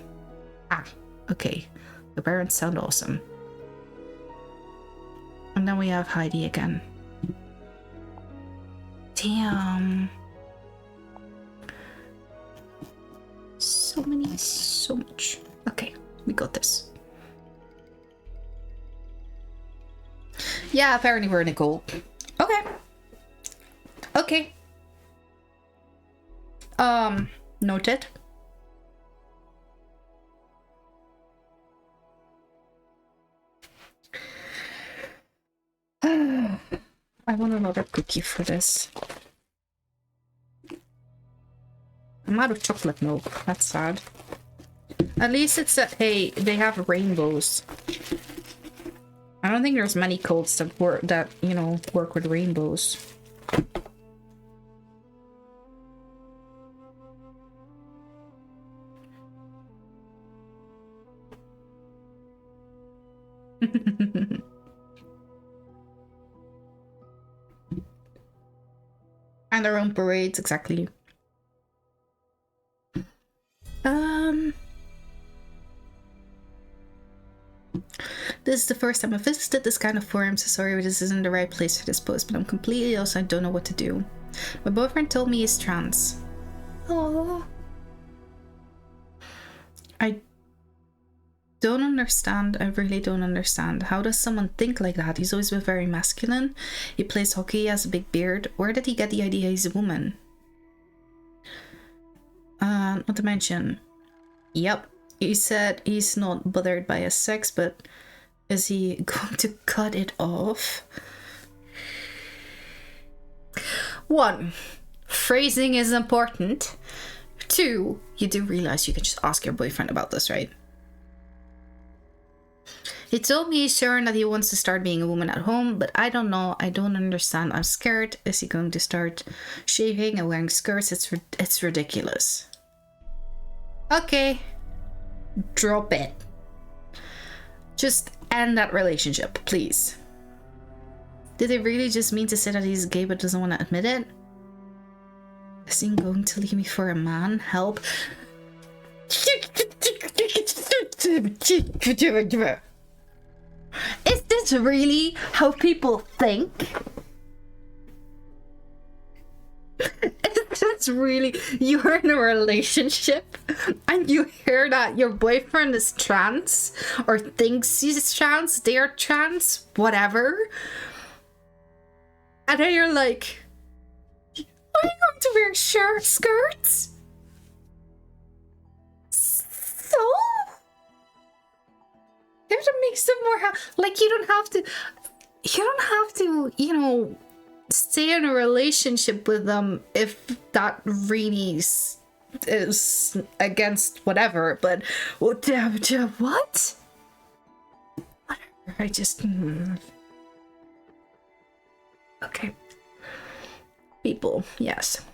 B: Ah, okay. The parents sound awesome. And then we have Heidi again. Damn. So much. Okay, we got this. Yeah, apparently we're in a cult. Okay. Noted. I want another cookie for this. I'm out of chocolate milk. That's sad. At least it's that, hey, they have rainbows. I don't think there's many cults that work with rainbows. And their own parades, exactly. This is the first time I've visited this kind of forum, so sorry this isn't the right place for this post, but I'm completely lost and I don't know what to do. My boyfriend told me he's trans. Oh. I don't understand. I really don't understand. How does someone think like that? He's always been very masculine. He plays hockey, he has a big beard. Where did he get the idea he's a woman? Not to mention, yep, he said he's not bothered by his sex, but is he going to cut it off? 1. Phrasing is important. 2. You do realize you can just ask your boyfriend about this, right? He told me he's sure that he wants to start being a woman at home, but I don't know. I don't understand. I'm scared. Is he going to start shaving and wearing skirts? It's ridiculous. Okay. Drop it. Just end that relationship, please. Did they really just mean to say that he's gay but doesn't want to admit it? Is he going to leave me for a man? Help. Is this really how people think? Is this really... You're in a relationship and you hear that your boyfriend is trans or thinks he's trans, they're trans, whatever. And then you're like, are you going to wear short skirts? So? You have to make some more like you don't have to, you know, stay in a relationship with them if that really is against whatever, but what? Whatever, I just... Okay. People, yes.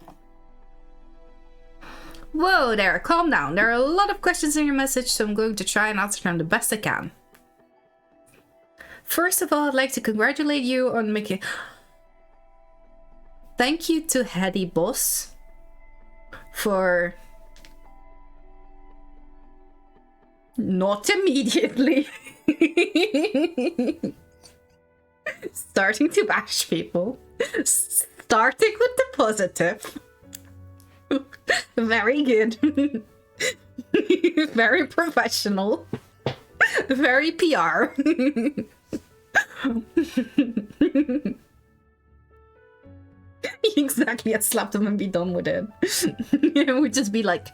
B: Whoa there, calm down. There are a lot of questions in your message, so I'm going to try and answer them the best I can. First of all, I'd like to congratulate you on making... Thank you to Hedy Boss for... Not immediately. Starting to bash people. Starting with the positive. Very good. Very professional. Very PR. Exactly, I'd slap them and be done with it. It would just be like,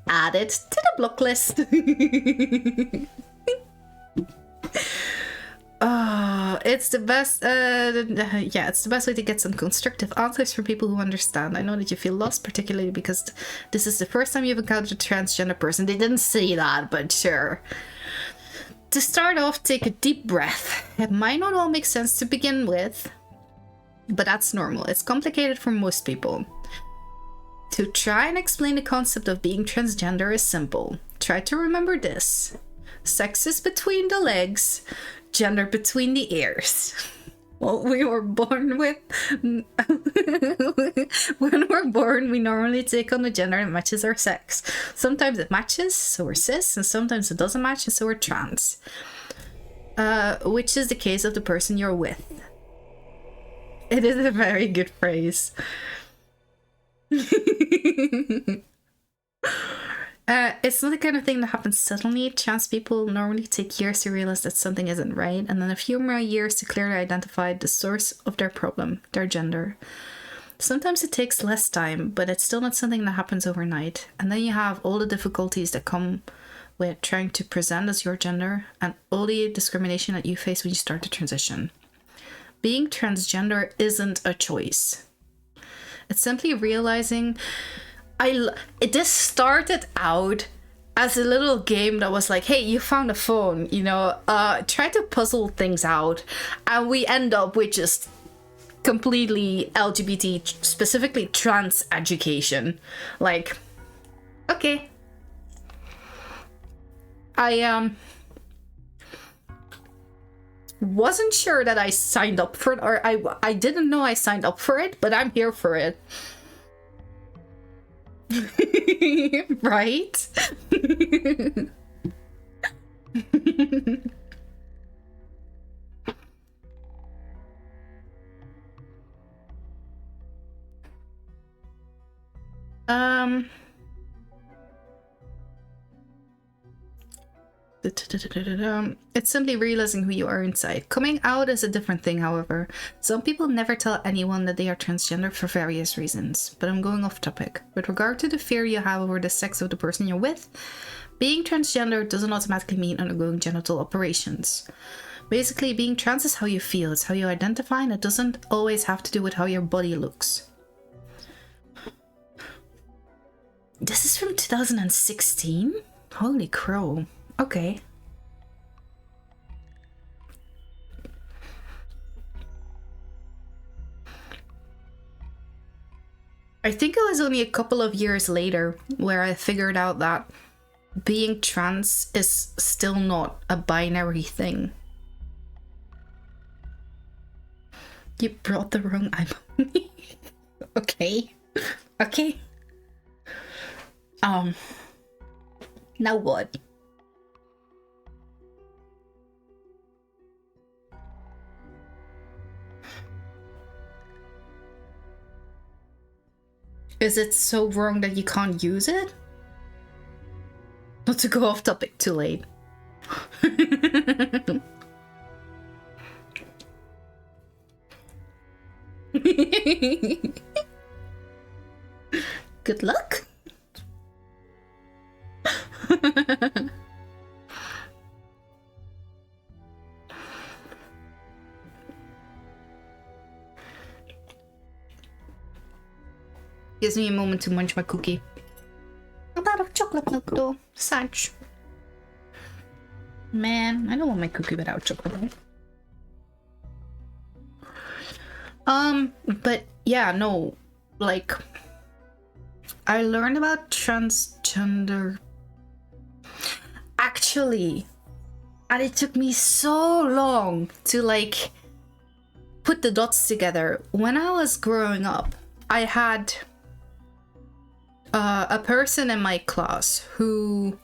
B: add it to the block list. It's the best, yeah, it's the best way to get some constructive answers from people who understand. I know that you feel lost, particularly because this is the first time you've encountered a transgender person. They didn't say that, but sure. To start off, take a deep breath. It might not all make sense to begin with, but that's normal. It's complicated for most people. To try and explain the concept of being transgender is simple. Try to remember this. Sex is between the legs, gender between the ears. What we were born with... When we're born, we normally take on the gender that matches our sex. Sometimes it matches, so we're cis, and sometimes it doesn't match, and so we're trans. Which is the case of the person you're with. It is a very good phrase. It's not the kind of thing that happens suddenly. Trans people normally take years to realize that something isn't right, and then a few more years to clearly identify the source of their problem, their gender. Sometimes it takes less time, but it's still not something that happens overnight. And then you have all the difficulties that come with trying to present as your gender, and all the discrimination that you face when you start to transition. Being transgender isn't a choice. It's simply realizing... This started out as a little game that was like, hey, you found a phone, you know, try to puzzle things out, and we end up with just completely LGBT, specifically trans education. Like, okay. I wasn't sure that I signed up for it, or I didn't know I signed up for it, but I'm here for it. Right? It's simply realizing who you are inside. Coming out is a different thing, however. Some people never tell anyone that they are transgender for various reasons, but I'm going off topic. With regard to the fear you have over the sex of the person you're with, being transgender doesn't automatically mean undergoing genital operations. Basically, being trans is how you feel, it's how you identify, and it doesn't always have to do with how your body looks. This is from 2016? Holy crow. Okay. I think it was only a couple of years later where I figured out that being trans is still not a binary thing. You brought the wrong iPhone. Okay. Okay. Now what? Is it so wrong that you can't use it? Not to go off topic too late. Good luck. Gives me a moment to munch my cookie. I'm out of chocolate milk though. Such. Man, I don't want my cookie without chocolate milk. But yeah, no, like, I learned about transgender actually, and it took me so long to like put the dots together. When I was growing up, I had a person in my class who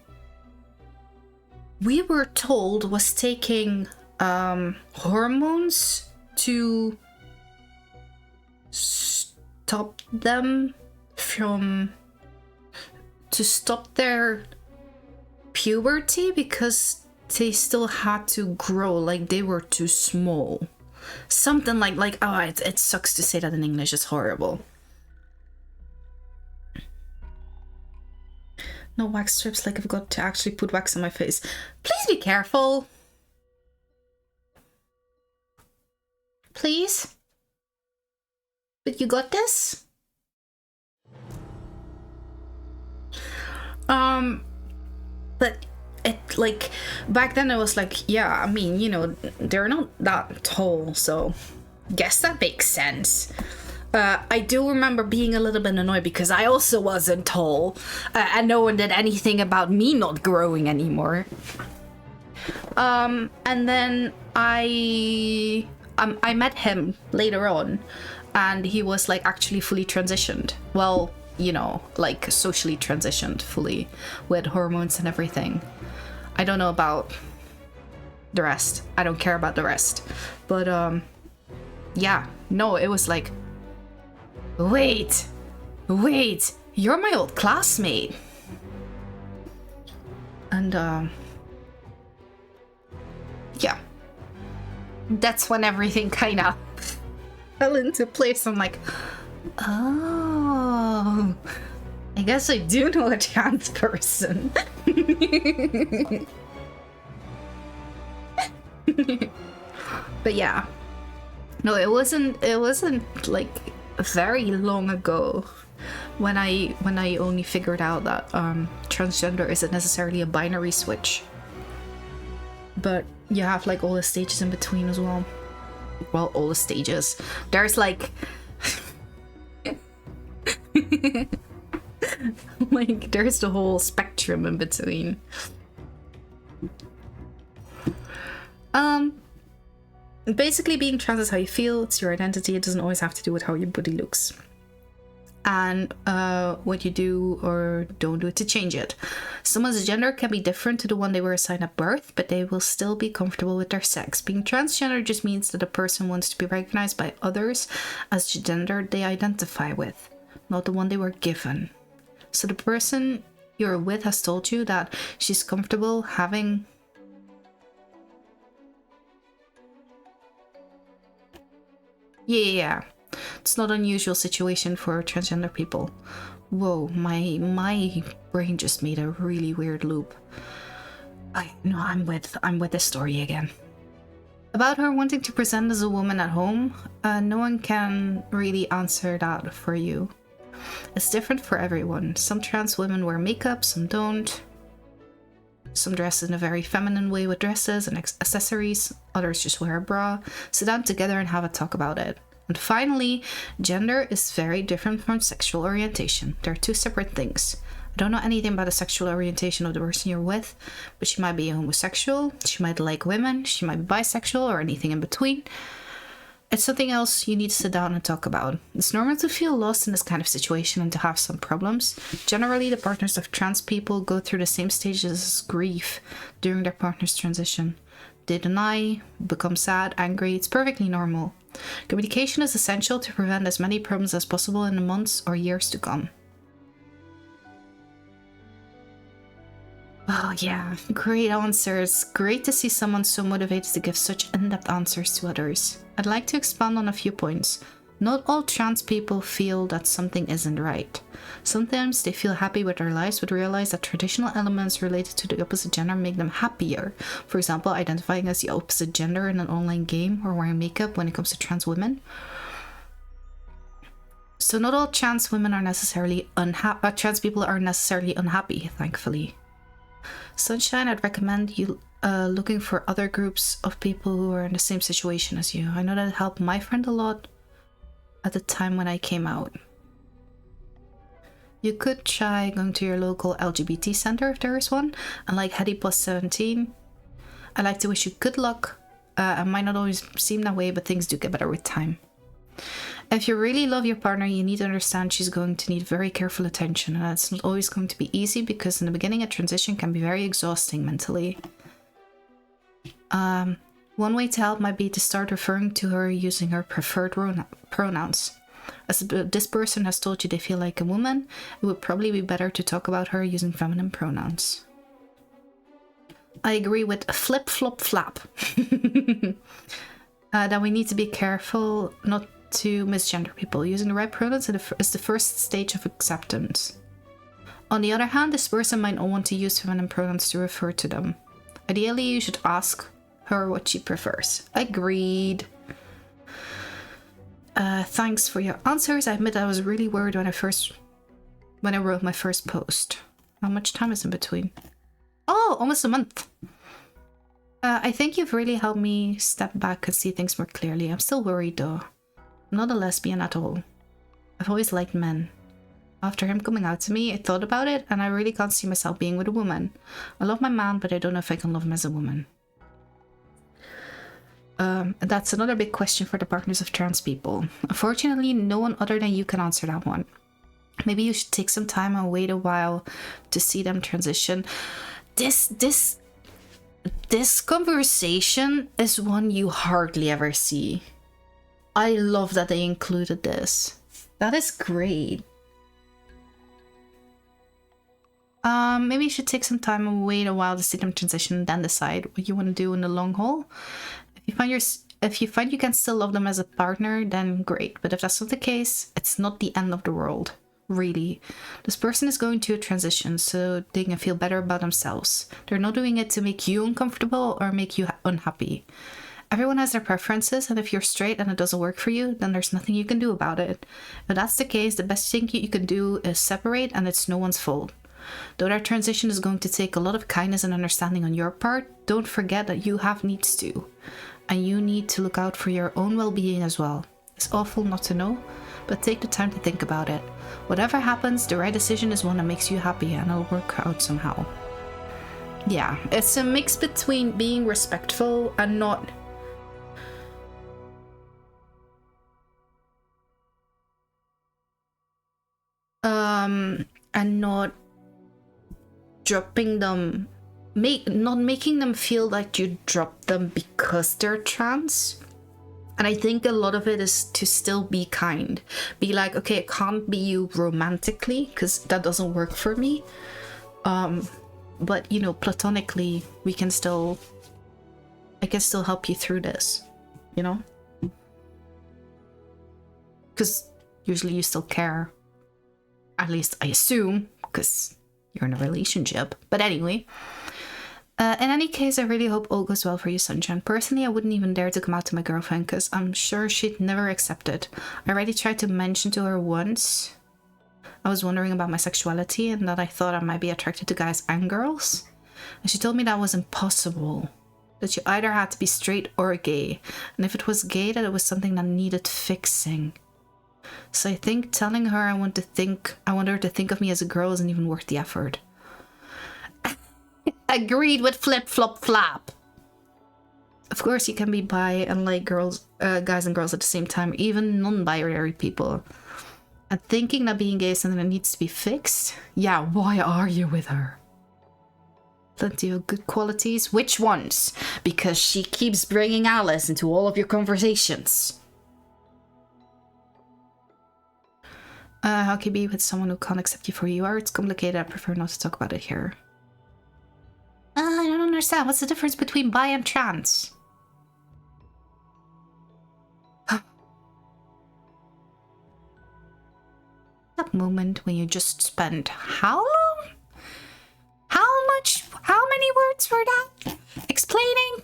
B: we were told was taking hormones to stop them from to stop their puberty because they still had to grow, like they were too small. Something like oh, it sucks to say that in English, it's horrible. No wax strips, like I've got to actually put wax on my face. Please be careful. Please. But you got this? But it, like, back then I was like, yeah, I mean, you know, they're not that tall, so guess that makes sense. I do remember being a little bit annoyed because I also wasn't tall, and no one did anything about me not growing anymore. And then I met him later on, and he was like actually fully transitioned. Well, you know, like socially transitioned fully with hormones and everything. I don't know about the rest. I don't care about the rest. But yeah, no, it was like, wait, you're my old classmate. And yeah, that's when everything kind of fell into place. I'm like, oh, I guess I do know a trans person. But yeah, no, it wasn't like very long ago when I only figured out that transgender isn't necessarily a binary switch, but you have like all the stages in between as well. Well, all the stages. There's like like there's the whole spectrum in between. Basically, being trans is how you feel, it's your identity. It doesn't always have to do with how your body looks and what you do or don't do to change it. Someone's gender can be different to the one they were assigned at birth, but they will still be comfortable with their sex. Being transgender just means that a person wants to be recognized by others as the gender they identify with, not the one they were given. So the person you're with has told you that she's comfortable having Yeah. It's not an unusual situation for transgender people. Whoa, my brain just made a really weird loop. I'm with this story again. About her wanting to present as a woman at home, no one can really answer that for you. It's different for everyone. Some trans women wear makeup, some don't. Some dress in a very feminine way with dresses and accessories. Others just wear a bra. Sit down together and have a talk about it. And finally, gender is very different from sexual orientation. They're two separate things. I don't know anything about the sexual orientation of the person you're with, but she might be a homosexual, she might like women, she might be bisexual, or anything in between. It's something else you need to sit down and talk about. It's normal to feel lost in this kind of situation and to have some problems. Generally, the partners of trans people go through the same stages as grief during their partner's transition. They deny, become sad, angry. It's perfectly normal. Communication is essential to prevent as many problems as possible in the months or years to come. Oh yeah, great answers. Great to see someone so motivated to give such in-depth answers to others. I'd like to expand on a few points. Not all trans people feel that something isn't right. Sometimes they feel happy with their lives but realize that traditional elements related to the opposite gender make them happier. For example, identifying as the opposite gender in an online game or wearing makeup when it comes to trans women. So not all trans women are necessarily trans people are necessarily unhappy, thankfully. Sunshine, I'd recommend you looking for other groups of people who are in the same situation as you. I know that it helped my friend a lot at the time when I came out. You could try going to your local LGBT center if there is one, and like Hedy Plus 17. I'd like to wish you good luck. It might not always seem that way, but things do get better with time. If you really love your partner, you need to understand she's going to need very careful attention, and it's not always going to be easy because in the beginning a transition can be very exhausting mentally. One way to help might be to start referring to her using her preferred pronouns. As this person has told you they feel like a woman, it would probably be better to talk about her using feminine pronouns. I agree with flip flop flap. That we need to be careful not to misgender people. Using the right pronouns is the first stage of acceptance. On the other hand, this person might not want to use feminine pronouns to refer to them. Ideally, you should ask her what she prefers. Agreed. Thanks for your answers. I admit I was really worried when I wrote my first post. How much time is in between? Oh, almost a month. I think you've really helped me step back and see things more clearly. I'm still worried though. I'm not a lesbian at all. I've always liked men. After him coming out to me, I thought about it and I really can't see myself being with a woman. I love my man, but I don't know if I can love him as a woman. That's another big question for the partners of trans people. Unfortunately, no one other than you can answer that one. Maybe you should take some time and wait a while to see them transition. This conversation is one you hardly ever see. I love that they included this. That is great. Maybe you should take some time and wait a while to see them transition and then decide what you want to do in the long haul. If you find you can still love them as a partner, then great. But if that's not the case, it's not the end of the world. Really. This person is going through a transition so they can feel better about themselves. They're not doing it to make you uncomfortable or make you unhappy. Everyone has their preferences, and if you're straight and it doesn't work for you, then there's nothing you can do about it. If that's the case, the best thing you can do is separate, and it's no one's fault. Though that transition is going to take a lot of kindness and understanding on your part, don't forget that you have needs too. And you need to look out for your own well-being as well. It's awful not to know, but take the time to think about it. Whatever happens, the right decision is one that makes you happy and it'll work out somehow. Yeah, it's a mix between being respectful and not dropping them, not making them feel like you dropped them because they're trans. And I think a lot of it is to still be kind. Be like, okay, it can't be you romantically because that doesn't work for me. But you know, platonically, I can still help you through this, you know? Because usually you still care. At least I assume, because you're in a relationship. But anyway. In any case, I really hope all goes well for you, Sunshine. Personally, I wouldn't even dare to come out to my girlfriend because I'm sure she'd never accept it. I already tried to mention to her once I was wondering about my sexuality and that I thought I might be attracted to guys and girls. And she told me that was impossible. That you either had to be straight or gay. And if it was gay, that it was something that needed fixing. So I think telling her I want her to think of me as a girl isn't even worth the effort. Agreed with Flip Flop Flap. Of course, you can be bi and like guys and girls at the same time, even non-binary people. And thinking that being gay is something that needs to be fixed? Yeah, why are you with her? Plenty of good qualities. Which ones? Because she keeps bringing Alice into all of your conversations. How can you be with someone who can't accept you for who you are? It's complicated. I prefer not to talk about it here. I don't understand. What's the difference between bi and trans? That moment when you just spent how long? How much? How many words were that? Explaining?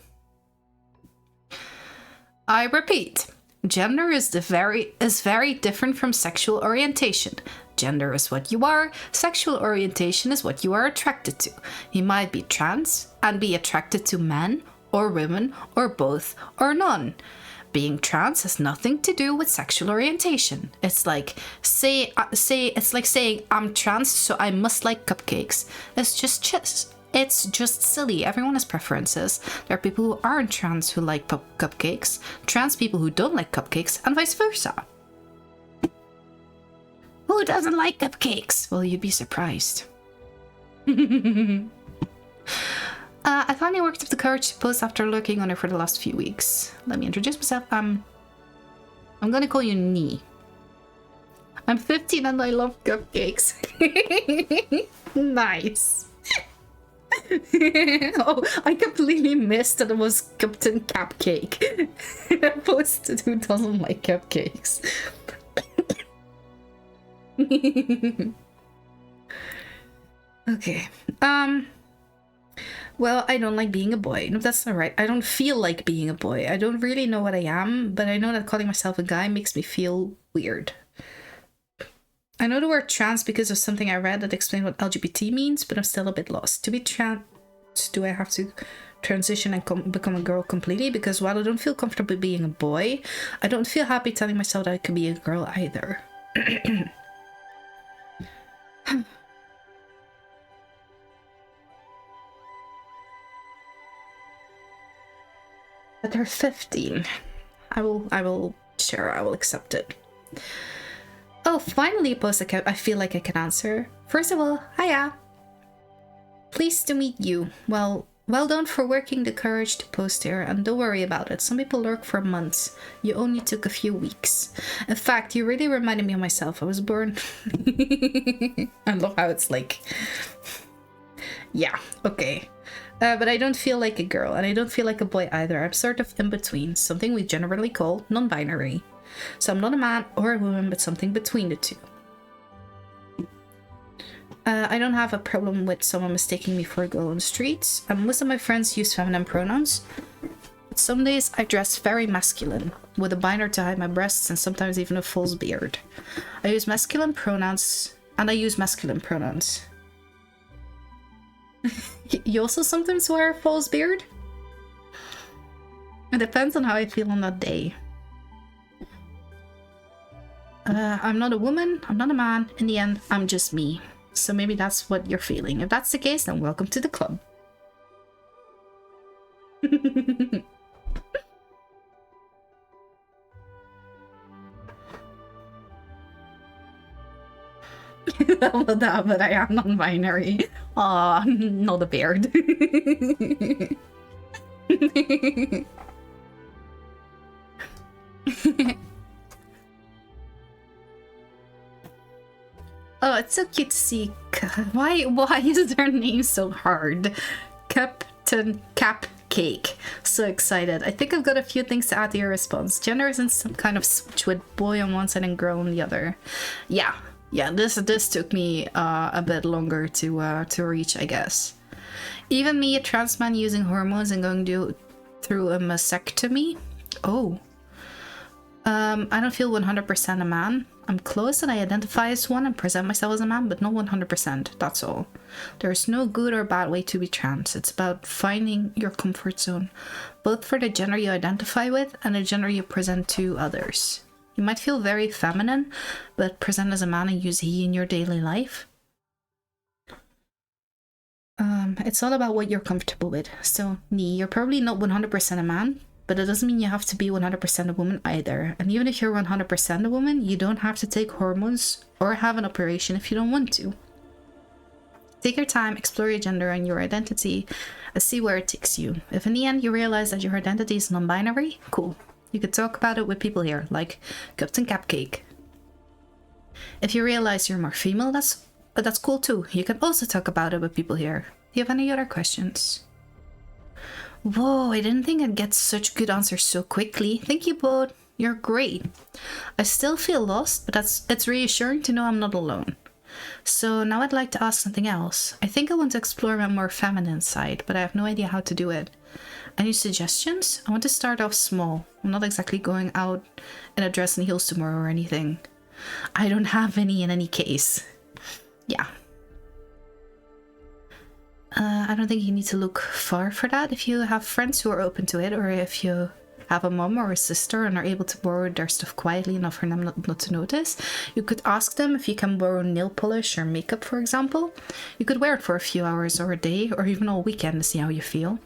B: I repeat, gender is very different from sexual orientation. Gender is what you are, sexual orientation is what you are attracted to. You might be trans and be attracted to men or women or both or none. Being trans has nothing to do with sexual orientation. It's like saying I'm trans so I must like cupcakes. It's just silly. Everyone has preferences. There are people who aren't trans who like cupcakes, trans people who don't like cupcakes, and vice versa. Who doesn't like cupcakes? Well, you'd be surprised. I finally worked up the courage to post after lurking on her for the last few weeks. Let me introduce myself. I'm gonna call you Nee. I'm 15 and I love cupcakes. Nice. Oh, I completely missed that it was Captain Cupcake. I posted who doesn't like cupcakes. Okay. Well, I don't like being a boy. No, that's not right. I don't feel like being a boy. I don't really know what I am, but I know that calling myself a guy makes me feel weird. I know the word trans because of something I read that explained what LGBT means, but I'm still a bit lost. To be trans, do I have to transition and become a girl completely? Because while I don't feel comfortable being a boy, I don't feel happy telling myself that I could be a girl either. But they're 15. I will accept it. Oh, finally a post I feel like I can answer. First of all, hiya. Pleased to meet you. Well done for working the courage to post here, and don't worry about it. Some people lurk for months. You only took a few weeks. In fact, you really reminded me of myself. I was born... I love how it's like... Yeah, okay. But I don't feel like a girl, and I don't feel like a boy either. I'm sort of in between, something we generally call non-binary. So I'm not a man or a woman, but something between the two. I don't have a problem with someone mistaking me for a girl on the streets. Most of my friends use feminine pronouns. But some days I dress very masculine, with a binder to hide my breasts and sometimes even a false beard. I use masculine pronouns, and I use masculine pronouns. You also sometimes wear a false beard? It depends on how I feel on that day. I'm not a woman, I'm not a man. In the end, I'm just me. So maybe that's what you're feeling. If that's the case, then welcome to the club. But I am non-binary. Aw, not a beard. Oh, it's so cute to see. Why is their name so hard? Captain Cupcake. cupcake. So excited. I think I've got a few things to add to your response. Gender isn't some kind of switch with boy on one side and girl on the other. Yeah, this took me a bit longer to reach, I guess. Even me, a trans man using hormones and going through a mastectomy. Oh. I don't feel 100% a man. I'm close and I identify as one and present myself as a man, but not 100%, that's all. There's no good or bad way to be trans. It's about finding your comfort zone, both for the gender you identify with and the gender you present to others. You might feel very feminine, but present as a man and use he in your daily life. It's all about what you're comfortable with. So, you're probably not 100% a man, but it doesn't mean you have to be 100% a woman either. And even if you're 100% a woman, you don't have to take hormones or have an operation if you don't want to. Take your time, explore your gender and your identity, and see where it takes you. If in the end you realize that your identity is non-binary, cool. You could talk about it with people here, like Captain Cupcake. If you realize you're more female, that's cool too. You can also talk about it with people here. Do you have any other questions? Whoa, I didn't think I'd get such good answers so quickly. Thank you both. You're great. I still feel lost, but it's reassuring to know I'm not alone. So now I'd like to ask something else. I think I want to explore my more feminine side, but I have no idea how to do it. Any suggestions? I want to start off small. I'm not exactly going out in a dress and heels tomorrow or anything. I don't have any in any case. Yeah. I don't think you need to look far for that. If you have friends who are open to it, or if you have a mom or a sister and are able to borrow their stuff quietly enough for them not to notice, you could ask them if you can borrow nail polish or makeup, for example. You could wear it for a few hours or a day or even all weekend to see how you feel.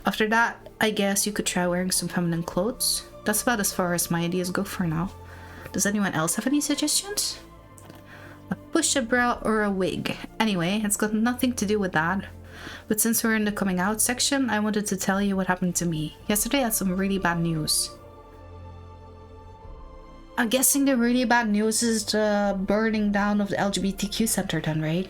B: After that, I guess you could try wearing some feminine clothes. That's about as far as my ideas go for now. Does anyone else have any suggestions? A push-up bra or a wig. Anyway, it's got nothing to do with that. But since we're in the coming out section, I wanted to tell you what happened to me. Yesterday I had some really bad news. I'm guessing the really bad news is the burning down of the LGBTQ center then, right?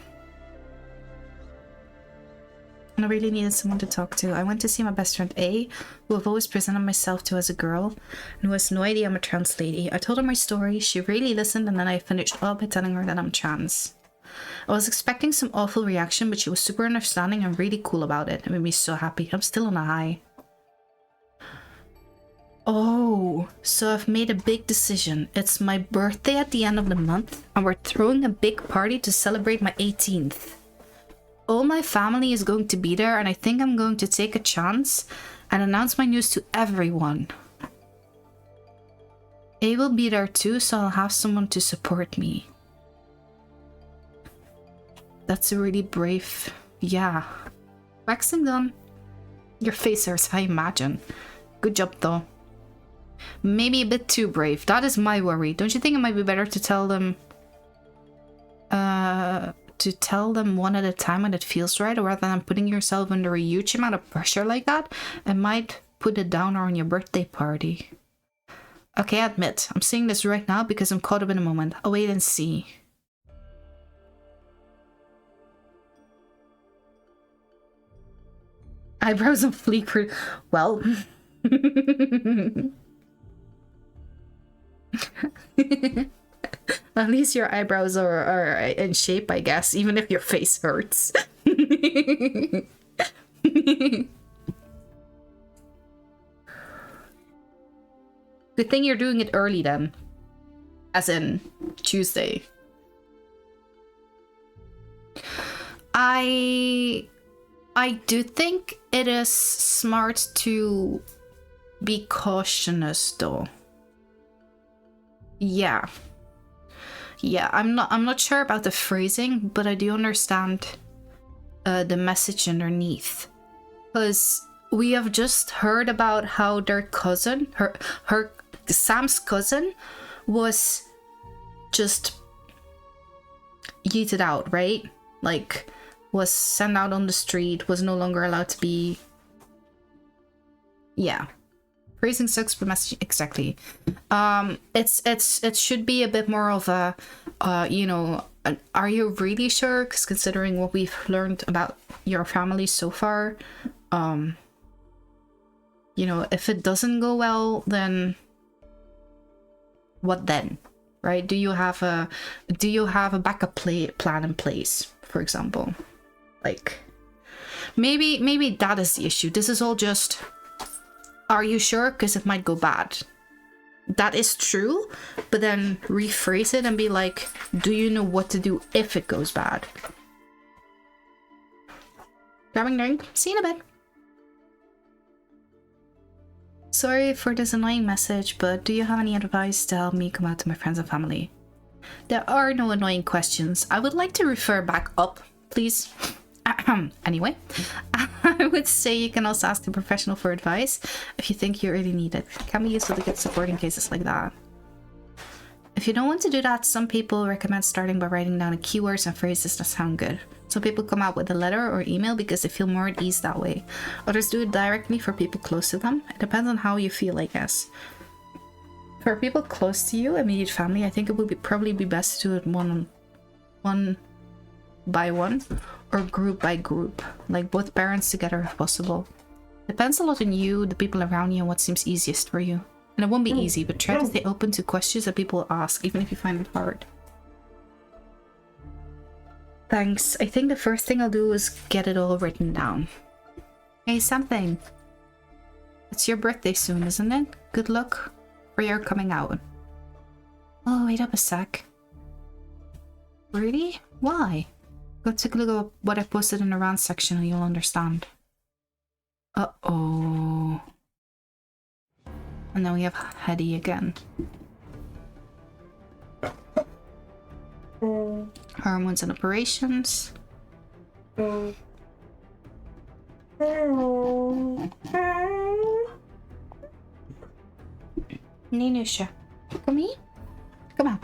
B: And I really needed someone to talk to. I went to see my best friend A, who I've always presented myself to as a girl, and who has no idea I'm a trans lady. I told her my story, she really listened, and then I finished all by telling her that I'm trans. I was expecting some awful reaction, but she was super understanding and really cool about it. It made me so happy. I'm still on a high. Oh, so I've made a big decision. It's my birthday at the end of the month, and we're throwing a big party to celebrate my 18th. All my family is going to be there, and I think I'm going to take a chance and announce my news to everyone. A will be there too, so I'll have someone to support me. That's a really brave... yeah. Waxing done. Your face hurts, I imagine. Good job, though. Maybe a bit too brave. That is my worry. Don't you think it might be better to tell them... one at a time when it feels right, rather than putting yourself under a huge amount of pressure like that? It might put a downer on your birthday party. Okay, I admit, I'm saying this right now because I'm caught up in a moment. I'll wait and see. Eyebrows and fleek. Well... At least your eyebrows are in shape, I guess, even if your face hurts. Good thing you're doing it early then. As in Tuesday. I do think it is smart to be cautious though. Yeah, I'm not sure about the phrasing, but I do understand the message underneath. Because we have just heard about how their cousin, Sam's cousin, was just yeeted out, right? Like, was sent out on the street, was no longer allowed to be... Yeah. Phrasing sucks, but message exactly. It should be a bit more of a, are you really sure? Because considering what we've learned about your family so far, you know, if it doesn't go well, then what then? Right? Do you have a backup plan in place, for example? Like, maybe that is the issue. This is all just, are you sure? Because it might go bad. That is true, but then rephrase it and be like, do you know what to do if it goes bad? Grabbing drink. See you in a bit. Sorry for this annoying message, but do you have any advice to help me come out to my friends and family? There are no annoying questions. I would like to refer back up, please. Anyway, I would say you can also ask a professional for advice if you think you really need it. It can be useful to get support in cases like that. If you don't want to do that, some people recommend starting by writing down keywords and phrases that sound good. Some people come out with a letter or email because they feel more at ease that way. Others do it directly for people close to them. It depends on how you feel, I guess. For people close to you, immediate family, I think it would probably be best to do it one by one or group by group, like both parents together if possible. Depends a lot on you, the people around you, and what seems easiest for you. And it won't be easy, but try to stay open to questions that people ask, even if you find it hard. Thanks. I think the first thing I'll do is get it all written down. Hey, something. It's your birthday soon, isn't it? Good luck for your coming out. Oh, wait up a sec. Really? Why? Go take a look at what I posted in the rant section and you'll understand. Uh-oh. And then we have Hedy again. Hormones and operations. Ninusha, come here. Come on.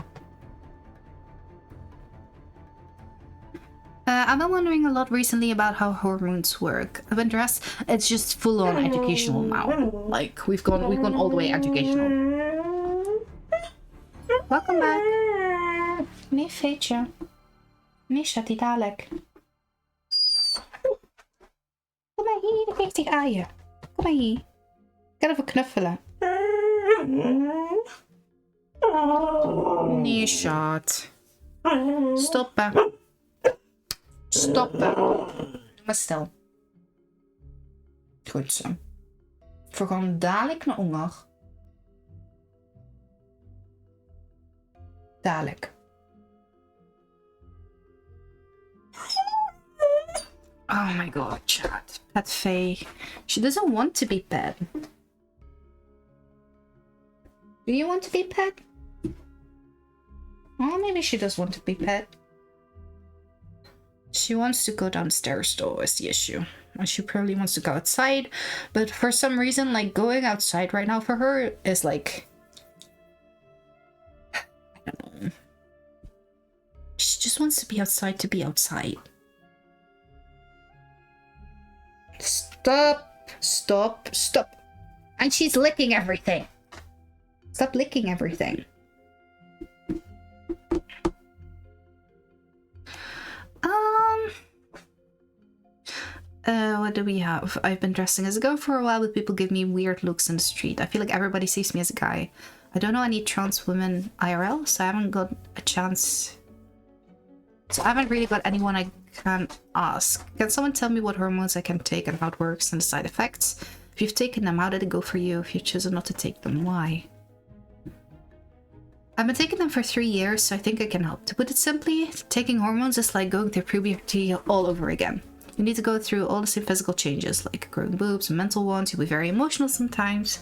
B: I've been wondering a lot recently about how hormones work. I've been dressed. It's just full on educational now. Like we've gone all the way educational. Welcome back. Nee, feetje. Nee, schatje, dadelijk. Kom maar hier, dan geeft hij aan je. Kom maar hier. Ik kan even knuffelen. Nee, schat. Stoppen. Stoppen. Maar stil. Goed zo. We gaan dadelijk naar honger. Dadelijk. Oh my god, chat. Pet Faye. She doesn't want to be pet. Do you want to be pet? Well, maybe she does want to be pet. She wants to go downstairs though, is the issue. And she probably wants to go outside. But for some reason, like, going outside right now for her is like... I don't know. She just wants to be outside to be outside. Stop. Stop. Stop. And she's licking everything. Stop licking everything. What do we have? I've been dressing as a girl for a while, but people give me weird looks in the street. I feel like everybody sees me as a guy. I don't know any trans women IRL, so I haven't got a chance. So I haven't really got anyone I can ask. Can someone tell me what hormones I can take and how it works and the side effects? If you've taken them, how did it go for you? If you've chosen not to take them, why? I've been taking them for 3 years, so I think I can help. To put it simply, taking hormones is like going through puberty all over again. You need to go through all the same physical changes, like growing boobs and mental ones. You'll be very emotional sometimes.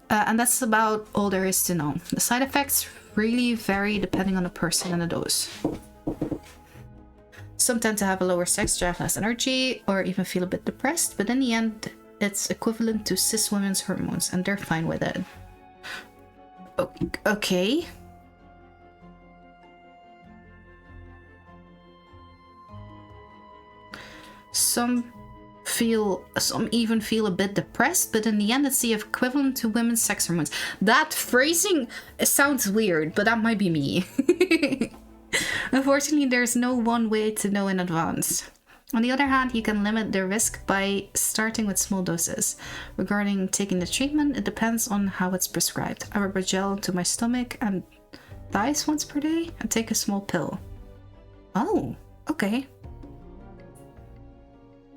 B: And that's about all there is to know. The side effects really vary depending on the person and the dose. Some tend to have a lower sex drive, less energy, or even feel a bit depressed, but in the end, it's equivalent to cis women's hormones, and they're fine with it. Okay. Some even feel a bit depressed, but in the end it's the equivalent to women's sex hormones. That phrasing sounds weird, but that might be me. Unfortunately, there's no one way to know in advance. On the other hand, you can limit the risk by starting with small doses. Regarding taking the treatment, it depends on how it's prescribed. I rub a gel into my stomach and thighs once per day and take a small pill. Oh, okay.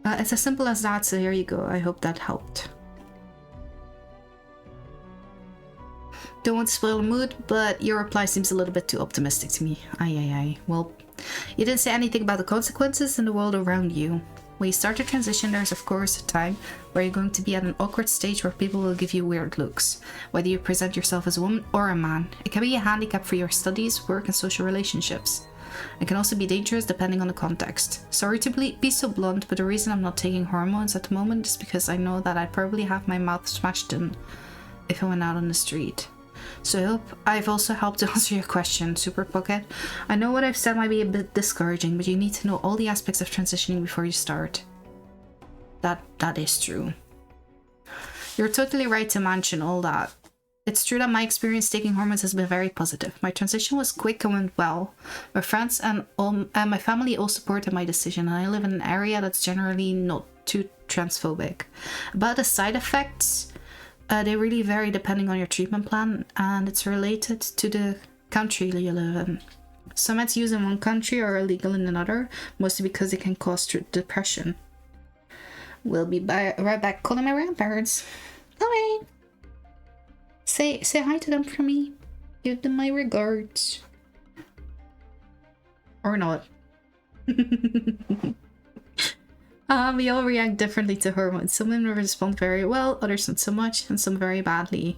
B: It's as simple as that, so here you go. I hope that helped. Don't want to spoil the mood, but your reply seems a little bit too optimistic to me. Aye. Well, you didn't say anything about the consequences in the world around you. When you start to transition, there's of course a time where you're going to be at an awkward stage where people will give you weird looks, whether you present yourself as a woman or a man. It can be a handicap for your studies, work, and social relationships. It can also be dangerous depending on the context. Sorry to be so blunt, but the reason I'm not taking hormones at the moment is because I know that I'd probably have my mouth smashed in if I went out on the street. So I hope I've also helped to answer your question, Super Pocket. I know what I've said might be a bit discouraging, but you need to know all the aspects of transitioning before you start. That is true. You're totally right to mention all that. It's true that my experience taking hormones has been very positive. My transition was quick and went well. My friends and my family all supported my decision, and I live in an area that's generally not too transphobic. About the side effects, they really vary depending on your treatment plan, and it's related to the country you live in. Some meds used in one country are illegal in another, mostly because they can cause depression. We'll be right back calling my grandparents. Bye. Say hi to them for me. Give them my regards. Or not. We all react differently to hormones. Some women respond very well, others not so much, and some very badly.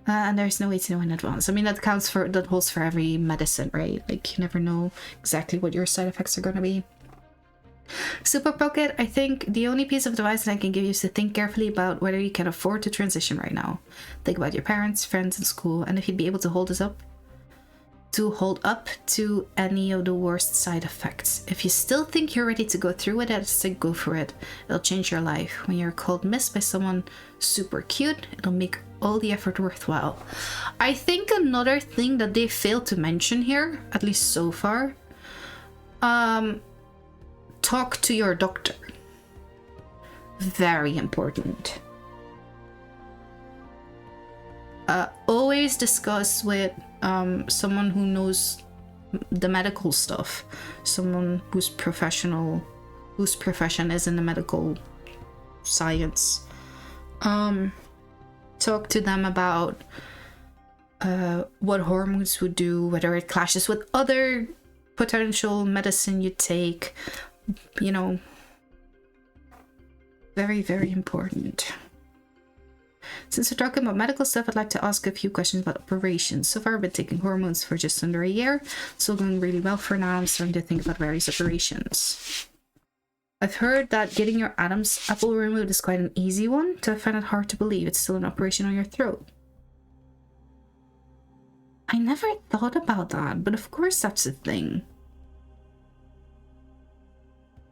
B: And there's no way to know in advance. I mean, that holds for every medicine, right? Like, you never know exactly what your side effects are gonna be. Super Pocket, I think the only piece of advice that I can give you is to think carefully about whether you can afford to transition right now. Think about your parents, friends, and school, and if you'd be able to hold up to any of the worst side effects. If you still think you're ready to go through with it, I'd say go for it. It'll change your life. When you're called miss by someone super cute, it'll make all the effort worthwhile. I think another thing that they failed to mention here, at least so far, talk to your doctor. Very important. Always discuss with someone who knows the medical stuff, someone whose profession is in the medical science. Talk to them about what hormones would do, whether it clashes with other potential medicine you take, you know. Very, very important. Since we're talking about medical stuff, I'd like to ask a few questions about operations. So far, I've been taking hormones for just under a year. Still going really well for now. I'm starting to think about various operations. I've heard that getting your Adam's apple removed is quite an easy one, so I find it hard to believe it's still an operation on your throat. I never thought about that, but of course that's a thing.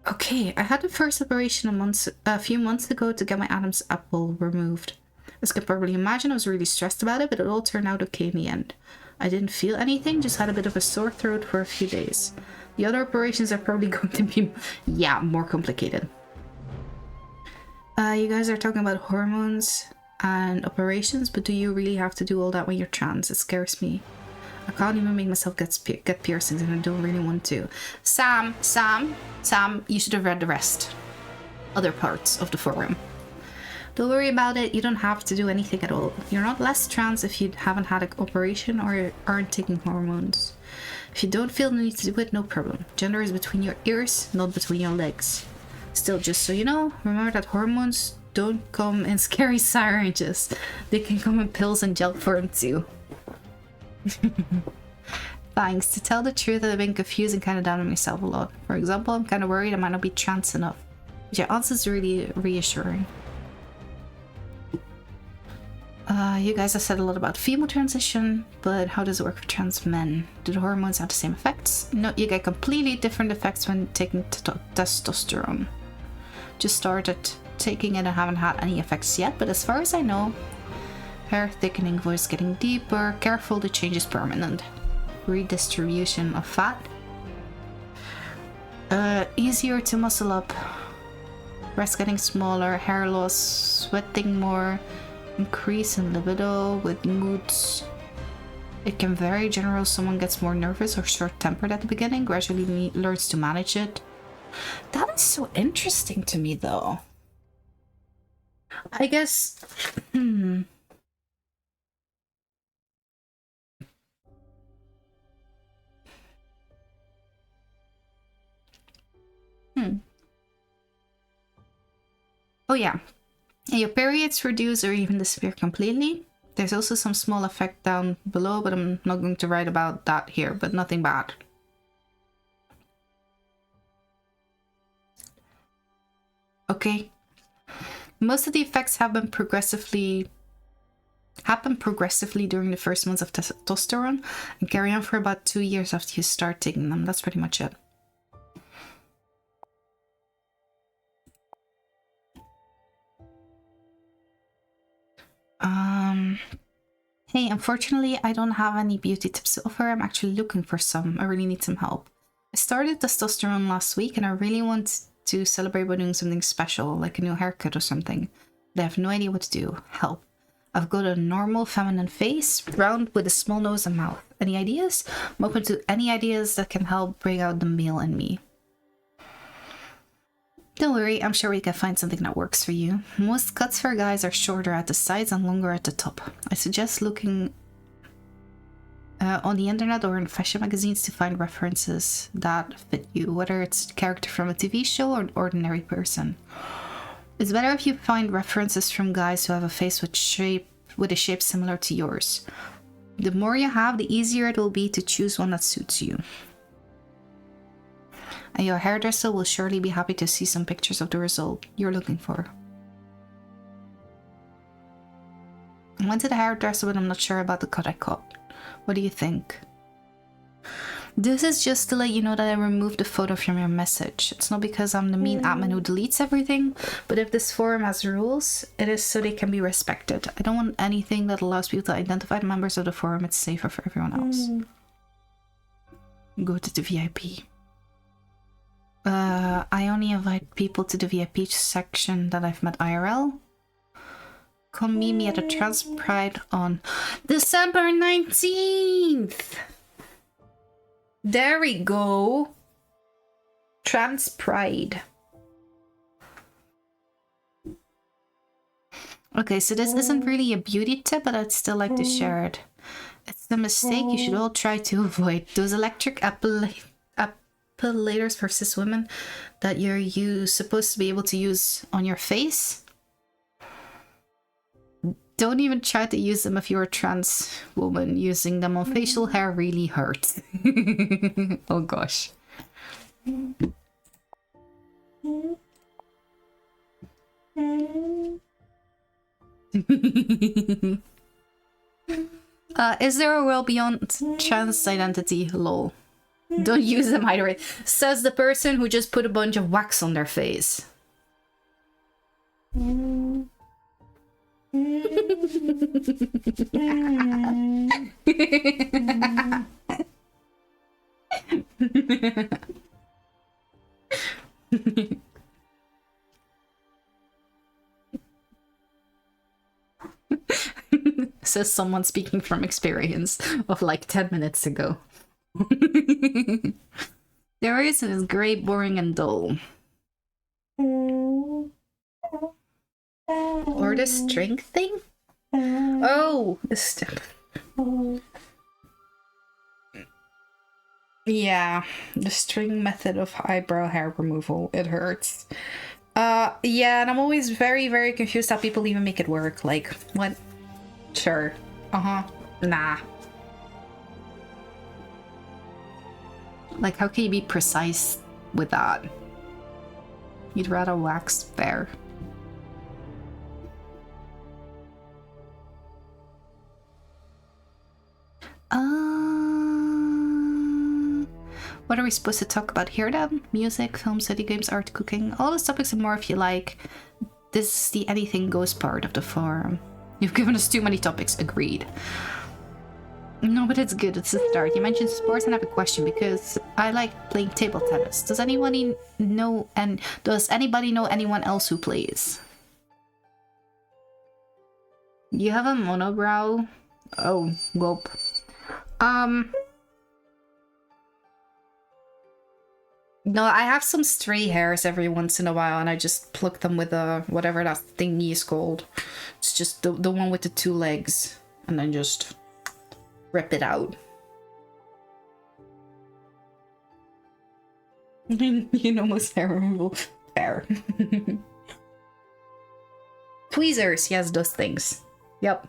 B: Okay, I had the first operation a few months ago to get my Adam's apple removed. As you can probably imagine, I was really stressed about it, but it all turned out okay in the end. I didn't feel anything, just had a bit of a sore throat for a few days. The other operations are probably going to be, more complicated. You guys are talking about hormones and operations, but do you really have to do all that when you're trans? It scares me. I can't even make myself get piercings, and I don't really want to. Sam, you should have read the rest. Other parts of the forum. Don't worry about it, you don't have to do anything at all. You're not less trans if you haven't had an operation or aren't taking hormones. If you don't feel the need to do it, no problem. Gender is between your ears, not between your legs. Still, just so you know, remember that hormones don't come in scary syringes. They can come in pills and gel form too. Thanks. To tell the truth, I've been confused and kind of down on myself a lot. For example, I'm kind of worried I might not be trans enough. But your answer is really reassuring. You guys have said a lot about female transition, but how does it work for trans men? Do the hormones have the same effects? No, you get completely different effects when taking testosterone. Just started taking it and haven't had any effects yet, but as far as I know, hair thickening, voice getting deeper, careful, the change is permanent. Redistribution of fat. Easier to muscle up. Breast getting smaller, hair loss, sweating more, increase in libido with moods. It can vary. General, someone gets more nervous or short-tempered at the beginning, gradually learns to manage it. That is so interesting to me, though. I guess... Oh yeah. Your periods reduce or even disappear completely. There's also some small effect down below, but I'm not going to write about that here, but nothing bad. Okay. Most of the effects happen progressively during the first months of testosterone and carry on for about 2 years after you start taking them. That's pretty much it. Hey, unfortunately, I don't have any beauty tips to offer. I'm actually looking for some. I really need some help. I started testosterone last week and I really want to celebrate by doing something special, like a new haircut or something. But I have no idea what to do. Help. I've got a normal feminine face, round with a small nose and mouth. Any ideas? I'm open to any ideas that can help bring out the male in me. Don't worry, I'm sure we can find something that works for you. Most cuts for guys are shorter at the sides and longer at the top. I suggest looking on the internet or in fashion magazines to find references that fit you, whether it's a character from a TV show or an ordinary person. It's better if you find references from guys who have a face with a shape similar to yours. The more you have, the easier it will be to choose one that suits you. And your hairdresser will surely be happy to see some pictures of the result you're looking for. I went to the hairdresser, but I'm not sure about the cut I cut. What do you think? This is just to let you know that I removed the photo from your message. It's not because I'm the mean admin who deletes everything, but if this forum has rules, it is so they can be respected. I don't want anything that allows people to identify the members of the forum. It's safer for everyone else. Go to the VIP. I only invite people to the VIP section that I've met IRL. Come meet me at the Trans Pride on December 19th! There we go! Trans Pride. Okay, so this isn't really a beauty tip, but I'd still like to share it. It's a mistake you should all try to avoid. Those electric epilators for cis women that you're supposed to be able to use on your face. Don't even try to use them if you're a trans woman. Using them on facial hair really hurts. Oh gosh. Is there a world beyond trans identity? Lol. Don't use them either way. Says the person who just put a bunch of wax on their face. Says someone speaking from experience of like 10 minutes ago. There is great, boring, and dull. Or the string thing? Oh, the yeah, the string method of eyebrow hair removal. It hurts. Yeah, and I'm always very, very confused how people even make it work. Like, what? Sure. Nah. Like, how can you be precise with that? You'd rather wax bare. What are we supposed to talk about here then? Music, films, video games, art, cooking, all those topics and more if you like. This is the anything goes part of the forum. You've given us too many topics, agreed. No, but it's good. It's a start. You mentioned sports, and I have a question because I like playing table tennis. Does anybody know anyone else who plays? You have a monobrow? Oh, gulp. No, I have some stray hairs every once in a while, and I just pluck them with a whatever that thingy is called. It's just the one with the 2 legs, and then just rip it out. You know, most hair removal. Fair. Tweezers, yes, those things. Yep.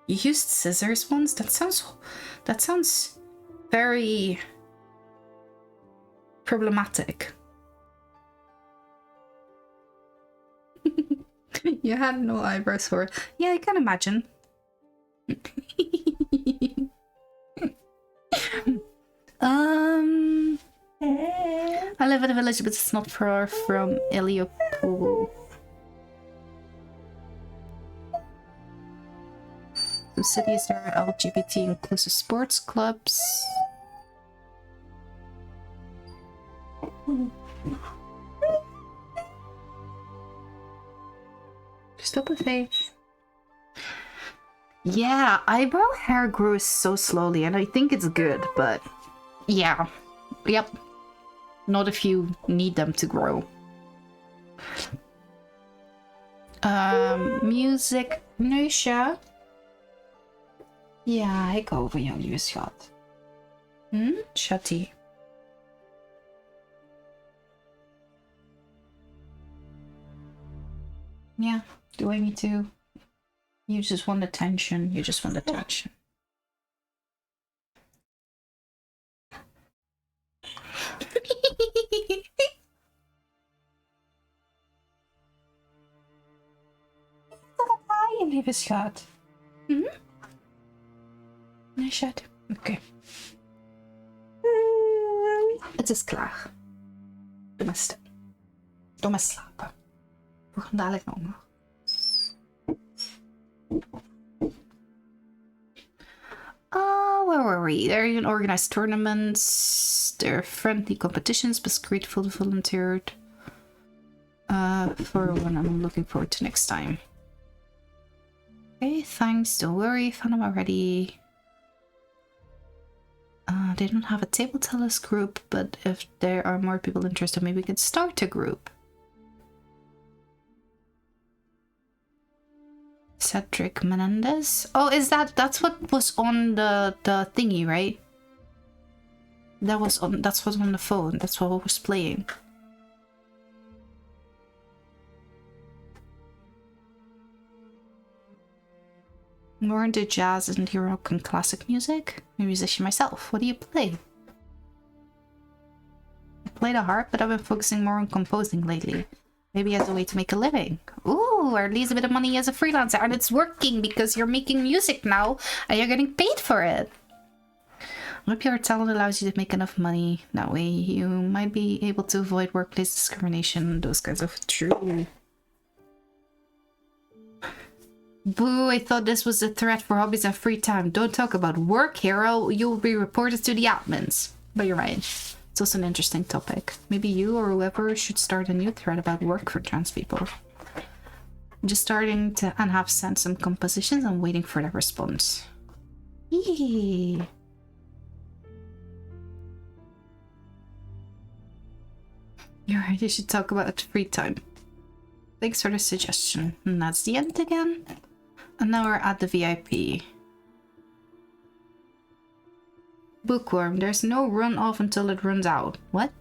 B: You used scissors once? That sounds very problematic. You had no eyebrows for it. Yeah, I can imagine. I live in a village, but it's not far from Eliopol. Some cities there are LGBT inclusive sports clubs. Stop a face. Yeah, eyebrow hair grows so slowly, and I think it's good, but yeah. Yep. Not if you need them to grow. Music. Neusha. Ja, ik hou van jou, lieve schat. Chatty. Yeah, do I need to? You just want attention. You just want attention. Hi, lieve schat. Nee, schat. Oké. Het is klaar. Doe maar stil. Doe maar slapen. We gaan dadelijk nog. Where were we? There you can organize tournaments. There are friendly competitions, but grateful to volunteered for one, and I'm looking forward to next time. Okay, thanks. Don't worry, found them already. They don't have a table tennis group, but if there are more people interested, maybe we can start a group. Cedric Menendez. Oh, that's what was on the thingy, right? That's what's on the phone. That's what was playing. More into jazz and rock and classic music. I'm a musician myself. What do you play? I play the harp, but I've been focusing more on composing lately. Maybe as a way to make a living. Ooh, or at least a bit of money as a freelancer. And it's working because you're making music now and you're getting paid for it. I hope your talent allows you to make enough money. That way you might be able to avoid workplace discrimination, those kinds of true. Boo, I thought this was a threat for hobbies and free time. Don't talk about work, hero. You'll be reported to the admins. But you're right. It's also an interesting topic. Maybe you or whoever should start a new thread about work for trans people. I'm just starting to and have sent some compositions and waiting for their response. Yee. You're right, you should talk about free time. Thanks for the suggestion. And that's the end again. And now we're at the VIP. Bookworm, there's no run off until it runs out. What?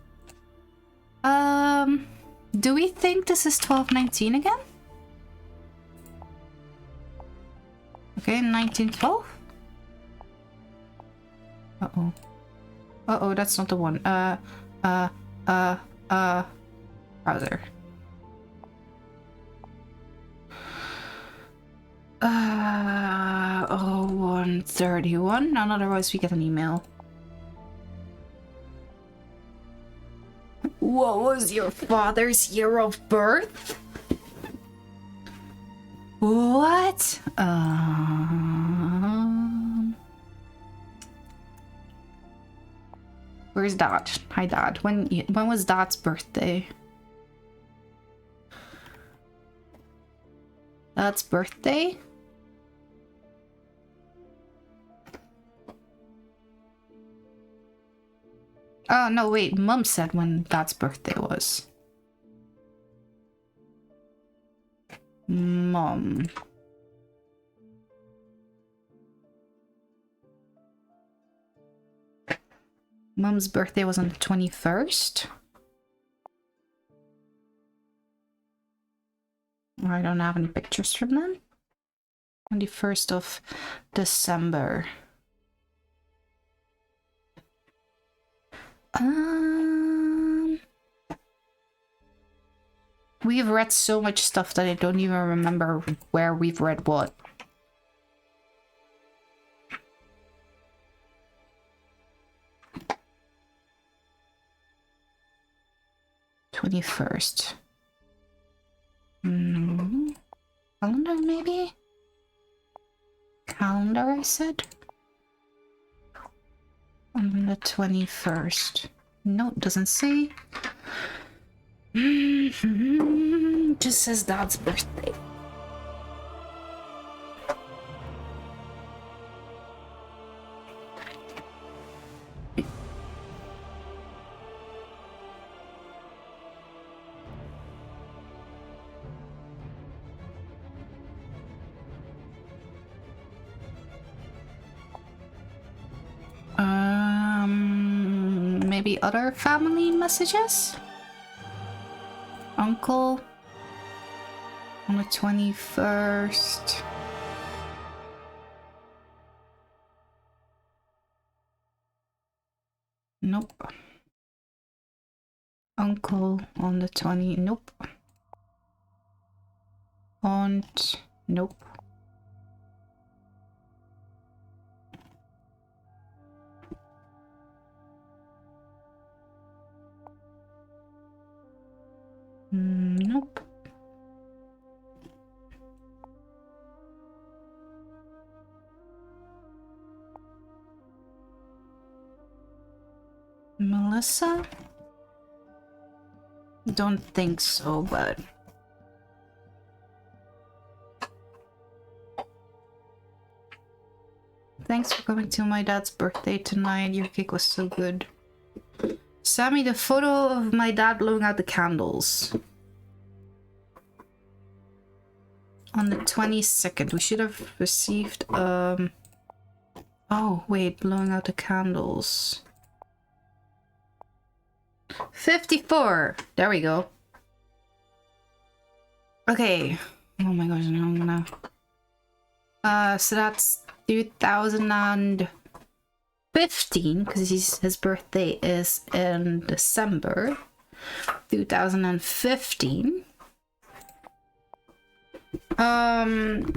B: Do we think this is 1219 again? Okay, 1912? Uh-oh. Uh-oh, that's not the one. Browser. 1931, and otherwise we get an email. What was your father's year of birth? What? Where's Dad? Hi, Dad. When was Dad's birthday? Dad's birthday? Oh, no, wait. Mum said when Dad's birthday was. Mum. Mum's birthday was on the 21st. I don't have any pictures from them. 21st of December. We've read so much stuff that I don't even remember where we've read what. '21st. Calendar, maybe? Calendar, I said? On the 21st. No, it doesn't say. Just says Dad's birthday. Maybe other family messages? Uncle on the 21st. Nope. Uncle on the 20. Nope. Aunt. Nope. Nope. Melissa? Don't think so, but... Thanks for coming to my dad's birthday tonight. Your cake was so good. Sammy, the photo of my dad blowing out the candles. On the 22nd. We should have received, Oh, wait. Blowing out the candles. 54! There we go. Okay. Oh my gosh, now I'm gonna... so that's 2015, because his birthday is in December. 2015.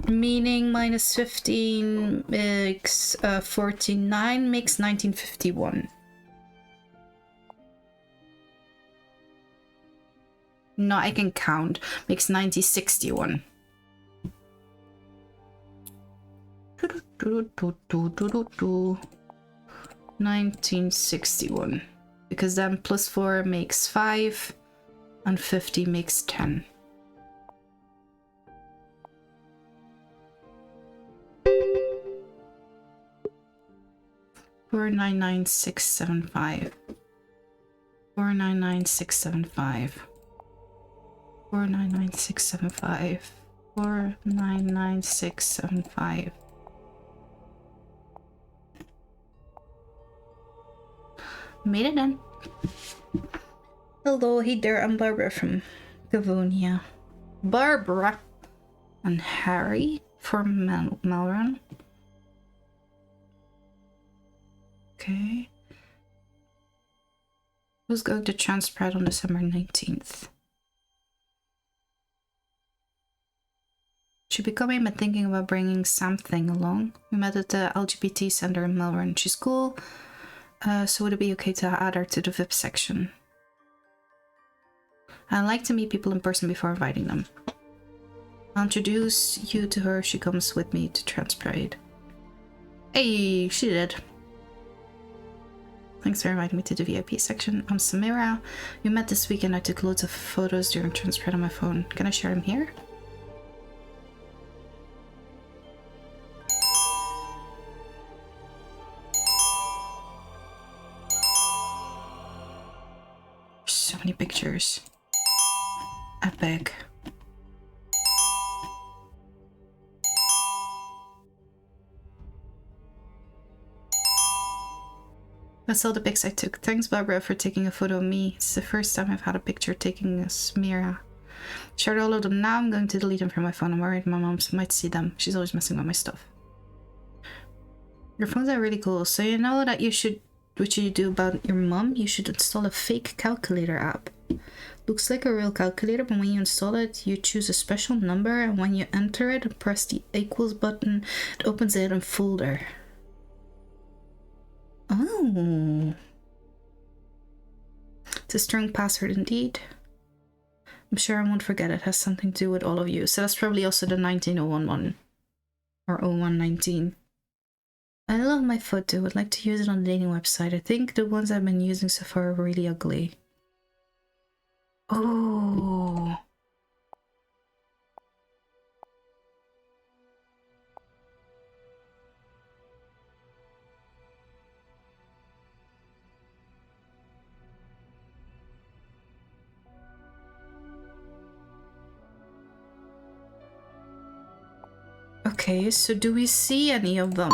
B: Meaning minus 15 makes 49, makes 1951. No, I can count. Makes 1961. 1961. Because then plus 4 makes 5 and 50 makes 10. Four nine nine six seven five. 499675. 499675. 499675. Made it in. Hello, hey there, I'm Barbara from Gavonia. Barbara and Harry from Melron. Okay. Who's going to Transpride on December 19th? She'll be coming, but thinking about bringing something along. We met at the LGBT center in Melbourne. She's cool, so would it be okay to add her to the VIP section? I like to meet people in person before inviting them. I'll introduce you to her if she comes with me to Transparade. Hey, she did. Thanks for inviting me to the VIP section. I'm Samira. We met this weekend. I took loads of photos during Transparade on my phone. Can I share them here? So many pictures. Epic. That's all the pics I took. Thanks, Barbara, for taking a photo of me. It's the first time I've had a picture taking a Samira. Shared all of them now. I'm going to delete them from my phone. I'm worried my mom might see them. She's always messing with my stuff. Your phones are really cool. So you know that you should... What you do about your mom? You should install a fake calculator app. Looks like a real calculator, but when you install it, you choose a special number, and when you enter it and press the equals button, it opens a hidden folder. Oh. It's a strong password indeed. I'm sure I won't forget it. It has something to do with all of you. So that's probably also the 19011. Or 0119. I love my photo. Would like to use it on the dating website. I think the ones I've been using so far are really ugly. Oh. Okay, so do we see any of them?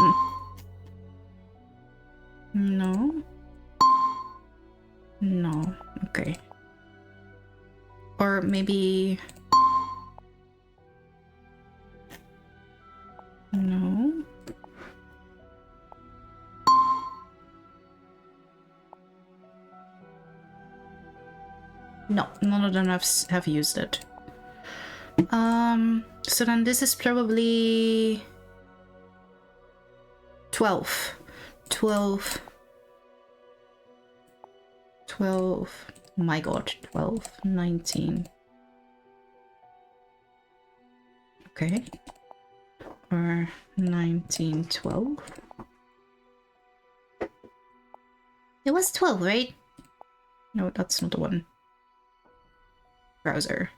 B: No. No. Okay. Or maybe... No. No, none of them have used it. So then this is probably 12. 12. My god, 12, 19. Okay. Or 19, 12. It was 12, right? No, that's not the one. Browser.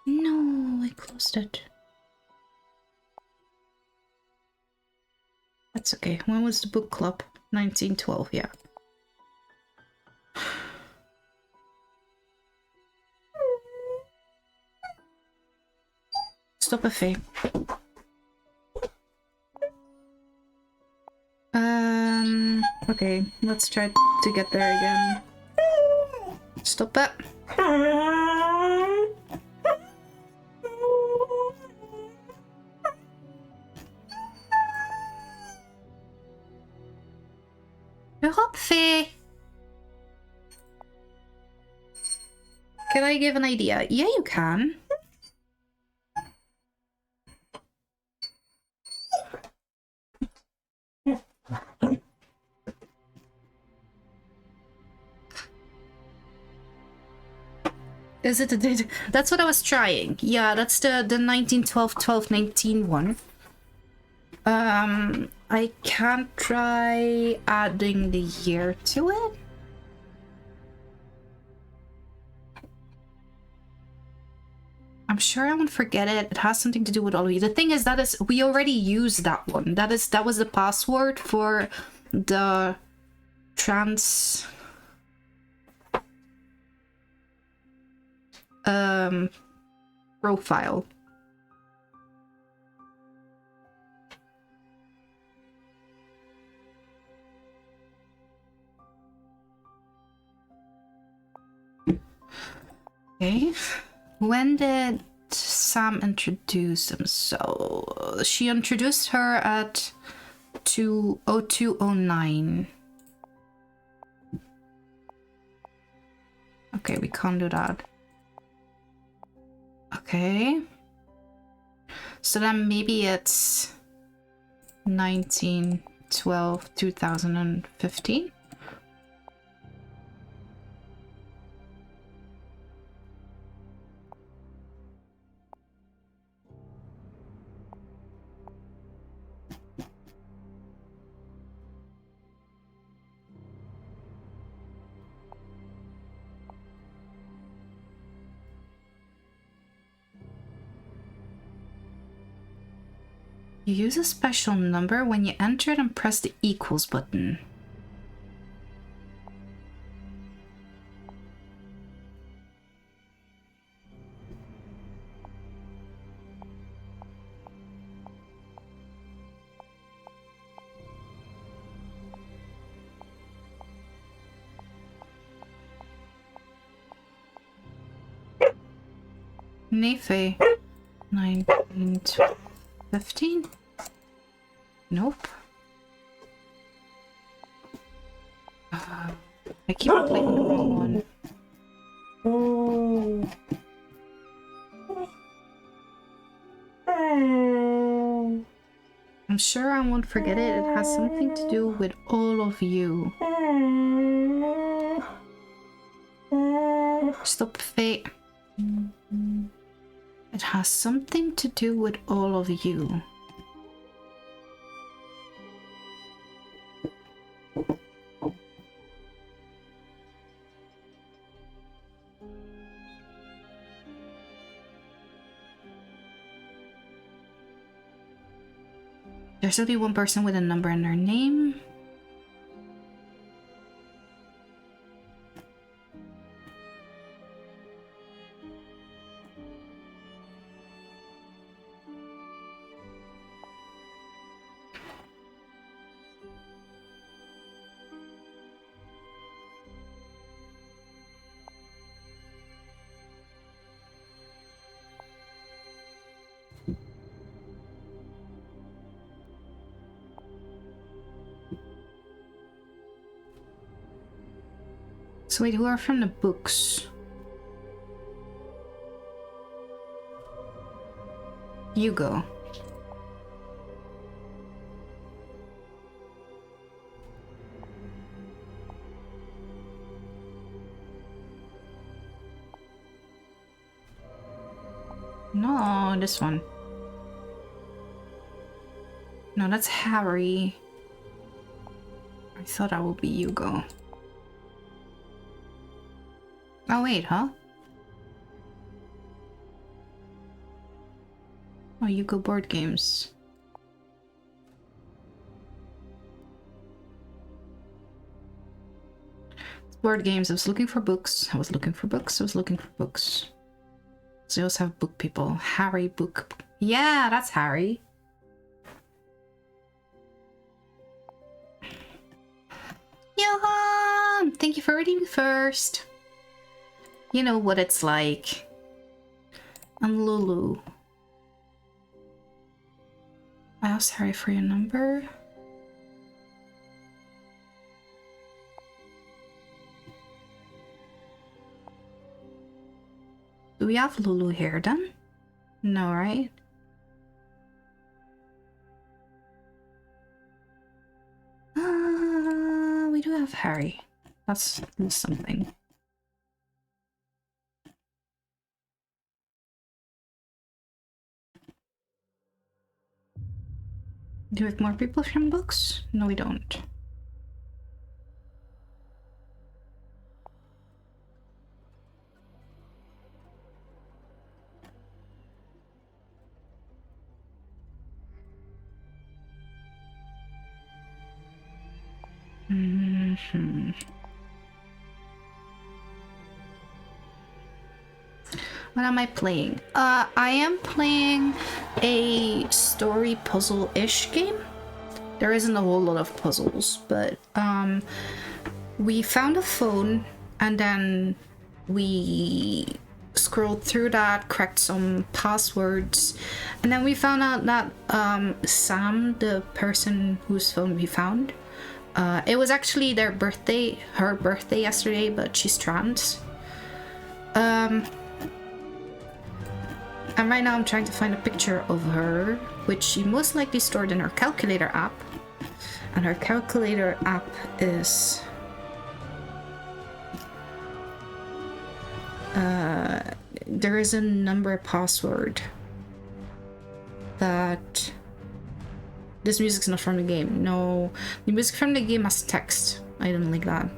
B: No, I closed it. That's okay. When was the book club? 1912, yeah. Stop a fee. Okay, let's try to get there again. Stop it. Hopfie. Can I give an idea? Yeah, you can. Is it a date? That's what I was trying. Yeah, that's the 1912-12-19 one. I can't try adding the year to it. I'm sure I won't forget it. It has something to do with all of you. The thing is, we already used that one. That was the password for the trans profile. Okay. When did Sam introduce him? So she introduced her at 0209. Okay, we can't do that. Okay. So then maybe it's 1912, 2015. You use a special number when you enter it and press the equals button. Nefe, 1915? Nope. I keep clicking the wrong one. I'm sure I won't forget it. It has something to do with all of you. Stop, Faye. It has something to do with all of you. There's only one person with a number in their name. So wait, who are from the books? You go. No, this one. No, that's Harry. I thought that would be Hugo. Oh wait, huh? Oh, Hugo board games. Board games. I was looking for books. I was looking for books. I was looking for books. So you also have book people. Harry book. Yeah, that's Harry. Johan! Thank you for reading first. You know what it's like. I'm Lulu. I asked Harry for your number. Do we have Lulu here then? No, right? We do have Harry. That's something. Do we have more people from books? No, we don't. What am I playing? I am playing a story puzzle-ish game. There isn't a whole lot of puzzles, but we found a phone and then we scrolled through that, cracked some passwords, and then we found out that Sam, the person whose phone we found, it was actually her birthday yesterday, but she's trans. And right now I'm trying to find a picture of her, which she most likely stored in her calculator app. And her calculator app is... there is a number password that... This music's not from the game. No, the music from the game has text. I don't like that.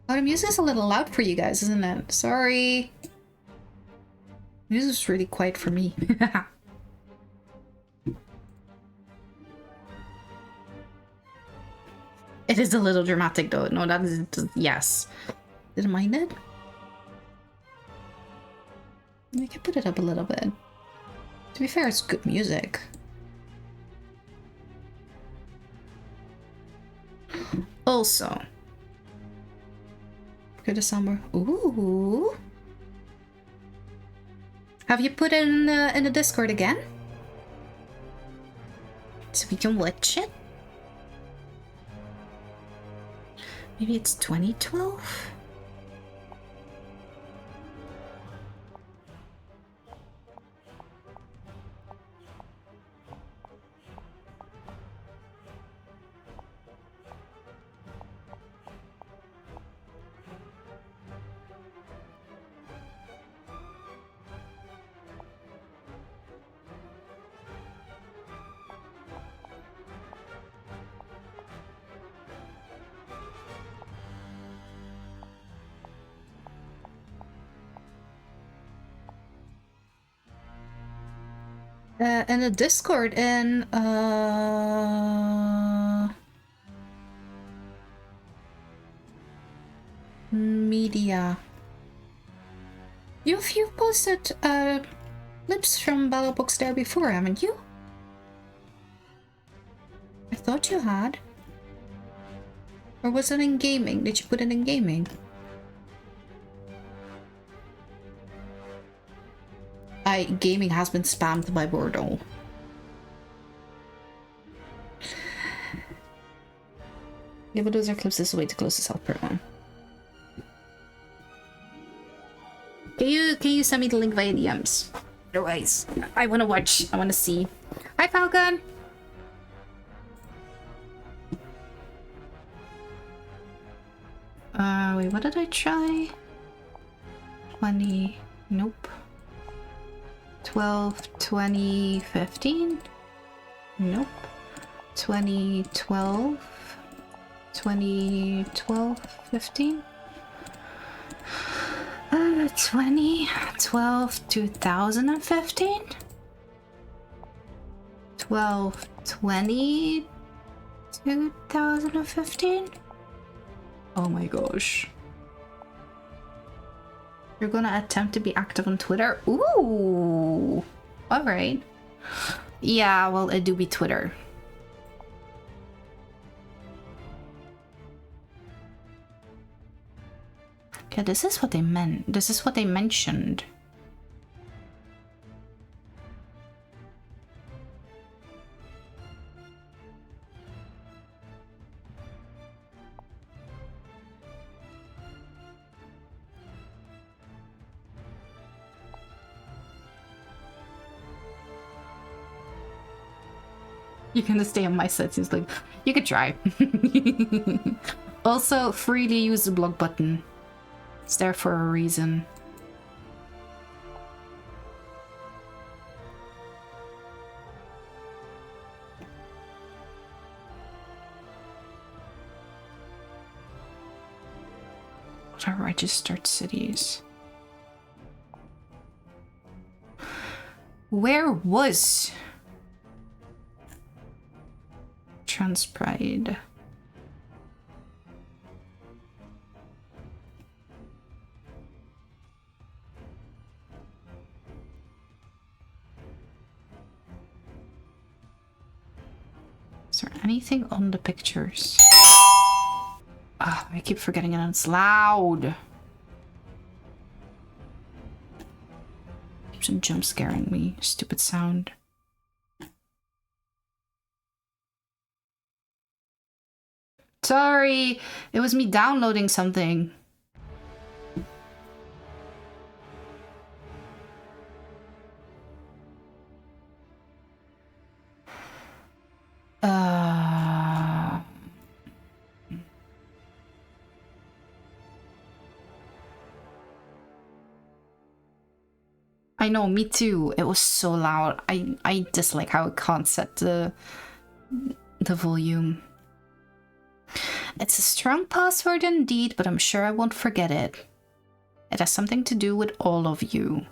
B: Oh, the music's a little loud for you guys, isn't it? Sorry. Music's really quiet for me. It is a little dramatic though. No, that is... Yes. Didn't mind it? I can put it up a little bit. To be fair, it's good music. Also... Go to somewhere. Ooh. Have you put it in the Discord again? So we can watch it? Maybe it's 2012? In the Discord, in media. You've posted clips from Battle Books there before, haven't you? I thought you had. Or was it in gaming? Did you put it in gaming? Gaming has been spammed by Bordeaux. Yeah, but those are clips. This is a way to close this out per one. Can you send me the link via DMs? Otherwise, I want to watch. I want to see. Hi, Falcon. Wait, what did I try? 20. Nope. 2015? Nope. 2012? 15? 2012, 2015? 12, 20, 2015? Oh my gosh. You're gonna attempt to be active on Twitter? Ooh! Alright. Yeah, well, it do be Twitter. Okay, this is what they meant. This is what they mentioned. You're gonna stay on my set. Seems like you could try. Also, freely use the block button. It's there for a reason. What are registered cities? Where was Transpride? Is there anything on the pictures? Ah, I keep forgetting it. It's loud. Keeps on jump scaring me. Stupid sound. Sorry, it was me downloading something. I know, me too. It was so loud. I dislike how it can't set the volume. It's a strong password indeed, but I'm sure I won't forget it. It has something to do with all of you.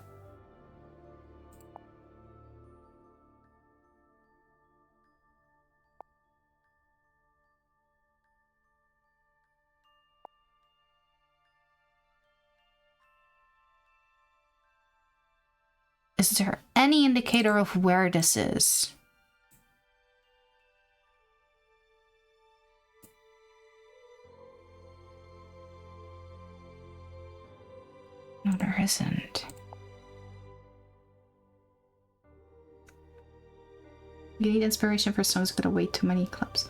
B: Is there any indicator of where this is? No, there isn't. You need inspiration for songs, gotta wait too many clips.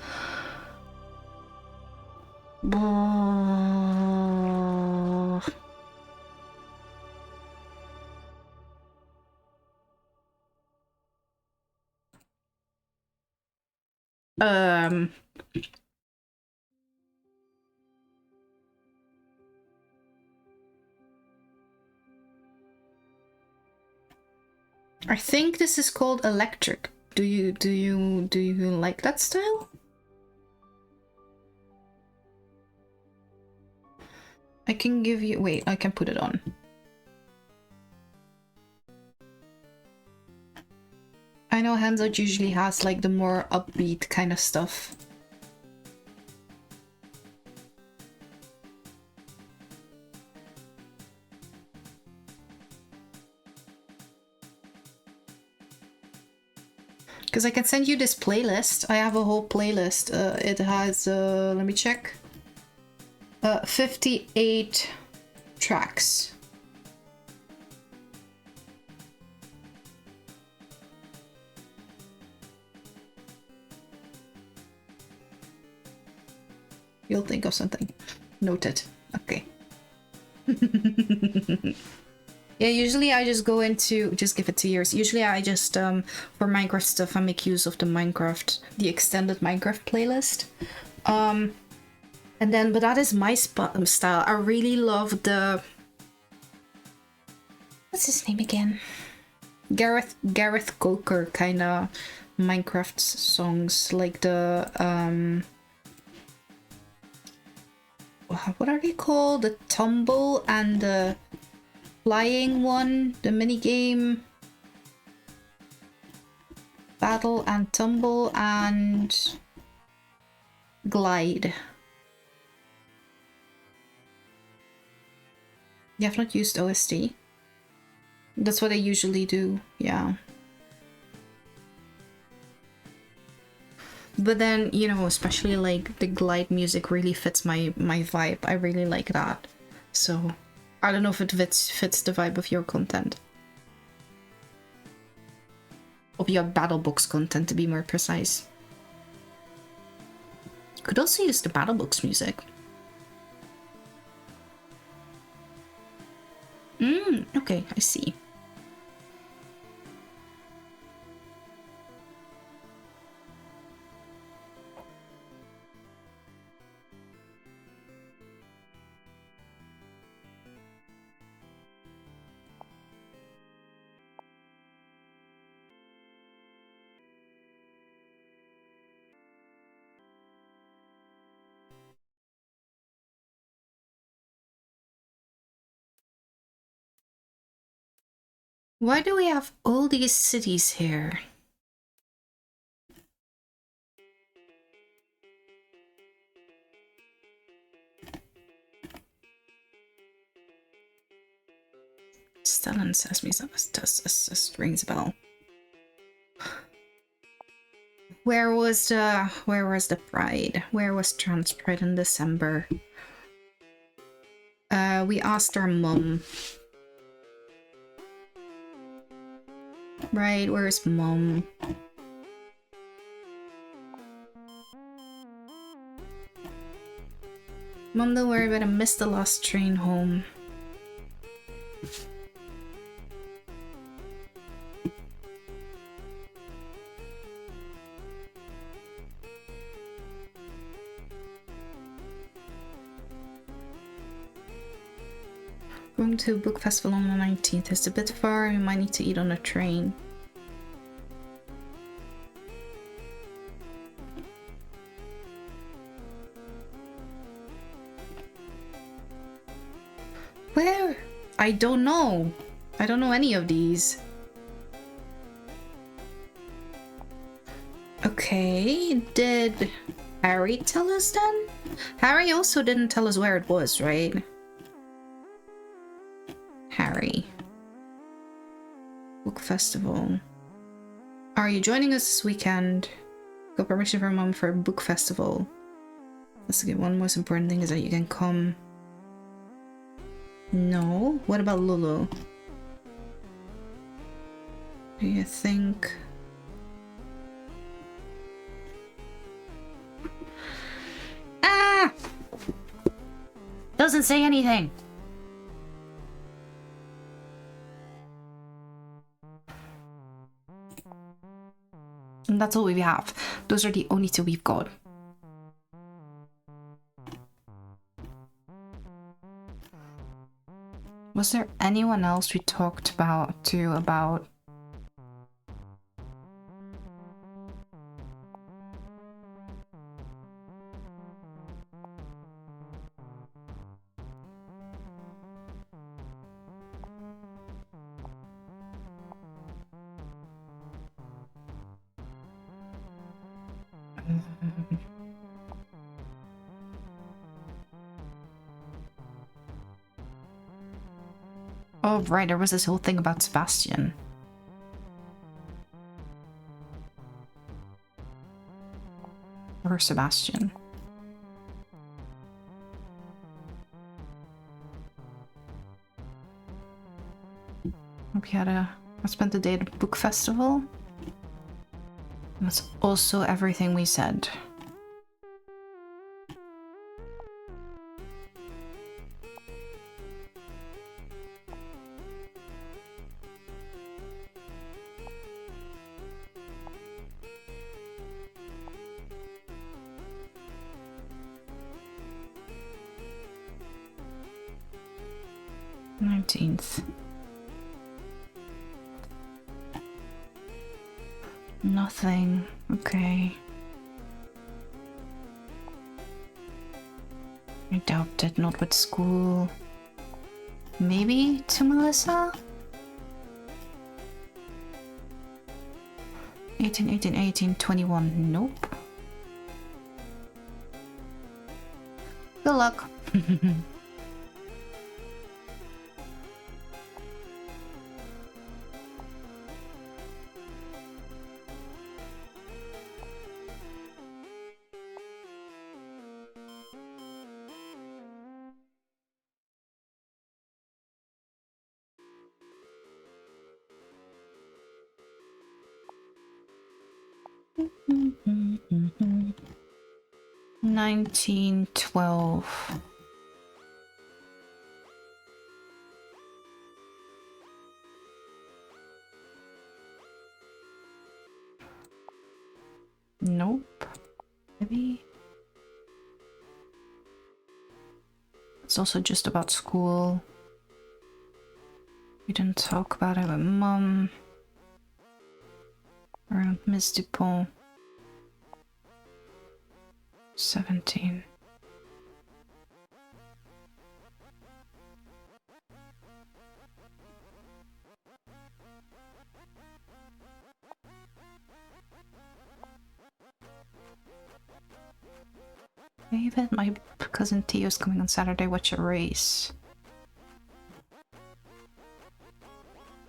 B: I think this is called electric. Do you like that style? I can give you, wait, I can put it on. I know Hands Out usually has like the more upbeat kind of stuff. Because I can send you this playlist. I have a whole playlist. It has, let me check. 58 tracks. You'll think of something. Noted. Okay. Yeah, usually I just go into, just give it 2 years. Usually I just, for Minecraft stuff, I make use of the extended Minecraft playlist. And then, but that is my style. I really love the, what's his name again? Gareth Coker kind of Minecraft songs, like the, what are they called? The tumble and the flying one, the minigame, battle and tumble and glide. You have not used OST? That's what I usually do, yeah. But then, you know, especially like the glide music really fits my vibe. I really like that. So I don't know if it fits the vibe of your content. Of your BattleBox content, to be more precise. Could also use the BattleBox music. Okay, I see. Why do we have all these cities here? Stellan says me something. This rings a bell. Where was the Pride? Where was Trans Pride in December? We asked our mum. Right, where's mom? Mom, don't worry about it. I missed the last train home. Going to a book festival on the 19th. It's a bit far. We might need to eat on a train. Where? I don't know. I don't know any of these. Okay, did Harry tell us then? Harry also didn't tell us where it was, right? Harry. Book festival. Are you joining us this weekend? Got permission from Mom for a book festival. That's the one most important thing is that you can come. No? What about Lulu? Do you think... Ah! Doesn't say anything. And that's all we have. Those are the only two we've got. Was there anyone else we talked about too about? Oh, right, there was this whole thing about Sebastian. Or Sebastian. We had I spent the day at a book festival. That's also everything we said. Nothing. Okay. I doubt it. Not with school. Maybe to Melissa? 18, 18, 18, 21. Nope. Good luck. Mm-hmm. 1912. Nope. Maybe. It's also just about school. We didn't talk about it with Mom. Or Miss Dupont. 17. David, my cousin Theo's coming on Saturday. Watch a race.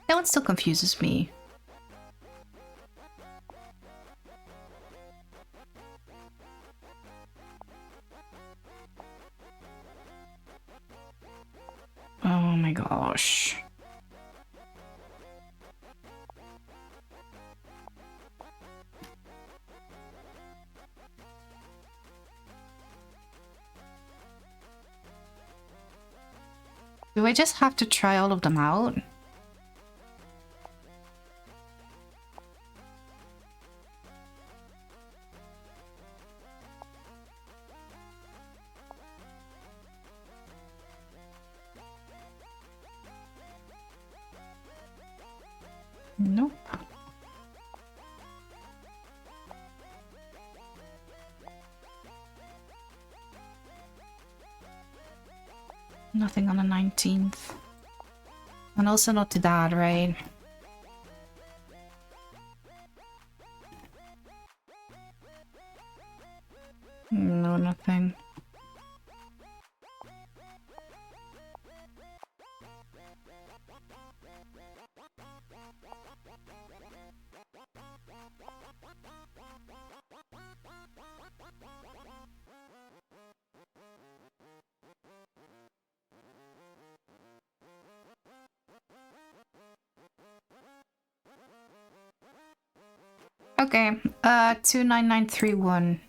B: That one still confuses me. Oh my gosh. Do I just have to try all of them out? Nope. Nothing on the 19th. And also not to Dad, right? No, nothing. Okay, 29931.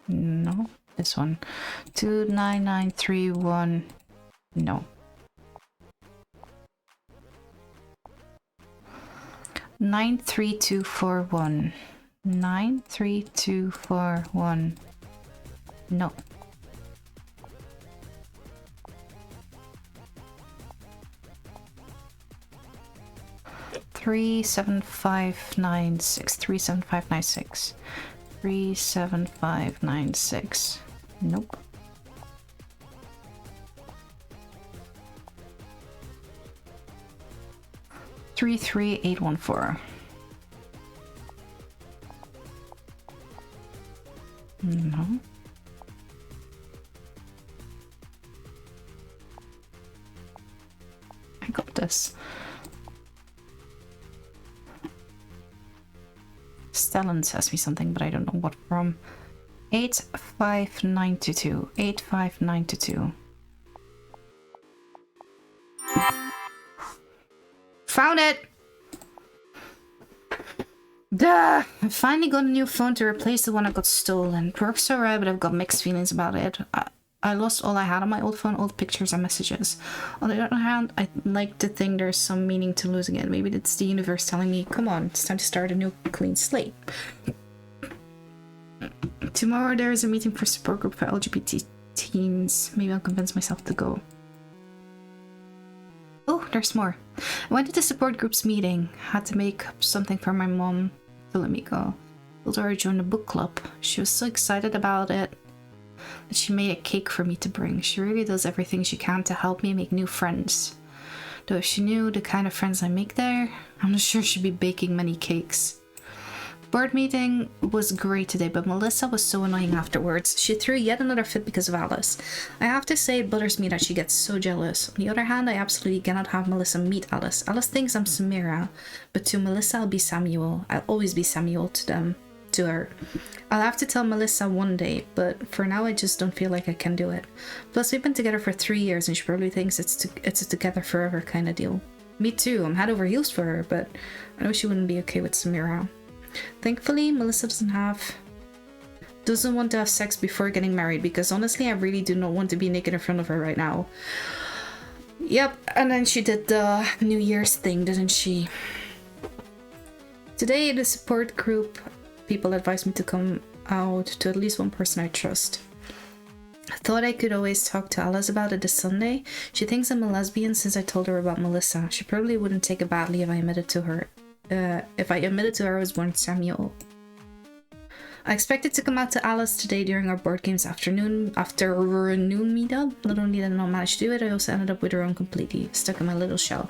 B: No, this one. 29931. No. 93241. 93241. No. 37596. 37596. 37596. Nope. Three 814. No. I got this. Stellan says me something, but I don't know what from. 85922. 85922. Found it! Duh! I finally got a new phone to replace the one I got stolen. It works alright, but I've got mixed feelings about it. I lost all I had on my old phone, all the pictures and messages. On the other hand, I like to think there's some meaning to losing it. Maybe it's the universe telling me, come on, it's time to start a new clean slate. Tomorrow there is a meeting for support group for LGBT teens. Maybe I'll convince myself to go. Oh, there's more. I went to the support group's meeting. Had to make up something for my mom to let me go. Told her I joined the book club. She was so excited about it that she made a cake for me to bring. She really does everything she can to help me make new friends. Though if she knew the kind of friends I make there, I'm not sure she'd be baking many cakes. Board meeting was great today, but Melissa was so annoying afterwards. She threw yet another fit because of Alice. I have to say it bothers me that she gets so jealous. On the other hand, I absolutely cannot have Melissa meet Alice. Alice thinks I'm Samira, but to Melissa I'll be Samuel. I'll always be Samuel to her. I'll have to tell Melissa one day, but for now I just don't feel like I can do it. Plus we've been together for 3 years and she probably thinks it's a together forever kind of deal. Me too, I'm head over heels for her, but I know she wouldn't be okay with Samira. Thankfully, Melissa doesn't want to have sex before getting married, because honestly I really do not want to be naked in front of her right now. Yep, and then she did the New Year's thing, didn't she? Today the support group people advised me to come out to at least one person I trust. I thought I could always talk to Alice about it this Sunday. She thinks I'm a lesbian since I told her about Melissa. She probably wouldn't take it badly if I admitted to her. If I admitted to her I was born Samuel. I expected to come out to Alice today during our board games afternoon meetup. Not only did I not manage to do it, I also ended up with her own completely, stuck in my little shell.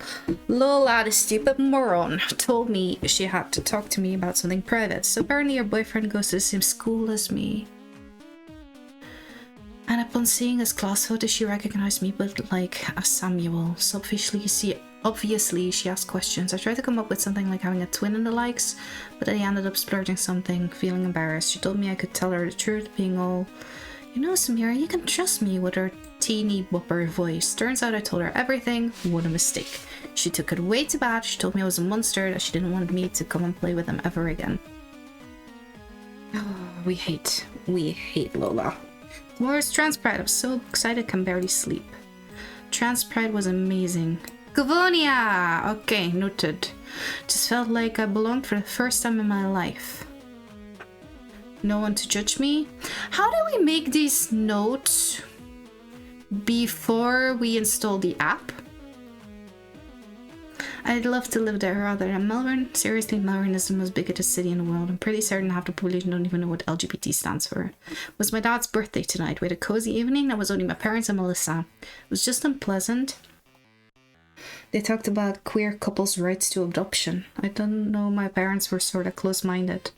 B: Lola, the stupid moron, told me she had to talk to me about something private, so apparently her boyfriend goes to the same school as me. And upon seeing his class photo, she recognized me, but like a Samuel. So obviously she asked questions. I tried to come up with something like having a twin and the likes, but I ended up splurging something, feeling embarrassed. She told me I could tell her the truth, being all, you know, Samira, you can trust me, with her teeny bopper voice. Turns out I told her everything. What a mistake. She took it way too bad. She told me I was a monster, that she didn't want me to come and play with them ever again. Oh, we hate Lola. Tomorrow's Trans Pride. I'm so excited I can barely sleep. Trans Pride was amazing. Gavonia! Okay, noted. Just felt like I belonged for the first time in my life. No one to judge me? How do we make these notes before we install the app? I'd love to live there rather than Melbourne. Seriously, Melbourne is the most bigoted city in the world. I'm pretty certain half the population don't even know what LGBT stands for. It was my dad's birthday tonight. We had a cozy evening that was only my parents and Melissa. It was just unpleasant. They talked about queer couples' rights to adoption. I don't know, my parents were sort of close-minded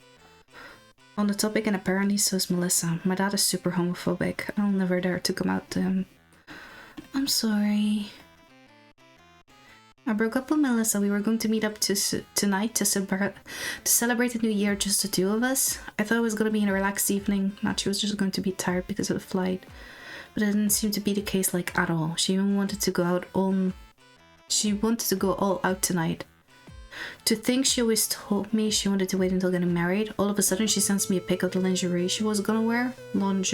B: on the topic, and apparently so is Melissa. My dad is super homophobic. I'll never dare to come out to him. I'm sorry. I broke up with Melissa. We were going to meet up tonight to celebrate the new year, just the two of us. I thought it was going to be a relaxed evening, not she was just going to be tired because of the flight. But it didn't seem to be the case, like, at all. She even wanted to go out all out tonight. To think she always told me she wanted to wait until getting married. All of a sudden she sends me a pic of the lingerie she was gonna wear. But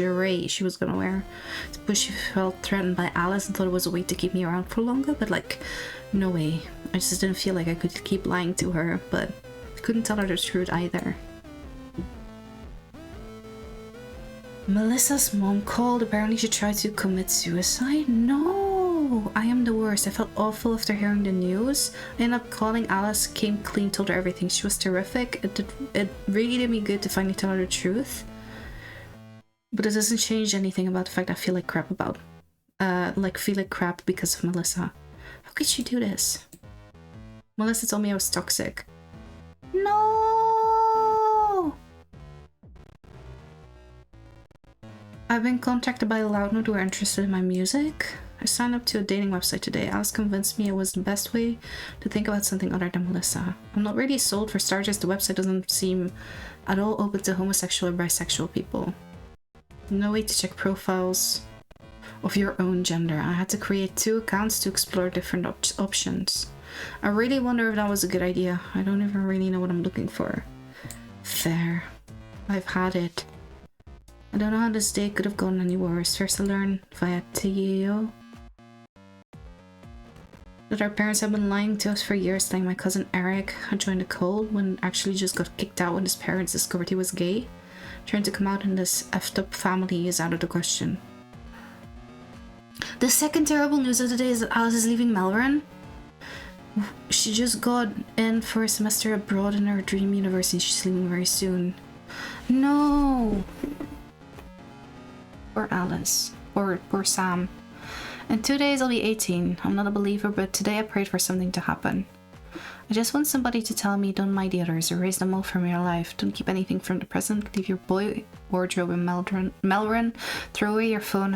B: she felt threatened by Alice and thought it was a way to keep me around for longer. But like, no way. I just didn't feel like I could keep lying to her, but I couldn't tell her the truth either. Melissa's mom called. Apparently she tried to commit suicide. No! I am the worst. I felt awful after hearing the news. I ended up calling Alice, came clean, told her everything. She was terrific. It really did me good to finally tell her the truth. But it doesn't change anything about the fact I feel like crap because of Melissa. How could she do this? Melissa told me I was toxic. No! I've been contacted by Loudnote who are interested in my music. I signed up to a dating website today. Alice convinced me it was the best way to think about something other than Melissa. I'm not really sold. For starters, the website doesn't seem at all open to homosexual or bisexual people. No way to check profiles of your own gender. I had to create 2 accounts to explore different options. I really wonder if that was a good idea. I don't even really know what I'm looking for. Fair. I've had it. I don't know how this day could have gone any worse. First I learned via Teo that our parents have been lying to us for years, saying my cousin Eric had joined the cult when actually just got kicked out when his parents discovered he was gay. Trying to come out in this effed up family is out of the question. The second terrible news of the day is that Alice is leaving Melbourne. She just got in for a semester abroad in her dream university. She's leaving very soon. No! Poor Alice. Poor Sam. In 2 days I'll be 18. I'm not a believer, but today I prayed for something to happen. I just want somebody to tell me don't mind the others, erase them all from your life. Don't keep anything from the present. Leave your boy wardrobe in Melbourne. Throw away your phone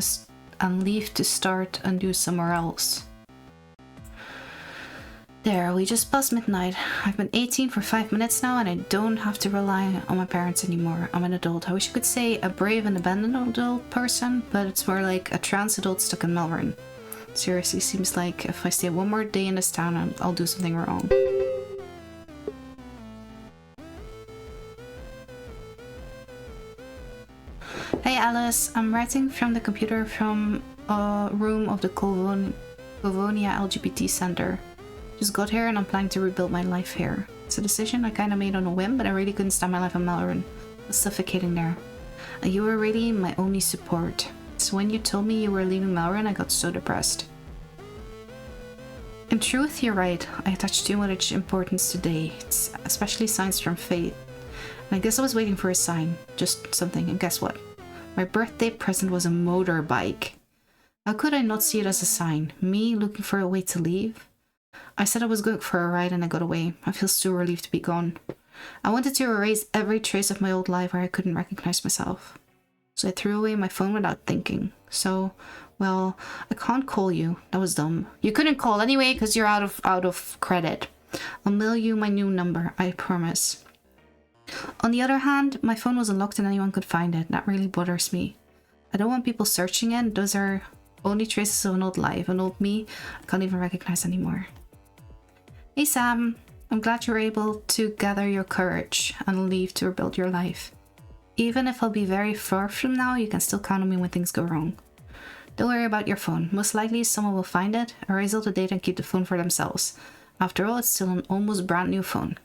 B: and leave to start and do somewhere else. There, we just passed midnight. I've been 18 for 5 minutes now and I don't have to rely on my parents anymore. I'm an adult. I wish I could say a brave and abandoned adult person, but it's more like a trans adult stuck in Melbourne. Seriously, seems like if I stay one more day in this town, I'll do something wrong. Hey Alice, I'm writing from the computer from a room of the Colvonia LGBT Center. Just got here and I'm planning to rebuild my life here. It's a decision I kind of made on a whim, but I really couldn't stand my life in Melbourne. I was suffocating there. And you were really my only support. So when you told me you were leaving Melbourne, I got so depressed. In truth, you're right. I attach too much importance to dates, especially signs from fate. And I guess I was waiting for a sign. Just something, and guess what? My birthday present was a motorbike. How could I not see it as a sign? Me looking for a way to leave? I said I was going for a ride and I got away. I feel so relieved to be gone. I wanted to erase every trace of my old life where I couldn't recognize myself. So I threw away my phone without thinking. So, well, I can't call you. That was dumb. You couldn't call anyway because you're out of credit. I'll mail you my new number, I promise. On the other hand, my phone was unlocked and anyone could find it. That really bothers me. I don't want people searching it. Those are only traces of an old life, an old me I can't even recognize anymore. Hey Sam, I'm glad you're able to gather your courage and leave to rebuild your life. Even if I'll be very far from now, you can still count on me when things go wrong. Don't worry about your phone. Most likely someone will find it, erase all the data and keep the phone for themselves. After all, it's still an almost brand new phone.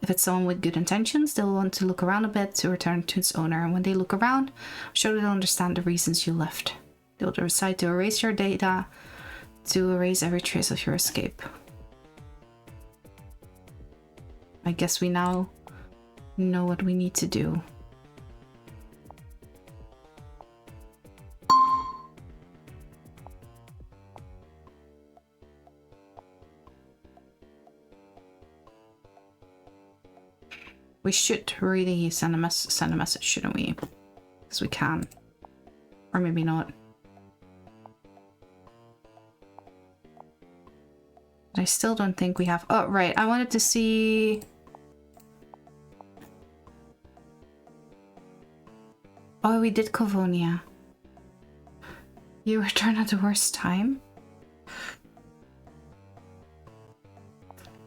B: If it's someone with good intentions, they'll want to look around a bit to return to its owner, and when they look around, I'm sure they'll understand the reasons you left. They'll decide to erase your data, to erase every trace of your escape. I guess we now know what we need to do. We should really send a message, shouldn't we? Because we can. Or maybe not. But I still don't think we have... Oh, right. I wanted to see... Oh, we did Covonia. You returned at the worst time?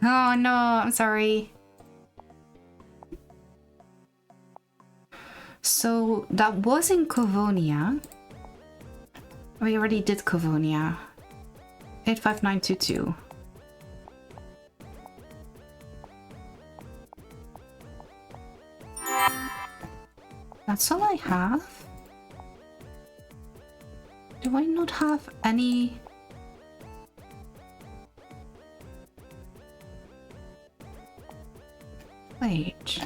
B: Oh, no. I'm sorry. So that was in Covonia. We already did Covonia. 85922. That's all I have. Do I not have any? Wait.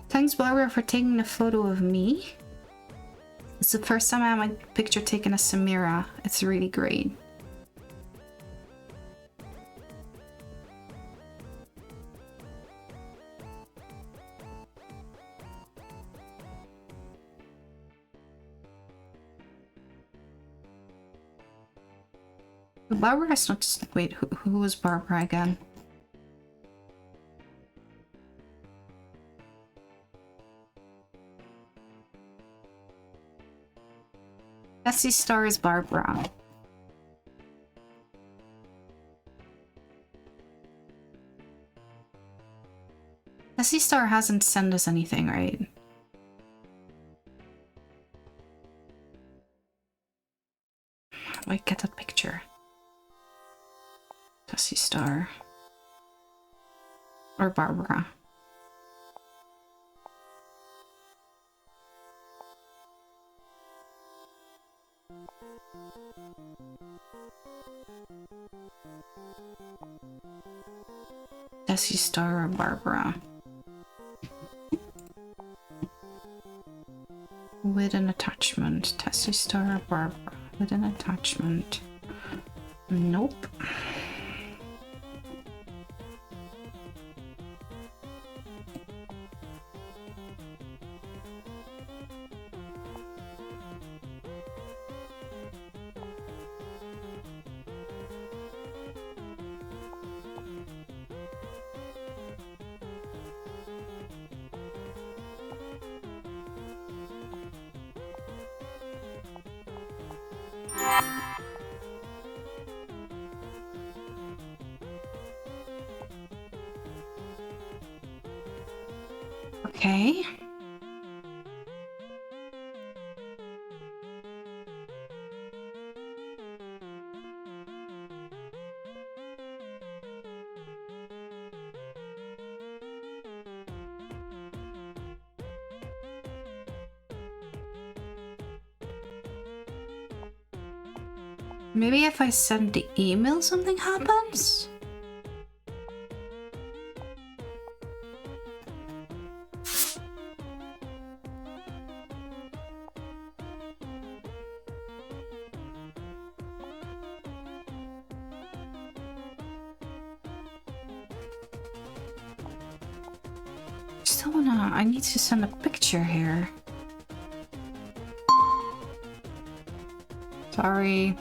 B: Thanks, Barbara, for taking a photo of me. It's the first time I have my picture taken as Samira. It's really great. Barbara is not just... Wait, who was Barbara again? Essie Star is Barbara. Essie Star hasn't sent us anything, right? How do I get that picture? Essie Star. Or Barbara. Essie Star or Barbara. With an attachment. Tessie Star or Barbara. With an attachment. Nope. Okay. Maybe if I send the email, something happens? Still wanna... I need to send a picture here. Sorry.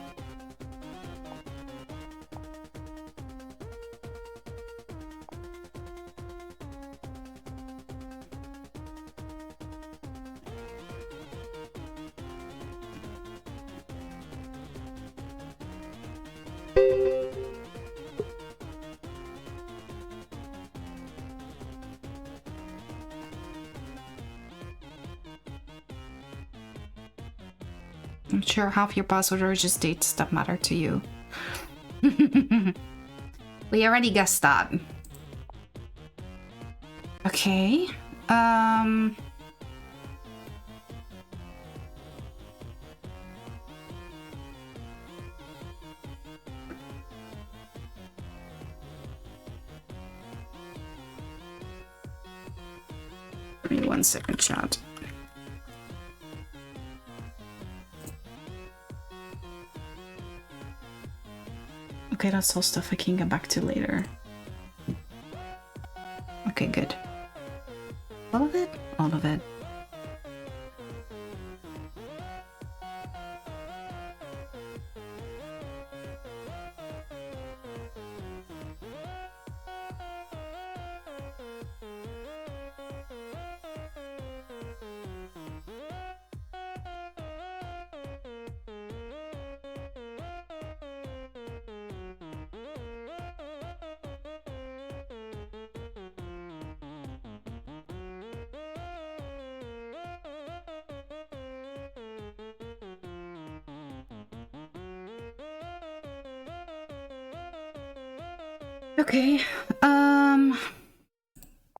B: I'm sure half your password are just dates that matter to you. We already guessed that. Okay. Give me 1 second, chat. Okay, that's all stuff I can get back to later. Okay, good. All of it? All of it. Okay,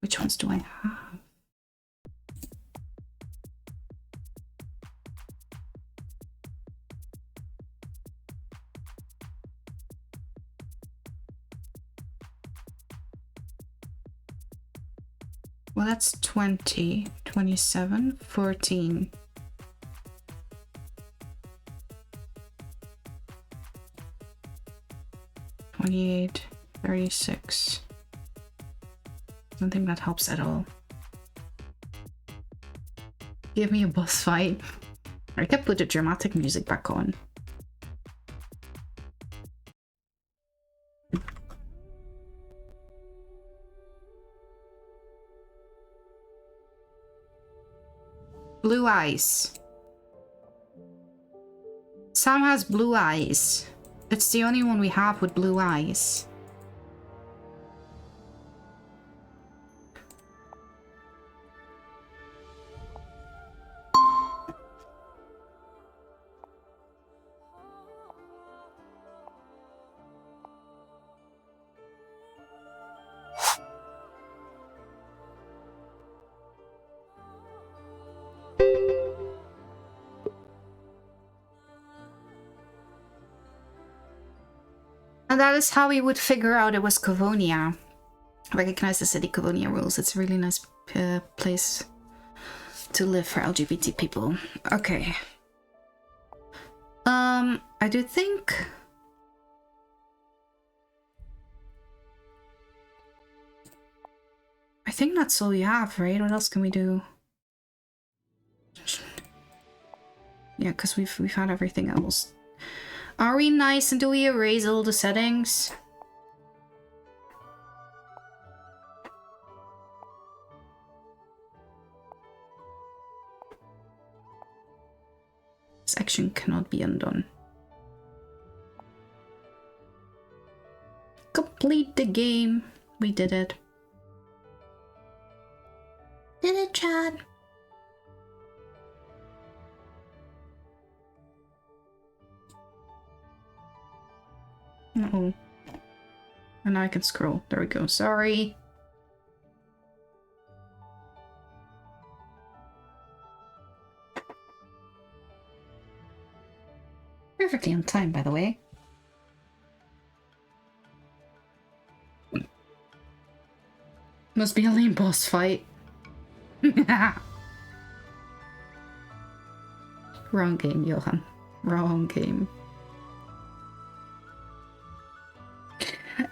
B: which ones do I have? Well, that's 20, 27, 14. $28, 36. I don't think that helps at all. Give me a boss fight. I could put the dramatic music back on. Blue eyes. Sam has blue eyes. It's the only one we have with blue eyes. And that is how we would figure out it was Cavonia. Recognize the city Cavonia rules. It's a really nice place to live for LGBT people. Okay. I do think... I think that's all we have, right? What else can we do? Yeah, because we've had everything else. Are we nice and do we erase all the settings? This action cannot be undone. Complete the game. We did it. Did it, Chad? Uh-oh. And now I can scroll. There we go. Sorry. Perfectly on time, by the way. Must be a lame boss fight. Wrong game, Johan. Wrong game.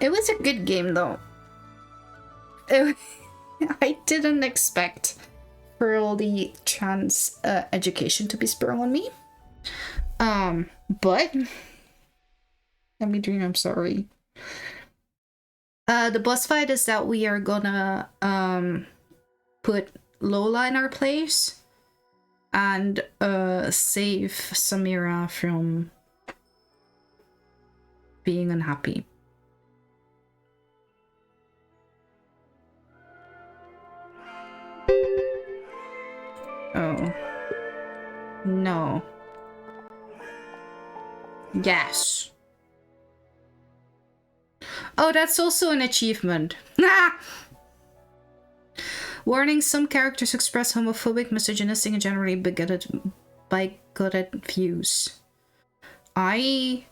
B: It was a good game, though. I didn't expect for all the trans education to be sprung on me. But let me dream. I'm sorry. The boss fight is that we are gonna put Lola in our place and save Samira from being unhappy. Oh. No. Yes. Oh, that's also an achievement. Warning, some characters express homophobic, misogynistic, and generally bigoted views. I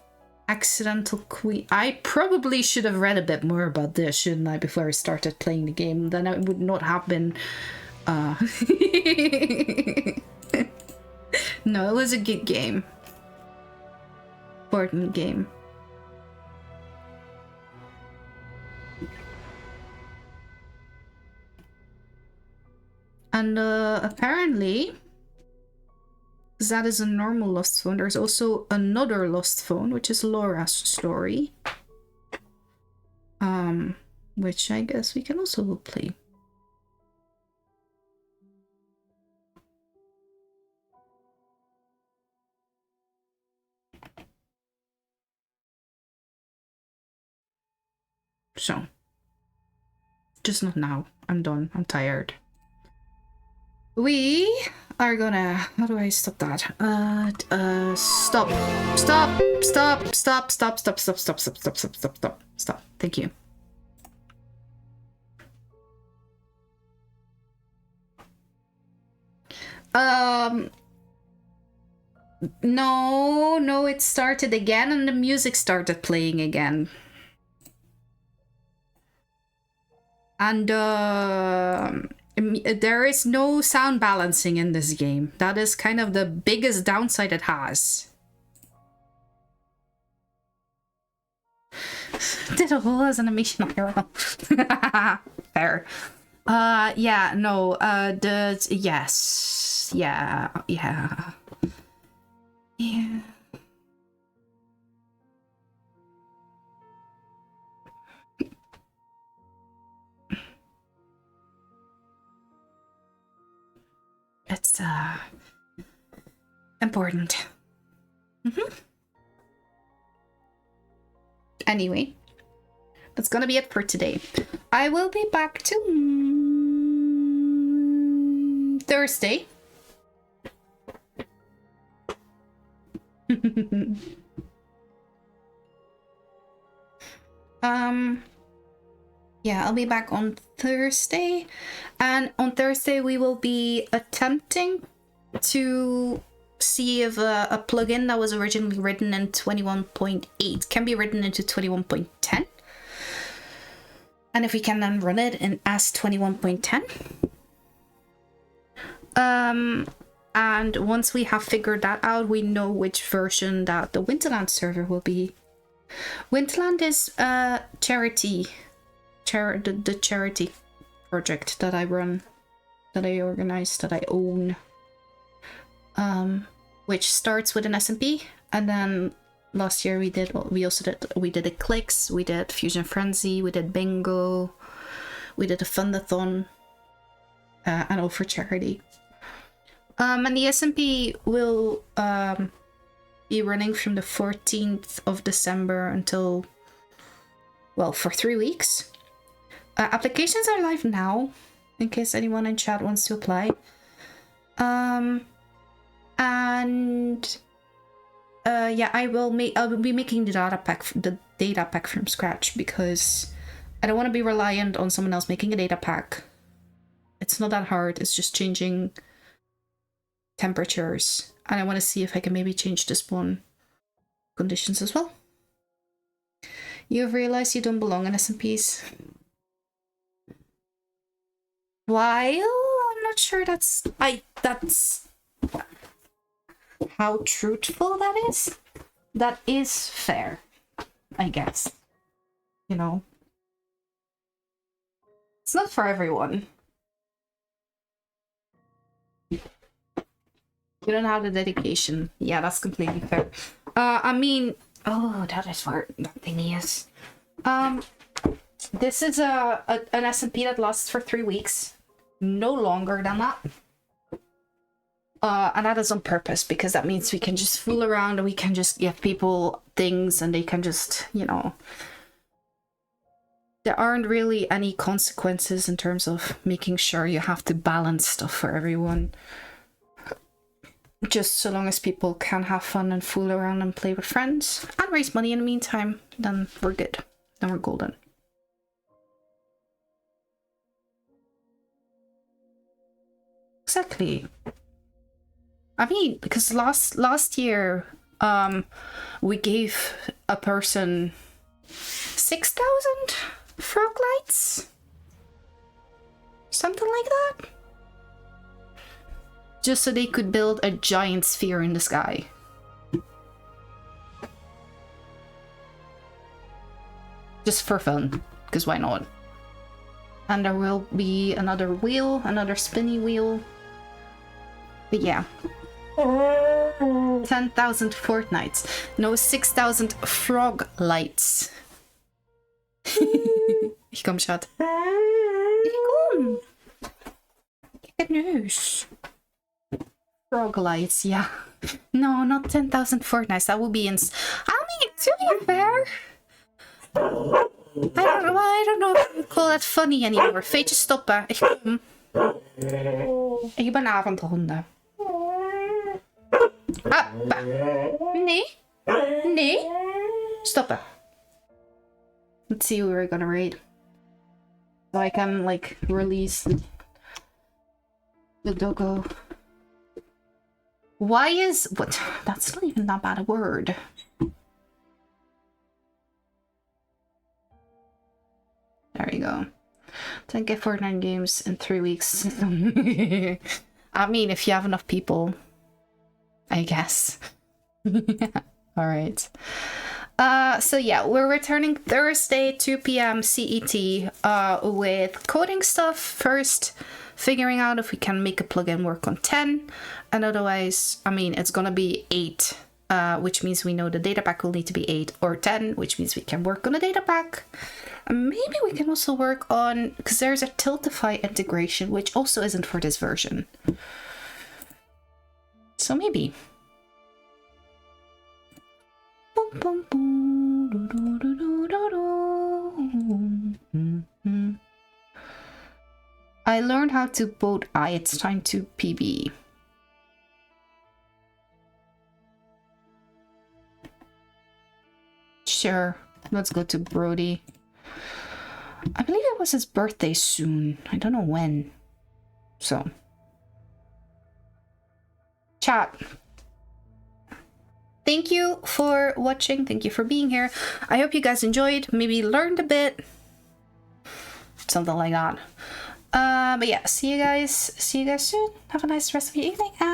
B: probably should have read a bit more about this, shouldn't I, before I started playing the game. Then I would not have been No, it was a good game. Important game. And apparently, that is a normal Lost Phone. There's also another Lost Phone, which is Laura's story. Which I guess we can also play. So, just not now. I'm done. I'm tired. We are gonna... How do I stop that? Stop. Stop. Thank you. No, it started again and the music started playing again. And there is no sound balancing in this game. That is kind of the biggest downside it has. Did a whole as animation hero. Fair. Yeah, no, yes. Yeah. It's, important. Anyway, that's gonna be it for today. I will be back to Thursday. Yeah, I'll be back on Thursday, and on Thursday we will be attempting to see if a plugin that was originally written in 21.8 can be written into 21.10, and if we can then run it in as 21.10. And once we have figured that out, we know which version that the Winterland server will be. Winterland is a charity. The charity project that I run, that I organize, that I own, which starts with an SMP, and then last year we did Eclipse, we did Fusion Frenzy, we did Bingo, we did a Fundathon, and all for charity. And the SMP will be running from the 14th of December until, well, for 3 weeks. Applications are live now, in case anyone in chat wants to apply. Yeah, I'll be making the data pack from scratch, because I don't want to be reliant on someone else making a data pack. It's not that hard. It's just changing temperatures, and I want to see if I can maybe change the spawn conditions as well. You have realized you don't belong in SMPs. While I'm not sure that's how truthful that is. That is fair, I guess. You know, it's not for everyone. You don't have the dedication. Yeah, that's completely fair. I mean, oh, that is where that thingy is. This is an SMP that lasts for 3 weeks. No longer than that. And that is on purpose, because that means we can just fool around and we can just give people things and they can just, you know... There aren't really any consequences in terms of making sure you have to balance stuff for everyone. Just so long as people can have fun and fool around and play with friends and raise money in the meantime, then we're good. Then we're golden. Exactly. I mean, because last year, we gave a person 6,000 frog lights, something like that. just so they could build a giant sphere in the sky. Just for fun, because why not? And there will be another wheel, another spinny wheel. But yeah. 10,000 fortnights. No, 6,000 frog lights. Ich komm, Schat. Ich komm. Good news. Frog lights, yeah. No, not 10,000 fortnights. That would be I mean, to be fair. I don't know if we call that funny anymore. Veetje stoppen. Ik kom. Ik ben avondronde. Appa. Nee. Nee. Stoppen. Let's see who we're gonna raid. So I can, like, release the doggo. Why is... What? That's not even that bad a word. There you go. 10k Fortnite games in 3 weeks. I mean, if you have enough people, I guess. Alright. So yeah, we're returning Thursday, 2 p.m. CET with coding stuff first, figuring out if we can make a plugin work on 10, and otherwise, I mean, it's gonna be 8, which means we know the data pack will need to be 8 or 10, which means we can work on a data pack. Maybe we can also work on, because there's a Tiltify integration, which also isn't for this version. So maybe. I learned how to boat eye. It's time to PB. Sure, let's go to Brody. I believe it was his birthday soon. I don't know when. So. Chat. Thank you for watching. Thank you for being here. I hope you guys enjoyed. Maybe learned a bit. Something like that. But yeah, see you guys soon. Have a nice rest of your evening. And